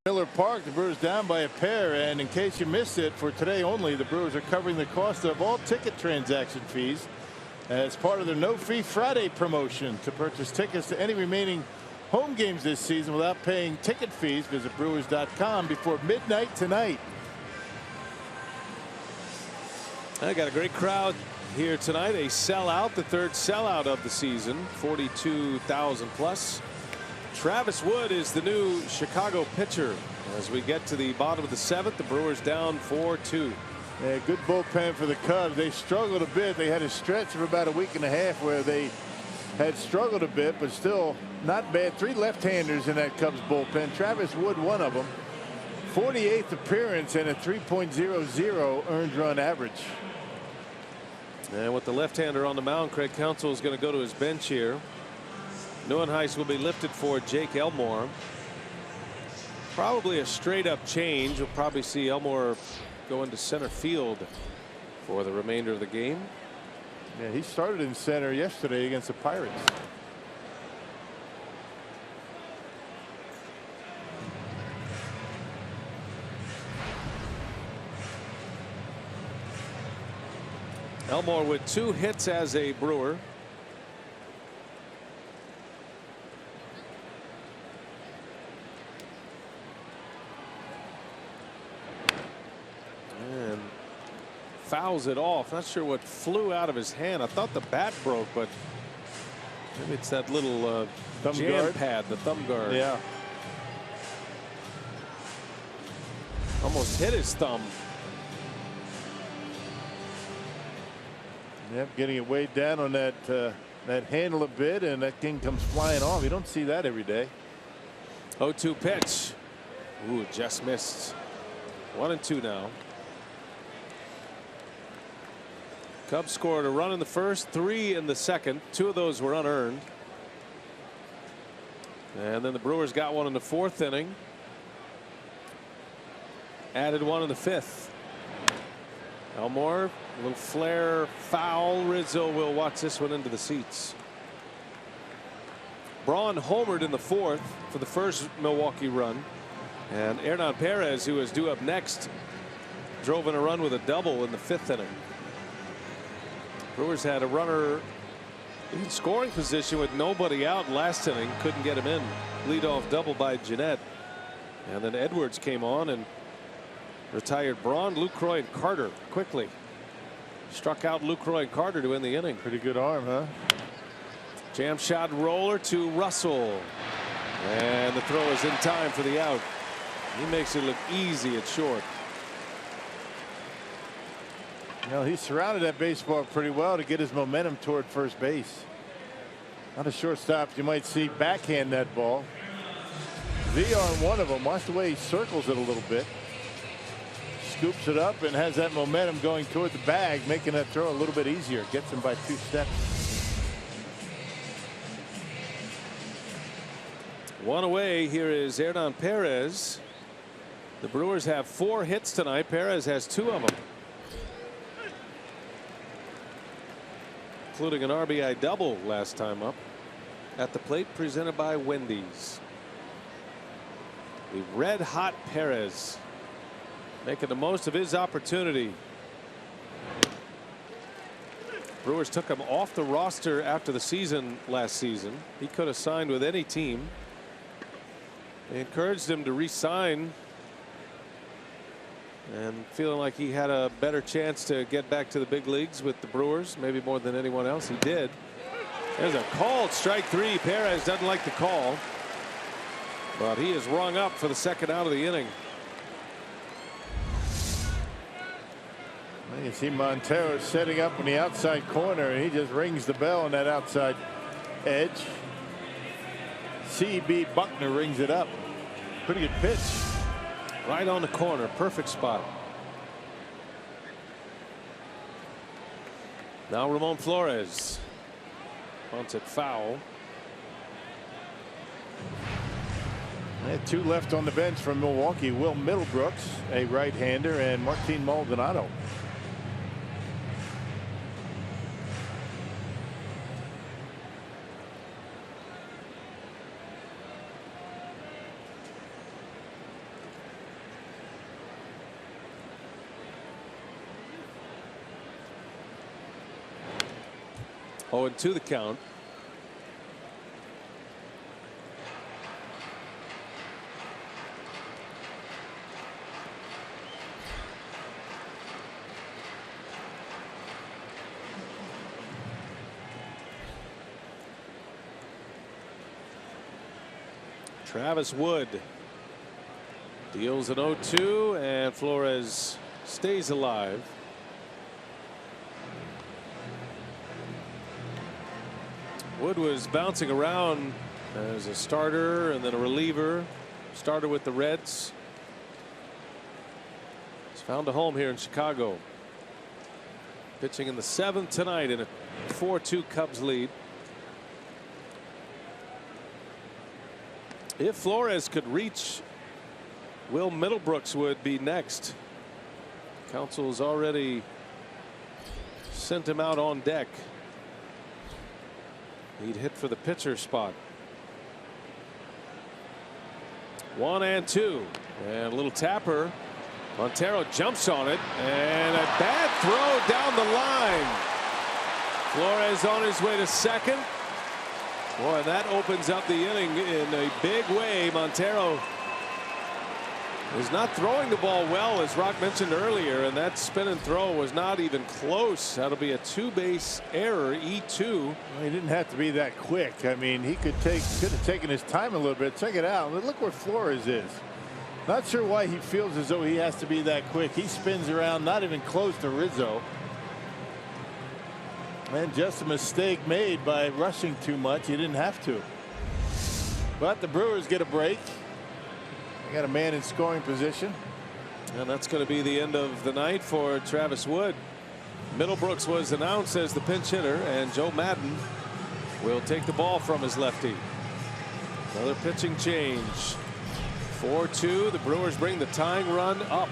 Miller Park, the Brewers down by a pair, and in case you missed it, for today only, the Brewers are covering the cost of all ticket transaction fees as part of their No Fee Friday promotion. To purchase tickets to any remaining home games this season without paying ticket fees, visit Brewers.com before midnight tonight. I got a great crowd here tonight. A sellout, the 3rd sellout of the season, 42,000 plus. Travis Wood is the new Chicago pitcher. As we get to the bottom of the 7th, the Brewers down 4-2. Yeah, good bullpen for the Cubs. They struggled a bit. They had a stretch of about a week and a half where they had struggled a bit, but still not bad. 3 left-handers in that Cubs bullpen. Travis Wood, one of them. 48th appearance and a 3.00 earned run average. And with the left-hander on the mound, Craig Counsell is going to go to his bench here. Neuenhuis will be lifted for Jake Elmore. Probably a straight-up change. We'll probably see Elmore go into center field for the remainder of the game. Yeah, he started in center yesterday against the Pirates. Elmore with 2 hits as a Brewer. And fouls it off. Not sure what flew out of his hand. I thought the bat broke, but maybe it's that little jam pad, the thumb guard. Yeah. Almost hit his thumb. Yep, getting it weighed down on that that handle a bit, and that thing comes flying off. You don't see that every day. 0-2 pitch. Ooh, just missed. 1-2 now. Cubs scored a run in the first, 3 in the second. 2 of those were unearned. And then the Brewers got one in the 4th inning. Added one in the 5th. Elmore, a little flare foul. Rizzo will watch this one into the seats. Braun homered in the 4th for the first Milwaukee run. And Hernan Perez, who is due up next, drove in a run with a double in the 5th inning. Brewers had a runner in scoring position with nobody out last inning. Couldn't get him in. Leadoff double by GENNETT. And then Edwards came on and retired Braun, Lucroy, and Carter quickly. Struck out Lucroy and Carter to end the inning. Pretty good arm, huh? Jam shot roller to Russell. And the throw is in time for the out. He makes it look easy at short. You know, he surrounded that baseball pretty well to get his momentum toward first base. Not a shortstop you might see backhand that ball. V on one of them. Watch the way he circles it a little bit. Scoops it up and has that momentum going toward the bag, making that throw a little bit easier. Gets him by 2 steps. One away. Here is Hernan Perez. The Brewers have 4 hits tonight. Perez has 2 of them, including an RBI double last time up. At the plate, presented by Wendy's. The red hot Perez making the most of his opportunity. Brewers took him off the roster after the season last season. He could have signed with any team. They encouraged him to re-sign, and feeling like he had a better chance to get back to the big leagues with the Brewers, maybe more than anyone else. He did. There's a called strike 3. Perez doesn't like the call, but he is rung up for the second out of the inning. You see Montero setting up in the outside corner, and he just rings the bell on that outside edge. C.B. Buckner rings it up. Pretty good pitch. Right on the corner. Perfect spot. Now Ramon Flores bunts it foul. They had 2 left on the bench from Milwaukee. Will Middlebrooks, a right-hander, and Martin Maldonado. Oh, and 2 the count. Travis Wood deals an 0-2, and Flores stays alive. Wood was bouncing around as a starter and then a reliever. Started with the Reds. He's found a home here in Chicago. Pitching in the 7th tonight in a 4-2 Cubs lead. If Flores could reach, Will Middlebrooks would be next. Council's already sent him out on deck. He'd hit for the pitcher spot. 1-2, and a little tapper. Montero jumps on it, and a bad throw down the line. Flores on his way to second. Boy, that opens up the inning in a big way. Montero is not throwing the ball well, as Rock mentioned earlier, and that spin and throw was not even close. That'll be a 2-base error, E2. Well, he didn't have to be that quick. I mean, he could have taken his time a little bit. Check it out. Look where Flores is. Not sure why he feels as though he has to be that quick. He spins around, not even close to Rizzo. And just a mistake made by rushing too much. He didn't have to. But the Brewers get a break. They got a man in scoring position. And that's going to be the end of the night for Travis Wood. Middlebrooks was announced as the pinch hitter, and Joe Maddon will take the ball from his lefty. Another pitching change. 4-2. The Brewers bring the tying run up.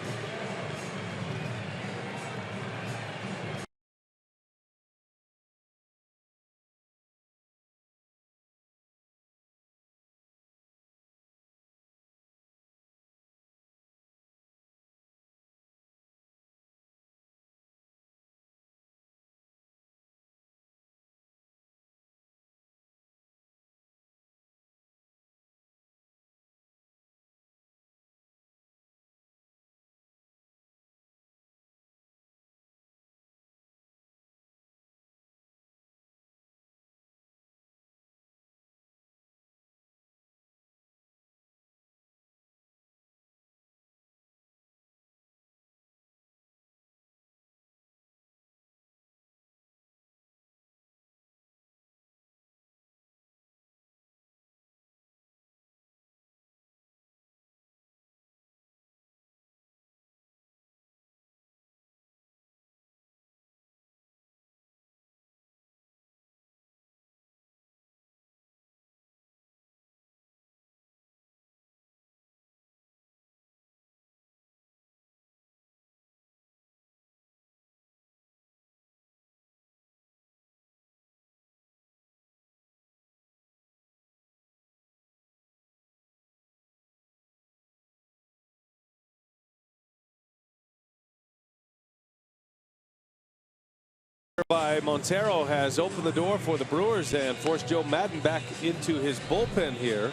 By Montero has opened the door for the Brewers and forced Joe Maddon back into his bullpen here.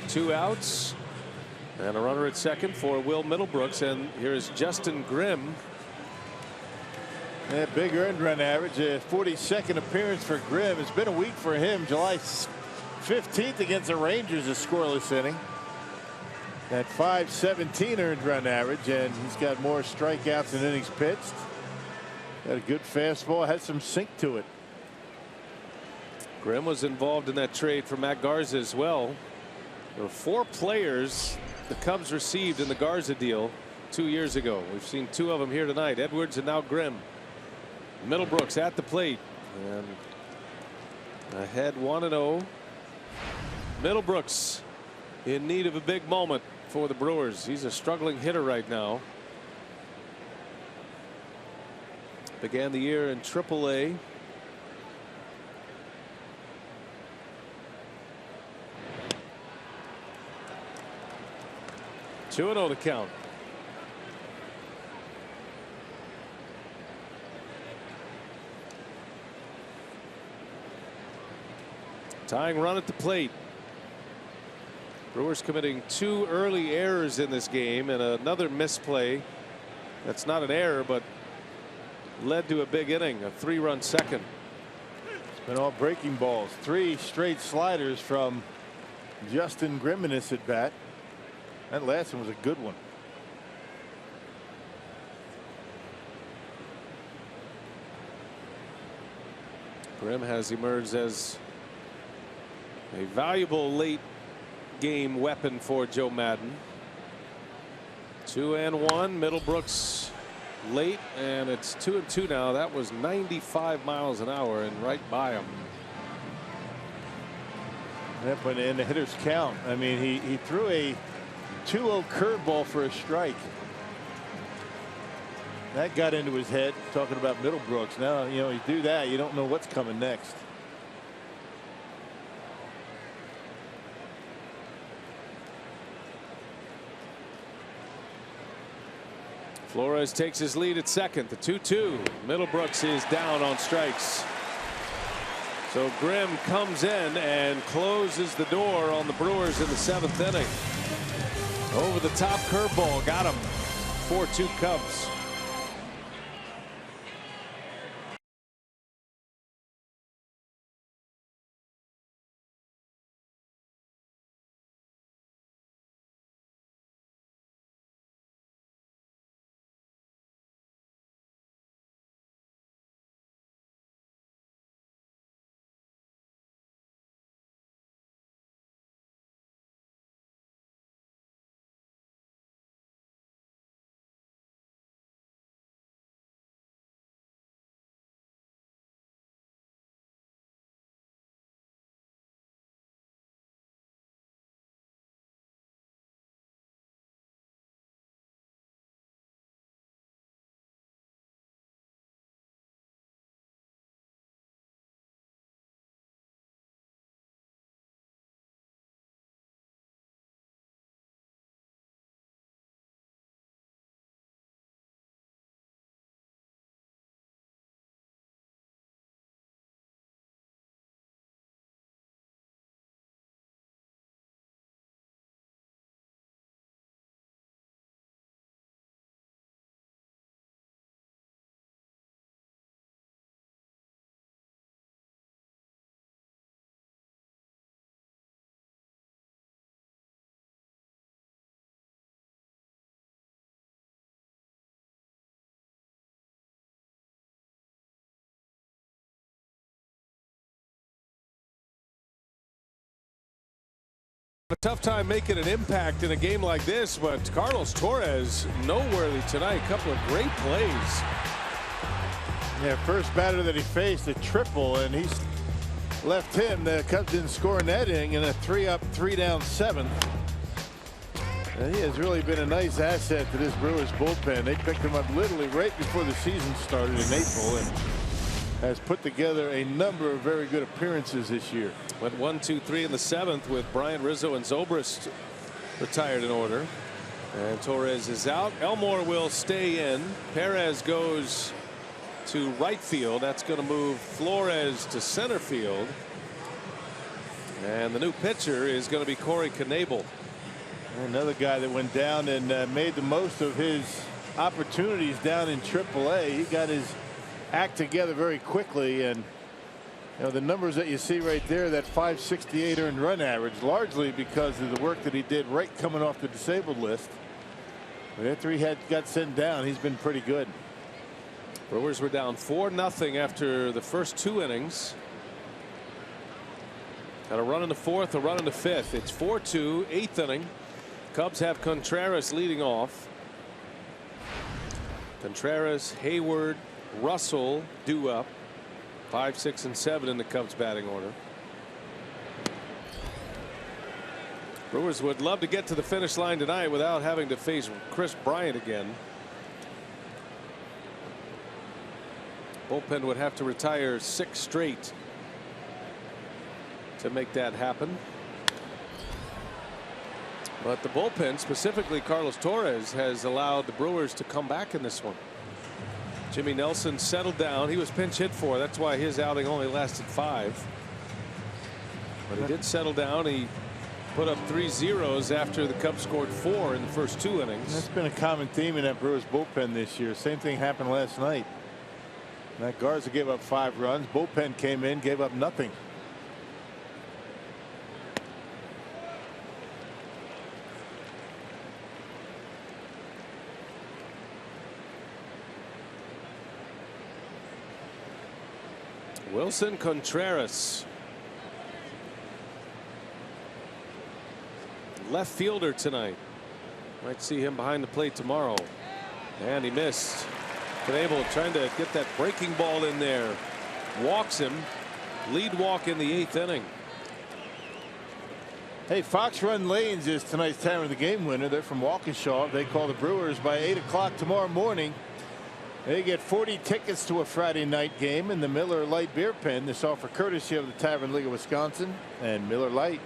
2 outs and a runner at second for Will Middlebrooks, and here is Justin Grimm. Yeah, big earned run average. A 42nd appearance for Grimm. It's been a week for him. July 15th against the Rangers, a scoreless inning. At 517 earned run average, and he's got more strikeouts than innings pitched. Got a good fastball, has some sink to it. Grimm was involved in that trade for Matt Garza as well. There were 4 players the Cubs received in the Garza deal 2 years ago. We've seen 2 of them here tonight, Edwards and now Grimm. Middlebrooks at the plate and ahead 1-0. Middlebrooks in need of a big moment for the Brewers. He's a struggling hitter right now. Began the year in AAA. Two and 0 to count. Tying run at the plate. Brewers committing 2 early errors in this game and another misplay. That's not an error, but led to a big inning, a 3-run second. It's been all breaking balls. 3 straight sliders from Justin Grimm in this at bat. That last one was a good one. Grimm has emerged as a valuable late game weapon for Joe Maddon. 2-1. Middlebrooks late, and it's 2-2 now. That was 95 miles an hour and right by him. Yep, but in the hitter's count, I mean, he threw a 2-0 curveball for a strike. That got into his head, talking about Middlebrooks. Now, you know, you do that, you don't know what's coming next. Flores takes his lead at second. The 2-2. Middlebrooks is down on strikes. So Grimm comes in and closes the door on the Brewers in the 7th inning. Over the top curveball got him. 4-2 Cubs. A tough time making an impact in a game like this, but Carlos Torres noteworthy tonight. A couple of great plays. Yeah, first batter that he faced a triple, and he's left him. The Cubs didn't score in that inning in a 3-up, 3-down 7th. And he has really been a nice asset to this Brewers bullpen. They picked him up literally right before the season started in April, and has put together a number of very good appearances this year. Went 1, 2, 3 in the 7th with Bryant, Rizzo, and ZOBRIST retired in order. And Torres is out. Elmore will stay in. Perez goes to right field. That's going to move Flores to center field. And the new pitcher is going to be Corey Knebel. Another guy that went down and made the most of his opportunities down in AAA. He got his act together very quickly, and you know the numbers that you see right there, that 568 earned run average, largely because of the work that he did right coming off the disabled list. But after he got sent down, he's been pretty good. Brewers were down 4-0 after the first 2 innings. Got a run in the 4th, a run in the 5th. It's 4-2, 8th inning. Cubs have Contreras leading off. Contreras, Hayward, Russell due up. 5, 6, and 7 in the Cubs batting order. Brewers would love to get to the finish line tonight without having to face Chris Bryant again. Bullpen would have to retire 6 straight to make that happen. But the bullpen, specifically Carlos Torres, has allowed the Brewers to come back in this one. Jimmy Nelson settled down. He was pinch hit for. That's why his outing only lasted 5. But he did settle down. He put up 3 zeros after the Cubs scored 4 in the first 2 innings. That's been a common theme in that Brewers bullpen this year. Same thing happened last night. Matt Garza gave up 5 runs. Bullpen came in, gave up nothing. Wilson Contreras, left fielder tonight. Might see him behind the plate tomorrow. And he missed. Knebel trying to get that breaking ball in there. Walks him. Lead walk in the 8th inning. Hey, Fox Run Lanes is tonight's time of the game winner. They're from Waukesha. They call the Brewers by 8 o'clock tomorrow morning. They get 40 tickets to a Friday night game in the Miller Lite beer pen. This offer courtesy of the Tavern League of Wisconsin and Miller Lite.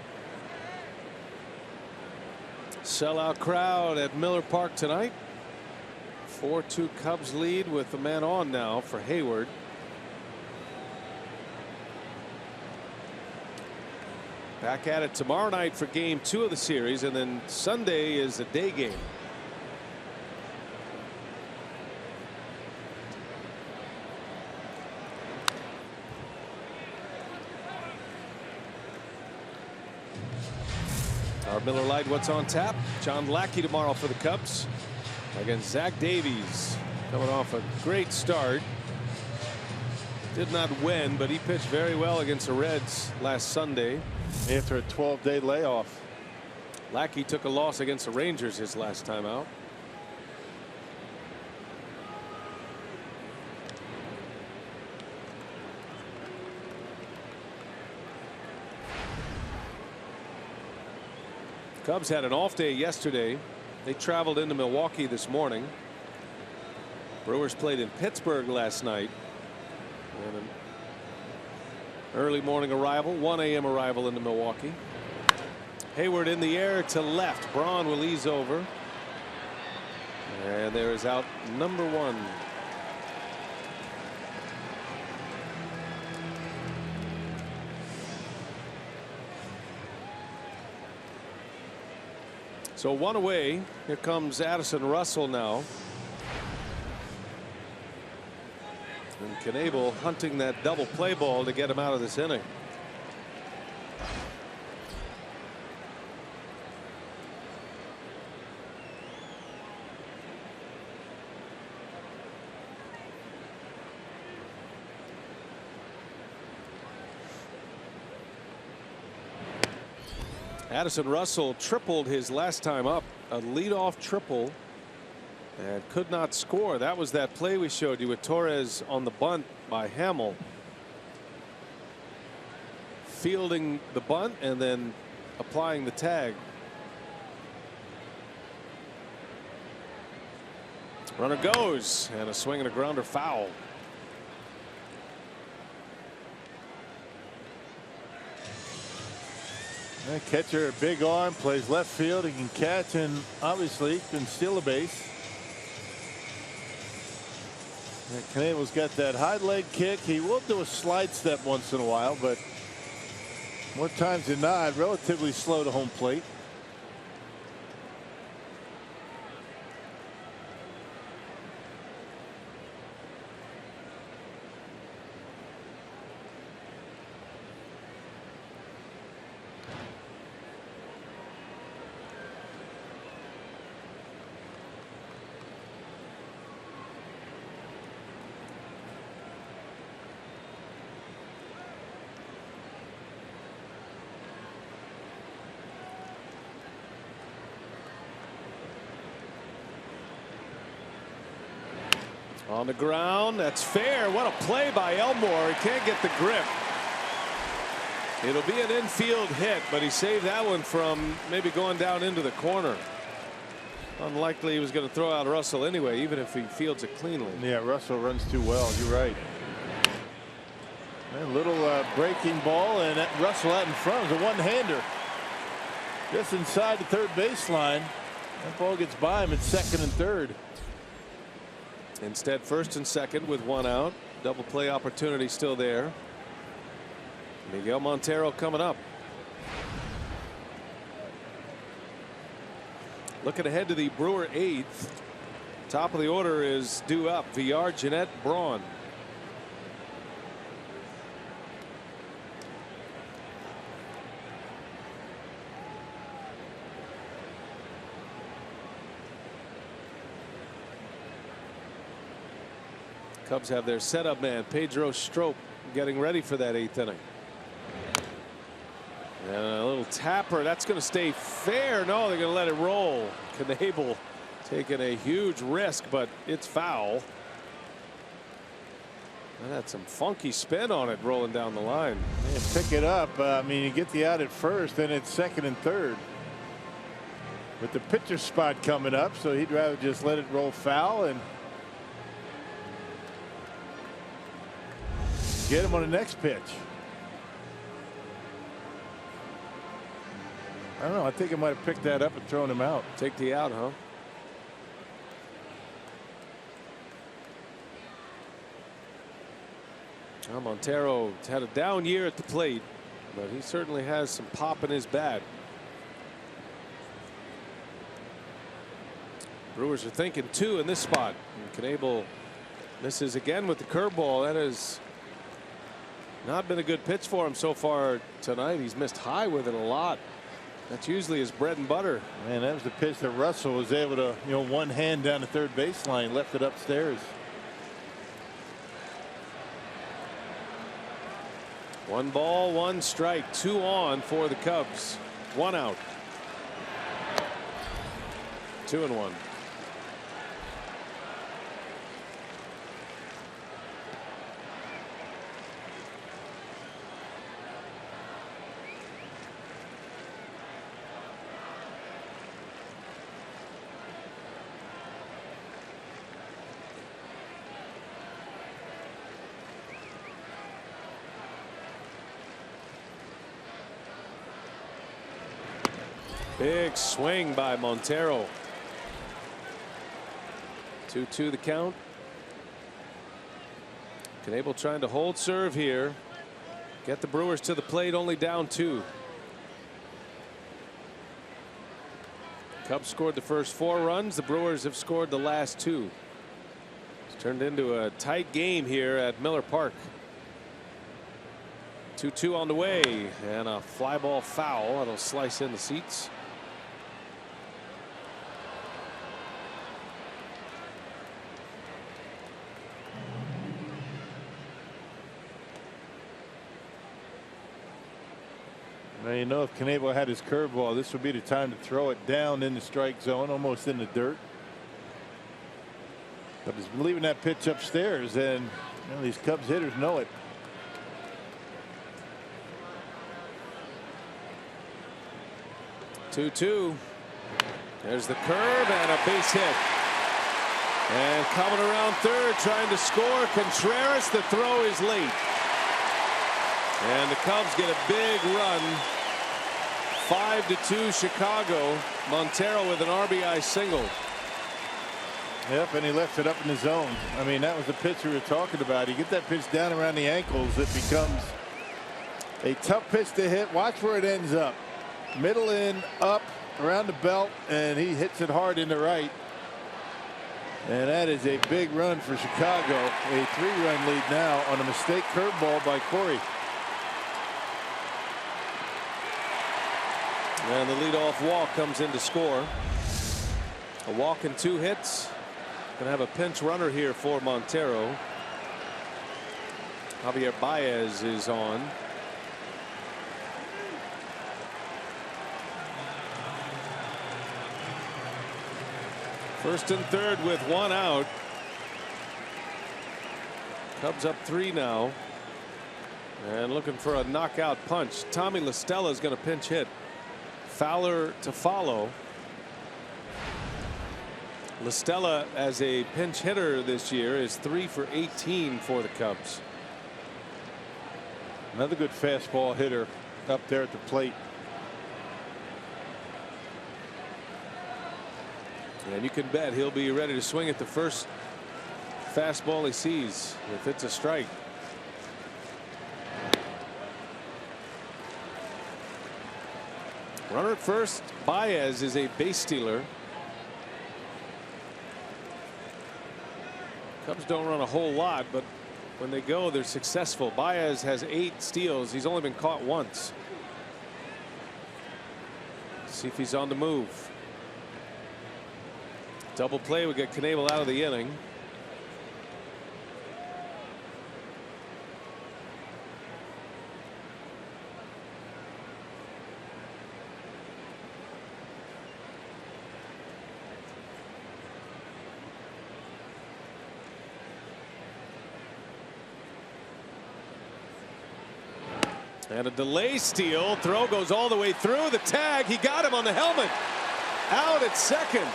Sellout crowd at Miller Park tonight. 4-2 Cubs lead with the man on now for Hayward. Back at it tomorrow night for game 2 of the series, and then Sunday is a day game. Our Miller Lite what's on tap. John Lackey tomorrow for the Cubs against Zach Davies, coming off a great start. Did not win, but he pitched very well against the Reds last Sunday after a 12-day layoff. Lackey took a loss against the Rangers his last time out. Cubs had an off day yesterday. They traveled into Milwaukee this morning. Brewers played in Pittsburgh last night. And an early morning arrival, 1 a.m. arrival into Milwaukee. Hayward in the air to left. Braun will ease over. And there is out number 1. So 1 away. Here comes Addison Russell now. And Knebel hunting that double play ball to get him out of this inning. Addison Russell tripled his last time up, a leadoff triple, and could not score. That was that play we showed you with Torres on the bunt by Hamill, fielding the bunt and then applying the tag. Runner goes, and a swing and a grounder foul. That catcher, big arm, plays left field. He can catch and obviously can steal a base. Knebel's got that high leg kick. He will do a slide step once in a while, but more times than not, relatively slow to home plate. On the ground, that's fair. What a play by Elmore. He can't get the grip. It'll be an infield hit, but he saved that one from maybe going down into the corner. Unlikely he was going to throw out Russell anyway, even if he fields it cleanly. Yeah, Russell runs too well. You're right. A little breaking ball, and Russell out in front is a one-hander. Just inside the third baseline. That ball gets by him at second and third. Instead, first and second with one out. Double play opportunity still there. Miguel Montero coming up. Looking ahead to the Brewer eighth. Top of the order is due up. Villar, Gennett, Braun. Cubs have their setup man, Pedro Strop, getting ready for that eighth inning. And a little tapper. That's going to stay fair. No, they're going to let it roll. Knebel taking a huge risk, but it's foul. That had some funky spin on it rolling down the line. Yeah, pick it up. I mean, you get the out at first, then it's second and third. With the pitcher spot coming up, so he'd rather just let it roll foul and get him on the next pitch. I don't know. I think I might have picked that up and thrown him out. Take the out, huh? Well, Montero had a down year at the plate, but he certainly has some pop in his bat. Brewers are thinking two in this spot. And Knebel misses again with the curveball. That has not been a good pitch for him so far tonight. He's missed high with it a lot. That's usually his bread and butter. Man, that was the pitch that Russell was able to, one hand down the third baseline, left it upstairs. One ball, one strike, 2 on for the Cubs. 1 out. 2-1. Big swing by Montero. 2-2 the count. Knebel trying to hold serve here. Get the Brewers to the plate, only down 2. Cubs scored the first 4 runs. The Brewers have scored the last 2. It's turned into a tight game here at Miller Park. 2-2 on the way, and a fly ball foul. That'll slice in the seats. Now, you know, if Knebel had his curveball, this would be the time to throw it down in the strike zone, almost in the dirt. But he's leaving that pitch upstairs, and you know, these Cubs hitters know it. Two. There's the curve and a base hit. And coming around third, trying to score, Contreras. The throw is late. And the Cubs get a big run. 5-2 Chicago. Montero with an RBI single. Yep, and he left it up in the zone. I mean, that was the pitch we were talking about. You get that pitch down around the ankles, it becomes a tough pitch to hit. Watch where it ends up. Middle in, up, around the belt, and he hits it hard in the right. And that is a big run for Chicago. A 3-run lead now on a mistake curveball by Corey. And the leadoff walk comes in to score. A walk and 2 hits. Going to have a pinch runner here for Montero. Javier Baez is on. First and third with 1 out. Cubs up 3 now. And looking for a knockout punch. Tommy La Stella is going to pinch hit. Fowler to follow. La Stella as a pinch hitter this year is 3 for 18 for the Cubs. Another good fastball hitter up there at the plate. And you can bet he'll be ready to swing at the first fastball he sees if it's a strike. Runner at first. Baez is a base stealer. Cubs don't run a whole lot, but when they go, they're successful. Baez has 8 steals. He's only been caught once. See if he's on the move. Double play would get Knebel out of the inning. And a delay steal. Throw goes all the way through the tag. He got him on the helmet. Out at second.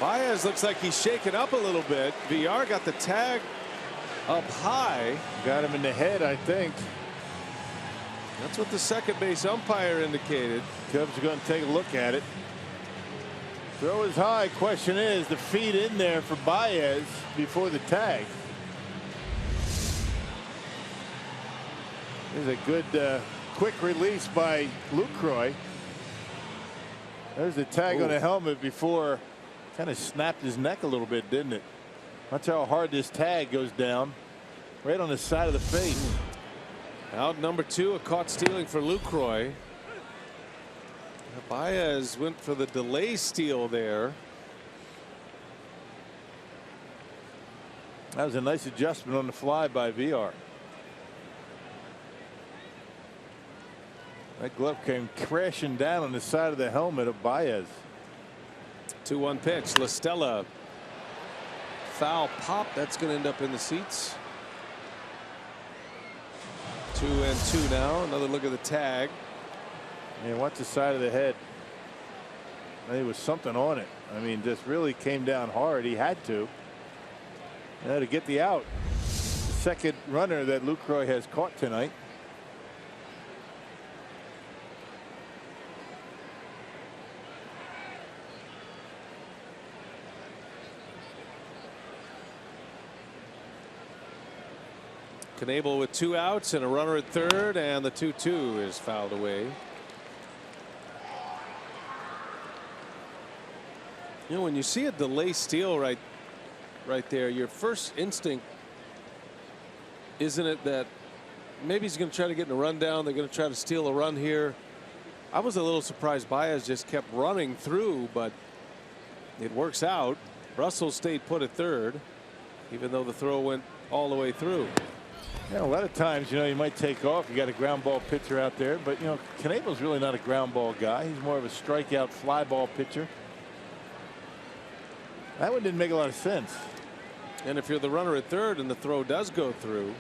Baez looks like he's shaken up a little bit. VR got the tag up high. Got him in the head, I think. That's what the second base umpire indicated. Cubs are going to take a look at it. Throw is high. Question is the feet in there for Baez before the tag. There's a good quick release by Lucroy. There's the tag on the helmet before. Kind of snapped his neck a little bit, didn't it? Watch how hard this tag goes down. Right on the side of the face. Out number 2, a caught stealing for Lucroy. Baez went for the delay steal there. That was a nice adjustment on the fly by VR. That glove came crashing down on the side of the helmet of Baez. 2-1 pitch. La Stella. Foul pop. That's going to end up in the seats. 2-2 now. Another look at the tag. Man, watch the side of the head. There was something on it. I mean, just really came down hard. He had to. To get the out. Second runner that Lucroy has caught tonight. Knebel with 2 outs and a runner at third, and the 2-2 is fouled away. You know, when you see a delay steal right there, your first instinct, isn't it that maybe he's going to try to get in a rundown? They're going to try to steal a run here. I was a little surprised Baez just kept running through, but it works out. Russell stayed put at third, even though the throw went all the way through. Yeah, a lot of times, you might take off. You got a ground ball pitcher out there, but Knebel's really not a ground ball guy. He's more of a strikeout fly ball pitcher. That one didn't make a lot of sense. And if you're the runner at third and the throw does go through,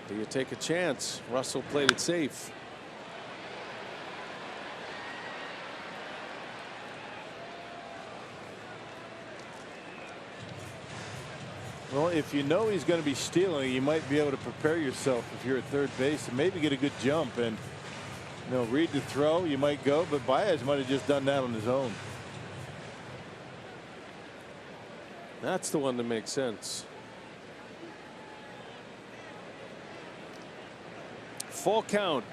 do you take a chance? Russell played it safe. Well, if you know he's going to be stealing, you might be able to prepare yourself if you're at third base and maybe get a good jump and read the throw. You might go, but Baez might have just done that on his own. That's the one that makes sense. Full count.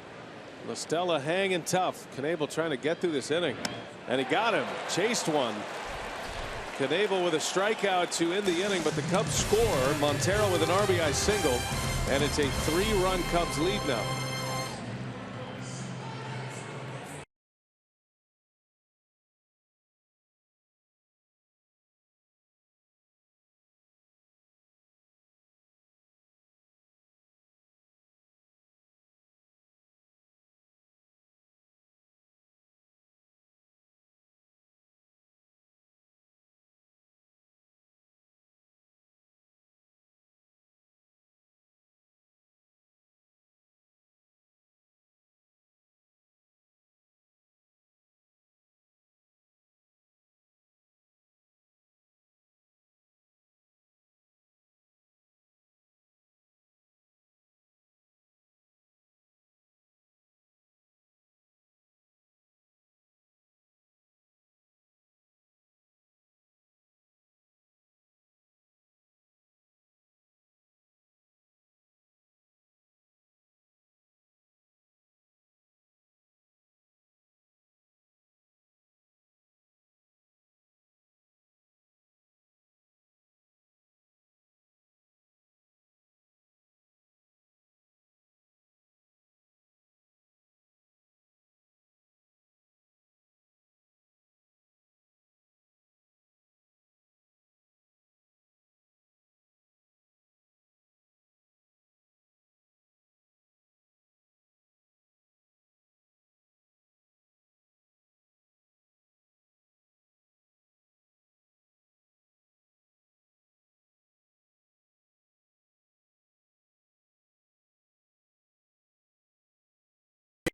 La Stella hanging tough. Knebel trying to get through this inning, and he got him. Chased one. Knebel with a strikeout to end the inning, but the Cubs score. Montero with an RBI single, and it's a 3-run Cubs lead now.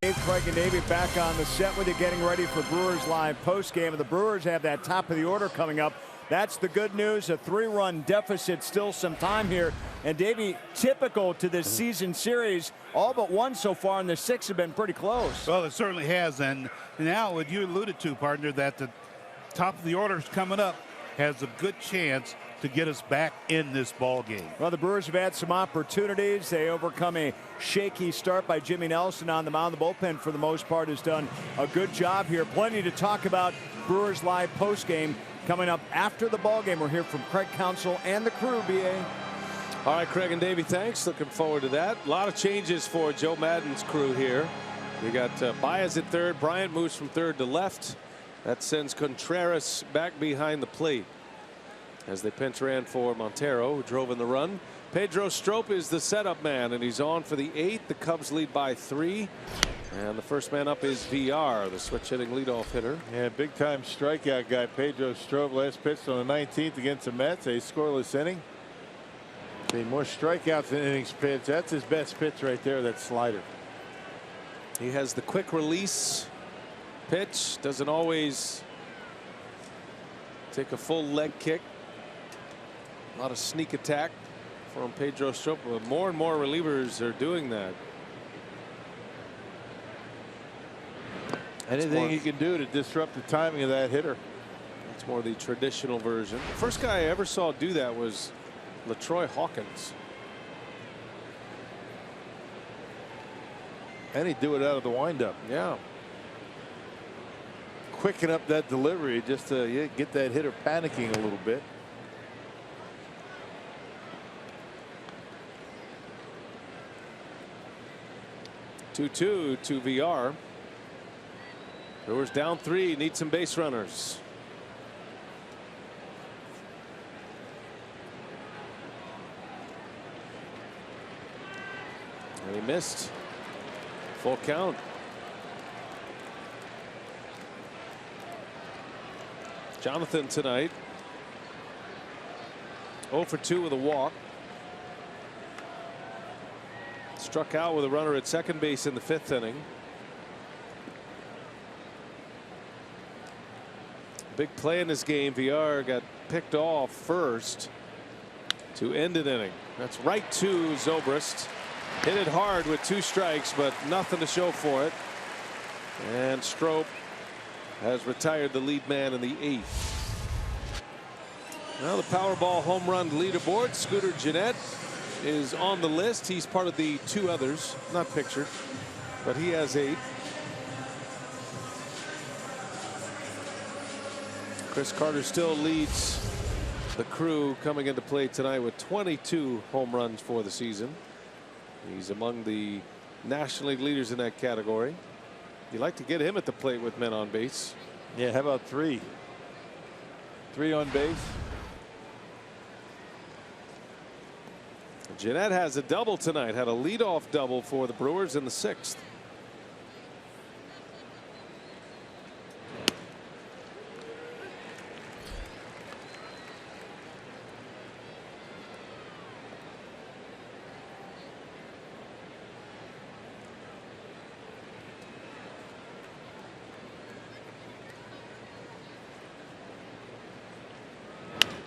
Craig and Davey back on the set with you, getting ready for Brewers Live postgame. And the Brewers have that top of the order coming up. That's the good news. A 3-run deficit, still some time here. And Davey, typical to this season series, all but one so far, and the 6 have been pretty close. Well, it certainly has. And now, what you alluded to, partner, that the top of the order is coming up, has a good chance to get us back in this ball game. Well, the Brewers have had some opportunities. They overcome a shaky start by Jimmy Nelson on the mound. The bullpen, for the most part, has done a good job here. Plenty to talk about. Brewers Live postgame coming up after the ball game. We're here from Craig Counsell and the crew, BA. All right, Craig and Davey, thanks. Looking forward to that. A lot of changes for Joe Maddon's crew here. We got Baez at third. Bryant moves from third to left. That sends Contreras back behind the plate as they pinch ran for Montero, who drove in the run. Pedro Strop is the setup man, and he's on for the 8th. The Cubs lead by 3. And the first man up is VR, the switch hitting leadoff hitter. Yeah, big time strikeout guy, Pedro Strop, last pitched on the 19th against the Mets, a scoreless inning. More strikeouts than innings pitched. That's his best pitch right there, that slider. He has the quick release pitch, doesn't always take a full leg kick. A lot of sneak attack from Pedro Strop. More and more relievers are doing that. Anything he can do to disrupt the timing of that hitter. That's more the traditional version. The first guy I ever saw do that was LaTroy Hawkins. And he'd do it out of the windup. Yeah. Quicken up that delivery just to get that hitter panicking a little bit. To VR. Brewers down 3, need some base runners. And he missed. Full count. Jonathan tonight 0 for 2 with a walk. Struck out with a runner at second base in the 5th inning. Big play in this game. VR got picked off first to end an inning. That's right to ZOBRIST. Hit it hard with 2 strikes, but nothing to show for it. And Strop has retired the lead man in the 8th. Now the Powerball home run leaderboard. Scooter Gennett is on the list. He's part of the 2 others, not pictured, but he has 8. Chris Carter still leads the crew coming into play tonight with 22 home runs for the season. He's among the National League leaders in that category. You like to get him at the plate with men on base. Yeah, how about 3? 3 on base. Gennett has a double tonight. Had a leadoff double for the Brewers in the 6th.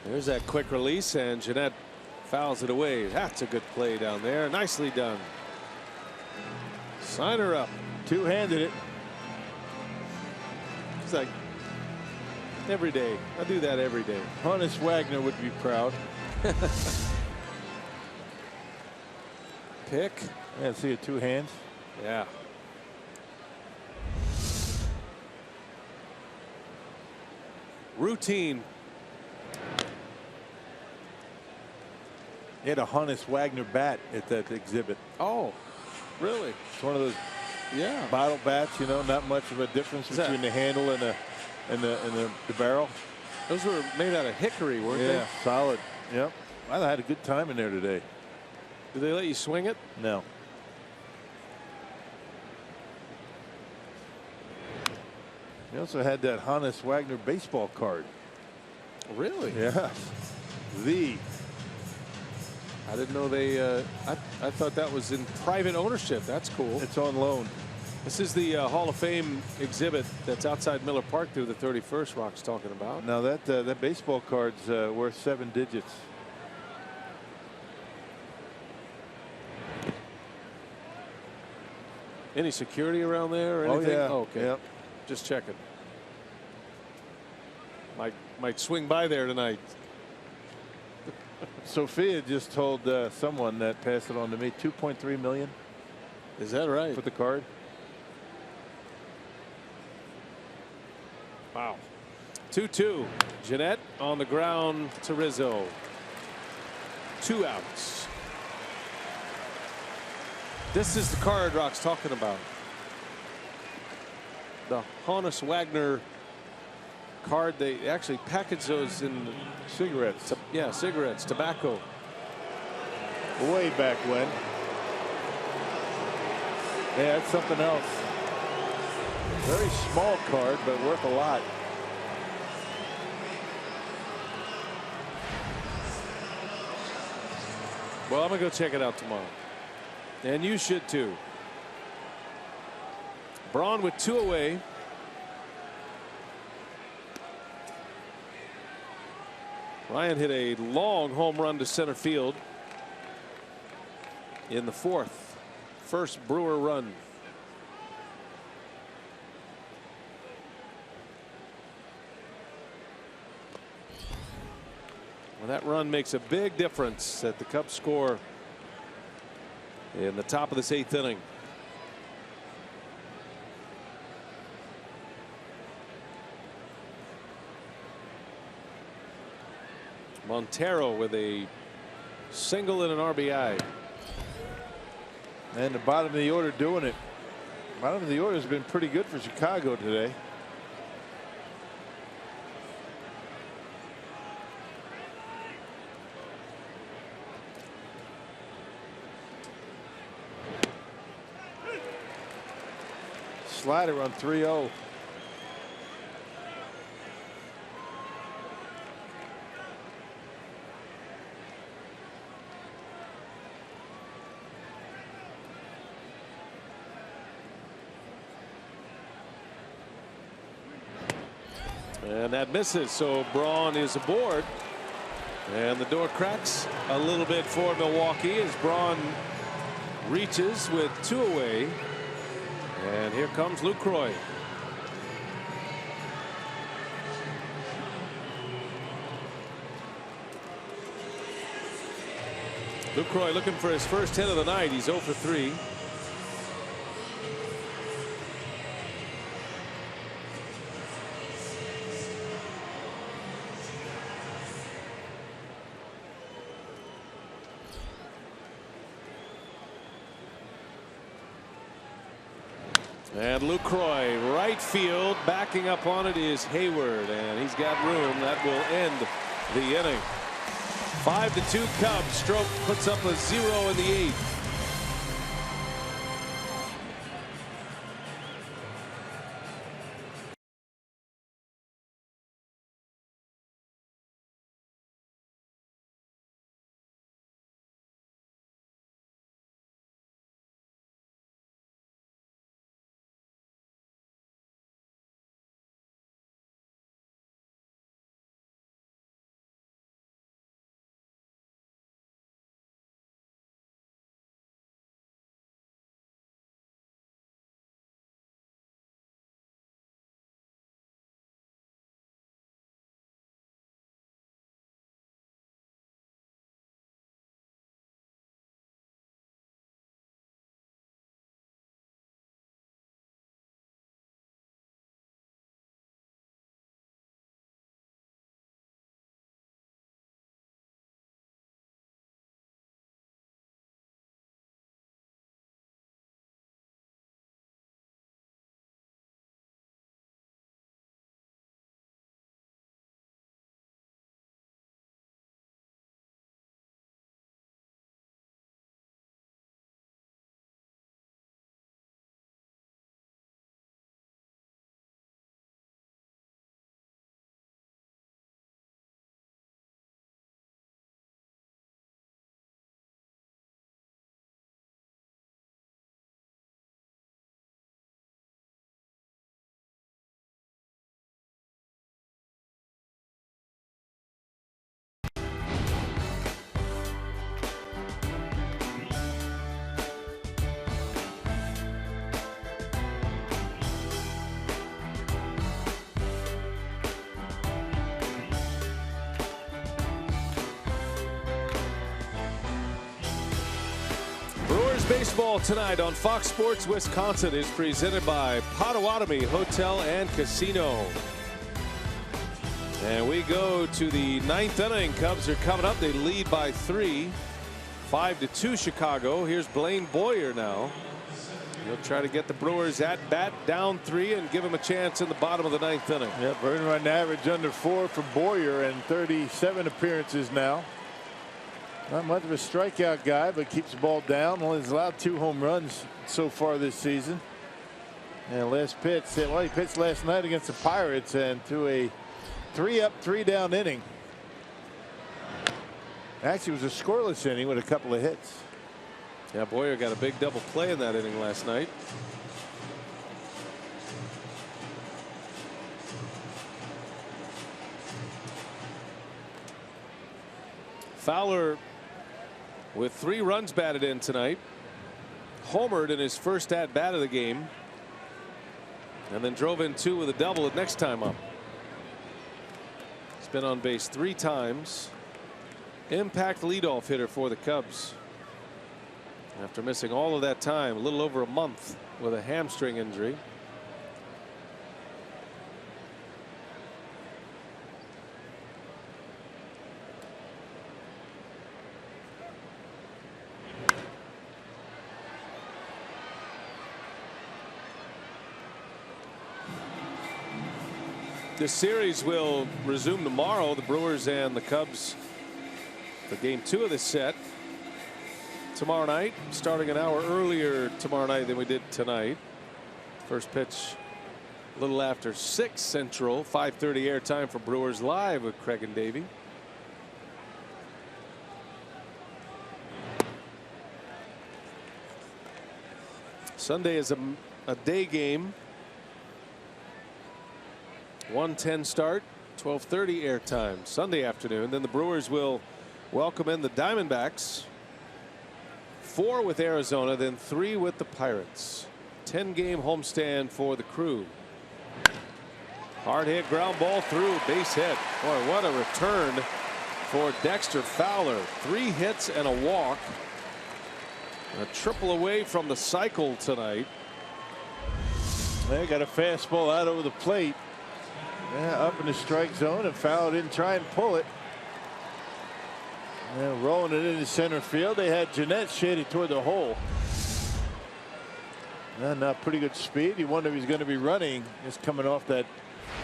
There's that quick release, and Gennett fouls it away. That's a good play down there. Nicely done. Sign her up. 2-handed it. It's like every day. I do that every day. Honus Wagner would be proud. Pick. Yeah, see it, 2 hands. Yeah. Routine. He had a Honus Wagner bat at that exhibit. Oh, really? It's one of those bottle bats, you know, not much of a difference between the handle and the barrel. Those were made out of hickory, weren't they? Yeah, solid. Yep. I had a good time in there today. Did they let you swing it? No. He also had that Honus Wagner baseball card. Really? Yeah. I didn't know they. I thought that was in private ownership. That's cool. It's on loan. This is the Hall of Fame exhibit that's outside Miller Park through the 31st. Rock's talking about. Now that baseball card's worth 7 digits. Any security around there or anything? Oh yeah. Oh, okay. Yep. Just checking. Might swing by there tonight. Sophia just told someone that passed it on to me. 2.3 million. Is that right? For the card. Wow. 2-2. Gennett on the ground to Rizzo. 2 outs. This is the card Rock's talking about. The Honus Wagner card. They actually package those in cigarettes. Yeah, cigarettes, tobacco. Way back when. Yeah, that's something else. Very small card, but worth a lot. Well, I'm gonna go check it out tomorrow. And you should too. Braun with 2 away. Ryan hit a long home run to center field in the 4th. First Brewer run. Well, that run makes a big difference that the Cubs score in the top of this 8th inning. Montero with a single and an RBI. And the bottom of the order doing it. Bottom of the order has been pretty good for Chicago today. slider on 3-0. And that misses, so Braun is aboard. And the door cracks a little bit for Milwaukee as Braun reaches with 2 away. And here comes Lucroy. Lucroy looking for his first hit of the night. He's 0 for 3. And Lucroy, right field, backing up on it is Hayward, and he's got room. That will end the inning. 5-2 Cubs. Stroke puts up a 0 in the 8th. Baseball tonight on Fox Sports Wisconsin is presented by Potawatomi Hotel and Casino. And we go to the 9th inning. Cubs are coming up. They lead by 3. 5-2 Chicago. Here's Blaine Boyer now. He'll try to get the Brewers at bat, down 3, and give him a chance in the bottom of the 9th inning. Yeah, earned run average under 4 for Boyer and 37 appearances now. Not much of a strikeout guy, but keeps the ball down. Only has allowed 2 home runs so far this season. And last pitch, well, he pitched last night against the Pirates and threw a 3-up, 3-down inning. Actually, it was a scoreless inning with a couple of hits. Yeah, Boyer got a big double play in that inning last night. Fowler with 3 runs batted in tonight. Homered in his first at bat of the game. And then drove in 2 with a double the next time up. He's been on base 3 times. Impact leadoff hitter for the Cubs. After missing all of that time, a little over a month with a hamstring injury. This series will resume tomorrow. The Brewers and the Cubs for game 2 of this set tomorrow night, starting an hour earlier tomorrow night than we did tonight. First pitch a little after 6 Central. 5:30 airtime for Brewers Live with Craig and Davey. Sunday is a day game. 1:10 start, 12:30 airtime Sunday afternoon. Then the Brewers will welcome in the Diamondbacks. 4 with Arizona, then 3 with the Pirates. 10-game homestand for the Crew. Hard hit, ground ball through, base hit. Boy, what a return for Dexter Fowler. 3 hits and a walk. A triple away from the cycle tonight. They got a fastball out over the plate. Yeah, up in the strike zone, and Fowler didn't try and pull it. Yeah, rolling it into center field. They had GENNETT shaded toward the hole. Yeah, not pretty good speed. You wonder if he's going to be running. Just coming off that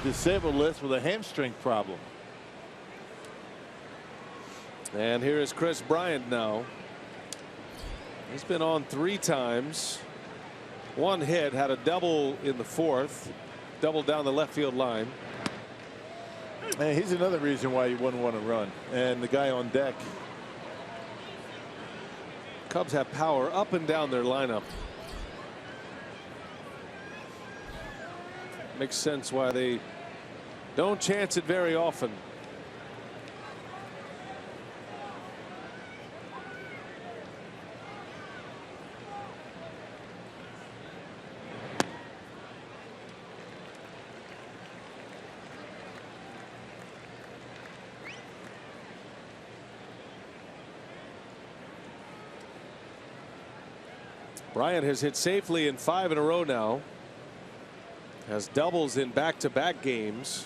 disabled list with a hamstring problem. And here is Chris Bryant now. He's been on 3 times. 1 hit, had a double in the 4th. Double down the left field line. And he's another reason why you wouldn't want to run. And the guy on deck. Cubs have power up and down their lineup. Makes sense why they don't chance it very often. Bryant has hit safely in 5 in a row now. Has doubles in back-to-back games.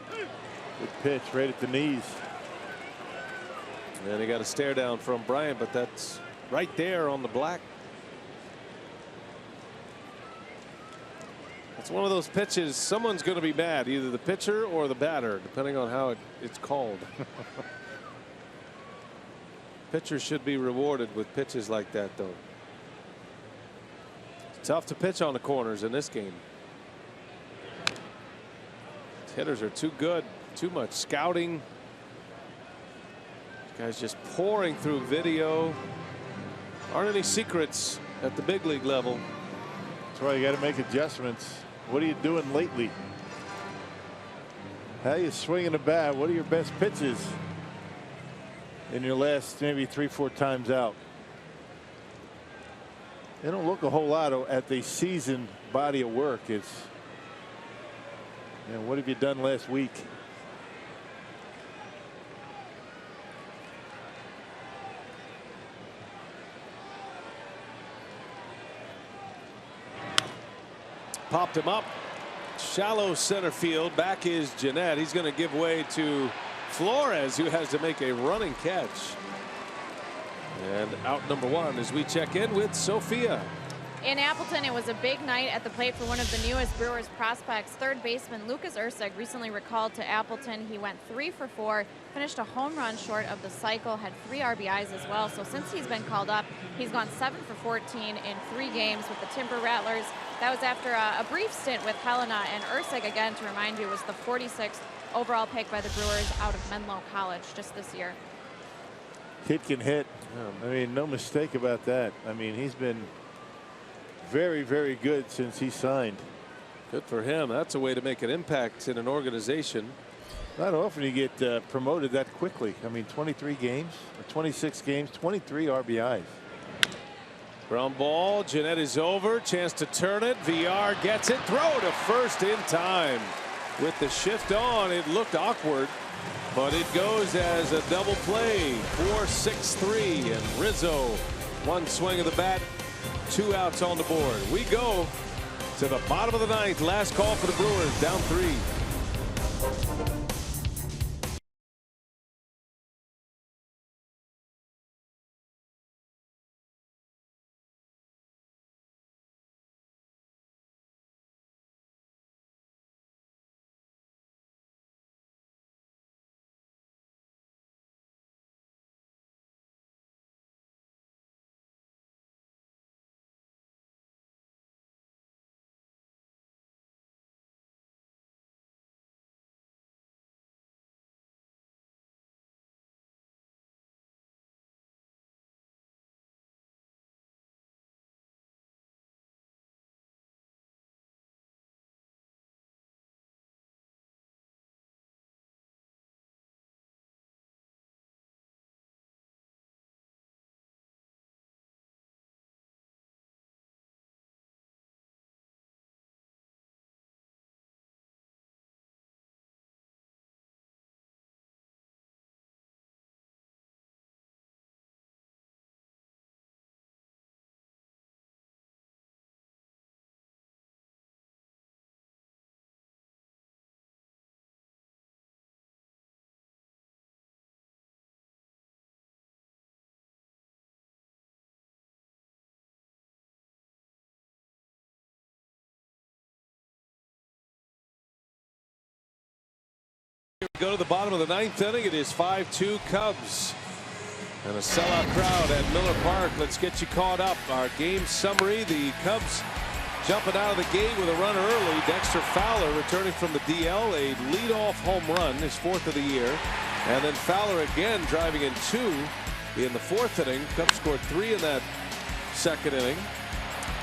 Good pitch right at the knees. And he got a stare down from Bryant, but that's right there on the black. It's one of those pitches, someone's going to be mad, either the pitcher or the batter, depending on how it's called. Pitchers should be rewarded with pitches like that, though. It's tough to pitch on the corners in this game. Hitters are too good, too much scouting. Guys just pouring through video. Aren't any secrets at the big league level. That's why you got to make adjustments. What are you doing lately? How are you swinging the bat? What are your best pitches in your last maybe 3-4 times out? They don't look a whole lot at the seasoned body of work. It's, you know, what have you done last week? Popped him up. Shallow center field. Back is GENNETT. He's going to give way to Flores, who has to make a running catch. And out number 1 as we check in with Sophia. In Appleton, it was a big night at the plate for one of the newest Brewers prospects. Third baseman Lucas Erceg recently recalled to Appleton. He went 3 for 4, finished a home run short of the cycle, had 3 RBIs as well. So since he's been called up, he's gone 7 for 14 in 3 games with the Timber Rattlers. That was after a brief stint with Helena. And Erceg, again, to remind you, was the 46th overall pick by the Brewers out of Menlo College just this year. Kid can hit. I mean, no mistake about that. I mean, he's been very, very good since he signed. Good for him. That's a way to make an impact in an organization. Not often you get promoted that quickly. I mean, 23 games, or 26 games, 23 RBIs. Ground ball. GENNETT is over. Chance to turn it. VR gets it. Throw to first in time. With the shift on, it looked awkward, but it goes as a double play. 4-6-3, and Rizzo, 1 swing of the bat, 2 outs on the board. We go to the bottom of the 9th. Last call for the Brewers, down 3. go to the bottom of the 9th inning. It is 5-2 Cubs. And a sellout crowd at Miller Park. Let's get you caught up. Our game summary. The Cubs jumping out of the gate with a run early. Dexter Fowler returning from the DL. A leadoff home run, his 4th of the year. And then Fowler again driving in 2 in the 4th inning. Cubs scored 3 in that 2nd inning.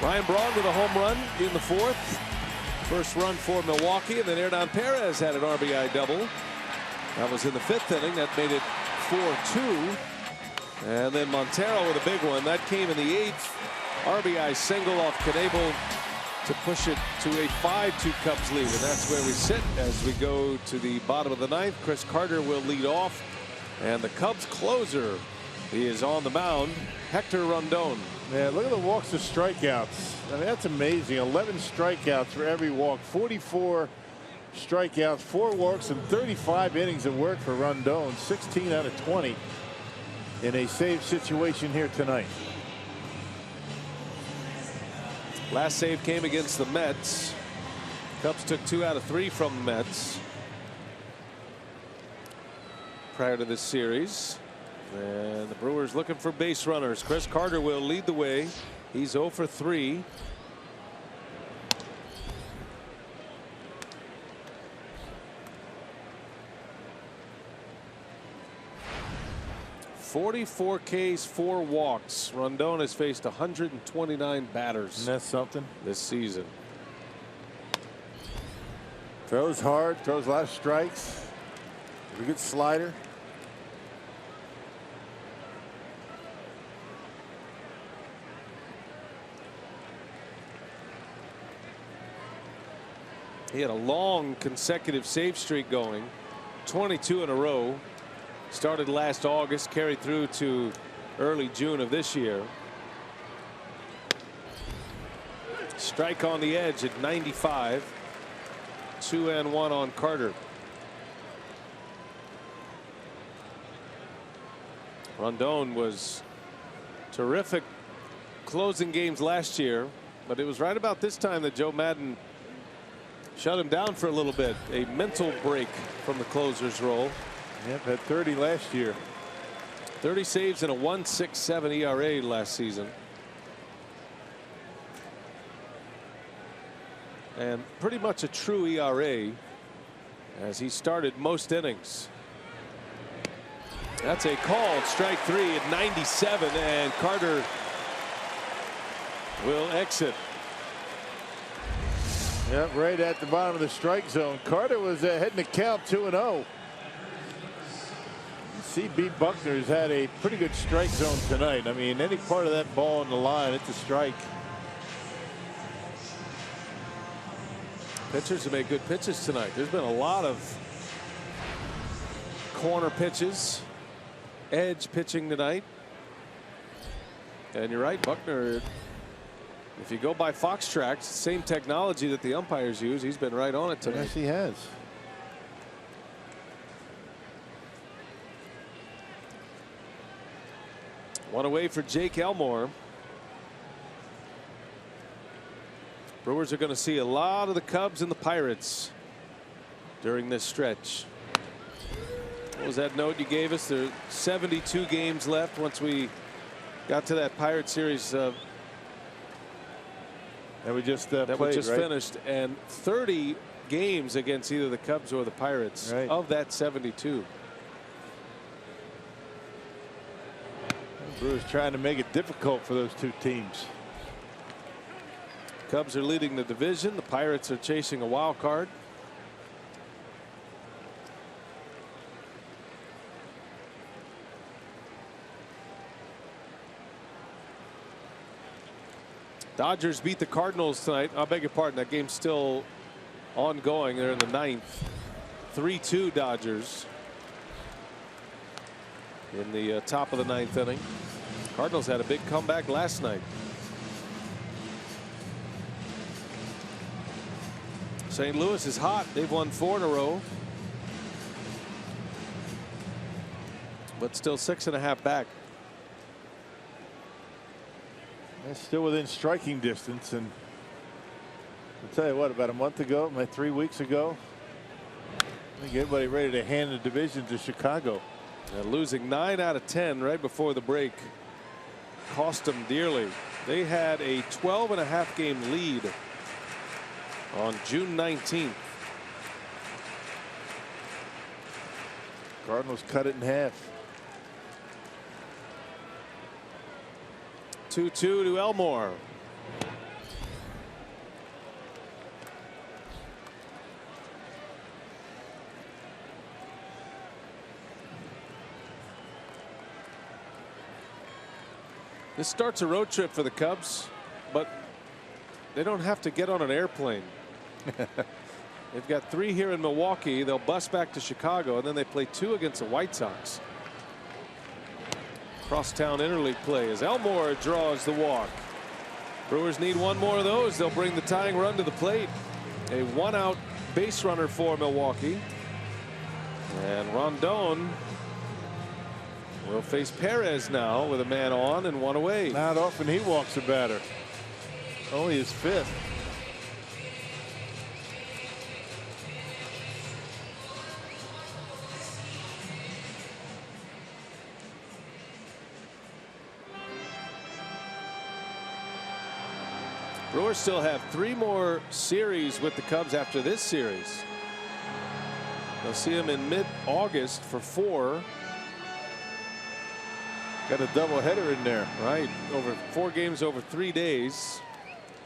Ryan Braun with a home run in the 4th. First run for Milwaukee. And then Hernan Perez had an RBI double. That was in the 5th inning. That made it 4-2. And then Montero with a big one. That came in the 8th. RBI single off Knebel to push it to a 5-2 Cubs lead. And that's where we sit as we go to the bottom of the 9th. Chris Carter will lead off. And the Cubs closer, he is on the mound, Hector Rondon. Yeah, look at the walks to strikeouts. I mean, that's amazing. 11 strikeouts for every walk. 44 strikeouts, 4 walks, and 35 innings of work for Rondon. 16 out of 20 in a save situation here tonight. Last save came against the Mets. Cubs took 2 out of 3 from the Mets prior to this series. And the Brewers looking for base runners. Chris Carter will lead the way. He's 0 for 3. .44 Ks, 4 walks. Rondon has faced 129 batters. And that's something this season. Throws hard, throws a lot of strikes. A good slider. He had a long consecutive save streak going, 22 in a row. Started last August, carried through to early June of this year. Strike on the edge at 95. 2-1 on Carter. Rondon was terrific closing games last year, but it was right about this time that Joe Madden shut him down for a little bit. A mental break from the closer's role. Yep, had 30 last year. 30 saves and a 1.67 ERA last season. And pretty much a true ERA as he started most innings. That's a called strike 3 at 97, and Carter will exit. Yep, right at the bottom of the strike zone. Carter was heading to count 2-0. CB Buckner's had a pretty good strike zone tonight. I mean, any part of that ball on the line, it's a strike. Pitchers have made good pitches tonight. There's been a lot of corner pitches, edge pitching tonight. And you're right, Buckner, if you go by Fox Tracks, same technology that the umpires use, he's been right on it tonight. Yes, he has. One away for Jake Elmore. Brewers are going to see a lot of the Cubs and the Pirates during this stretch. What was that note you gave us? There are 72 games left once we got to that Pirate series that we just finished, and 30 games against either the Cubs or the Pirates of that 72. Brewers trying to make it difficult for those two teams. Cubs are leading the division. The Pirates are chasing a wild card. Dodgers beat the Cardinals tonight. I beg your pardon. That game's still ongoing. They're in the 9th. 3-2 Dodgers in the top of the 9th inning. Cardinals had a big comeback last night. St. Louis is hot. They've won 4 in a row, but still 6.5 back. They're still within striking distance, and I'll tell you what, about a month ago, maybe 3 weeks ago, I think everybody ready to hand the division to Chicago. And losing 9 out of 10 right before the break cost them dearly. They had a 12.5 game lead on June 19th. Cardinals cut it in half. 2-2 to Elmore. This starts a road trip for the Cubs, but they don't have to get on an airplane. They've got 3 here in Milwaukee. They'll bus back to Chicago, and then they play 2 against the White Sox. Crosstown interleague play as Elmore draws the walk. Brewers need 1 more of those. They'll bring the tying run to the plate. A 1-out base runner for Milwaukee. And Rondon will face Perez now with a man on and 1 away. Not often he walks a batter. Only his 5th. Brewers still have 3 more series with the Cubs after this series. They'll see them in mid-August for 4. Got a doubleheader in there. Right, over 4 games over 3 days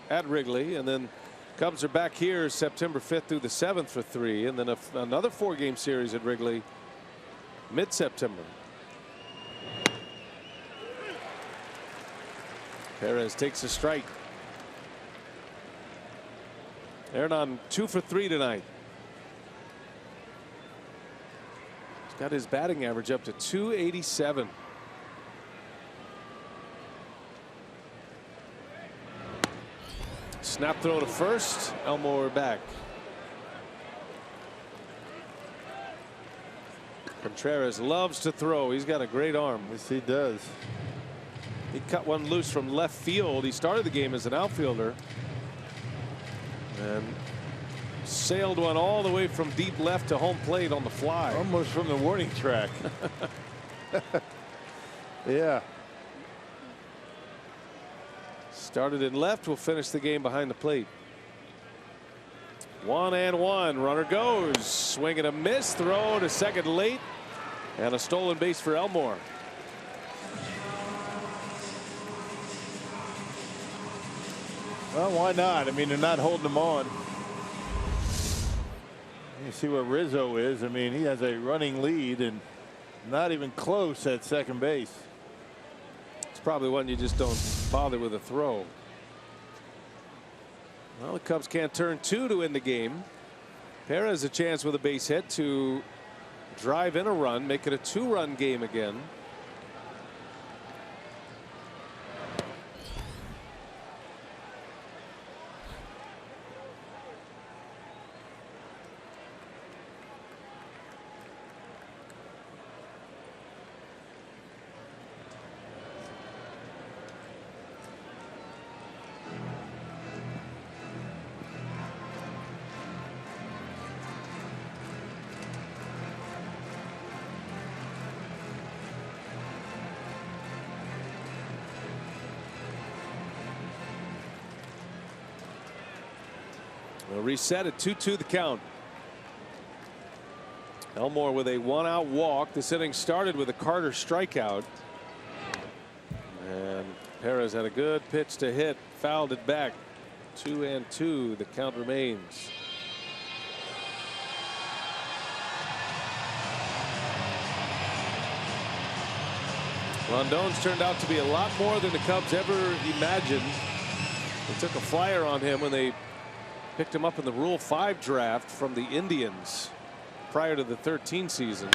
at Wrigley, and then Cubs are back here September 5th through the 7th for 3, and then another 4-game series at Wrigley mid-September. Perez takes a strike. Aaron 2 for 3 tonight. He's got his batting average up to .287. Snap throw to first. Elmore back. Contreras loves to throw. He's got a great arm. Yes, he does. He cut one loose from left field. He started the game as an outfielder and sailed one all the way from deep left to home plate on the fly. Almost from the warning track. Yeah. Started in left, will finish the game behind the plate. 1-1. Runner goes. Swing and a miss. Throw to second late. And a stolen base for Elmore. Well, why not? I mean, they're not holding him on. You see where Rizzo is. I mean, he has a running lead and not even close at second base. It's probably one you just don't bother with a throw. Well, the Cubs can't turn 2 to end the game. Perez a chance with a base hit to drive in a run, make it a 2-run game again. We'll reset at 2-2 the count. Elmore with a 1-out walk. This inning started with a Carter strikeout. And Perez had a good pitch to hit, fouled it back. 2-2. The count remains. Rondon's turned out to be a lot more than the Cubs ever imagined. They took a flyer on him when they picked him up in the Rule 5 draft from the Indians prior to the 13 season.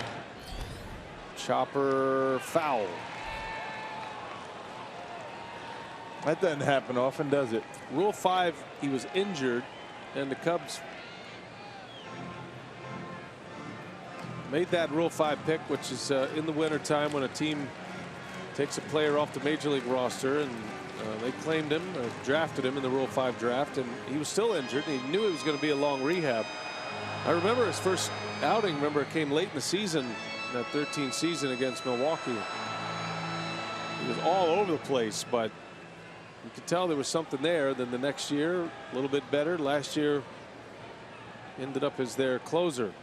Chopper foul. That doesn't happen often, does it? Rule 5, he was injured, and the Cubs made that Rule 5 pick, which is in the wintertime when a team takes a player off the major league roster, and they claimed him, drafted him in the Rule 5 draft, and he was still injured. He knew it was going to be a long rehab. I remember his first outing. Remember, it came late in the season, that 13th season against Milwaukee. He was all over the place, but you could tell there was something there. Then the next year, a little bit better. Last year, ended up as their closer.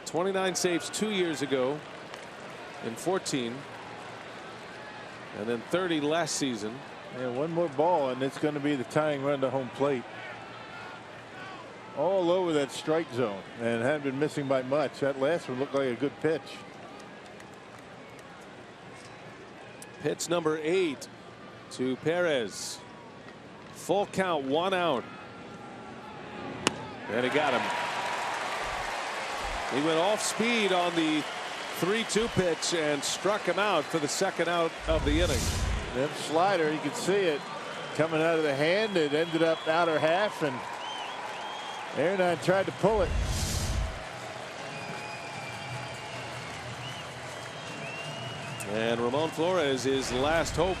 29 saves 2 years ago in 14, and then 30 last season. And one more ball, and it's going to be the tying run to home plate. All over that strike zone, and hadn't been missing by much. That last one looked like a good pitch. Pitch number 8 to Perez. Full count, 1 out. And he got him. He went off speed on the 3-2 pitch and struck him out for the second out of the inning. That slider, you could see it coming out of the hand. It ended up outer half, and Aaron tried to pull it. And Ramon Flores is last hope.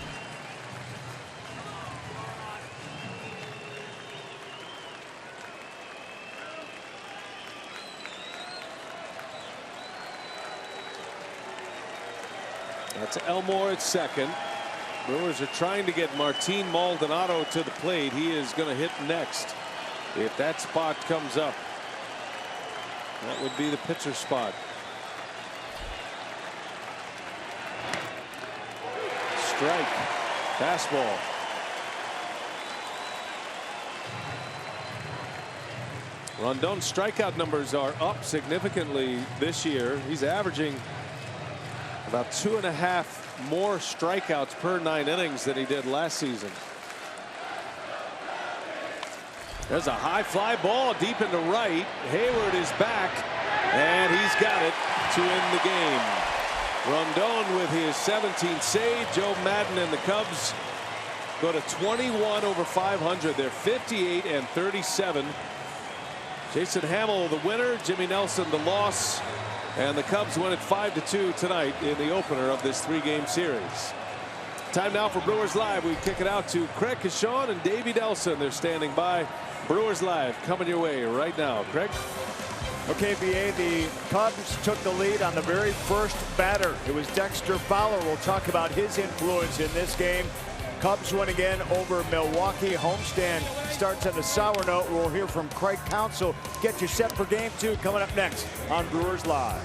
That's Elmore at second. Brewers are trying to get Martin Maldonado to the plate. He is going to hit next if that spot comes up. That would be the pitcher spot. Strike. Fastball. Rondon's strikeout numbers are up significantly this year. He's averaging about 2.5 more strikeouts per 9 innings than he did last season. There's a high fly ball deep into right. Hayward is back, and he's got it to end the game. Rondon with his 17th save. Joe Madden and the Cubs go to 21 over 500. They're 58 and 37. Jason Hamill the winner, Jimmy Nelson the loss. And the Cubs win it 5-2 tonight in the opener of this 3-game series. Time now for Brewers Live. We kick it out to Craig Kishon and Davey Nelson. They're standing by. Brewers Live coming your way right now. Craig. Okay, BA, the Cubs took the lead on the very first batter. It was Dexter Fowler. We'll talk about his influence in this game. Cubs win again over Milwaukee. Homestand starts on a sour note. We'll hear from Craig Counsell. Get you set for game 2 coming up next on Brewers Live.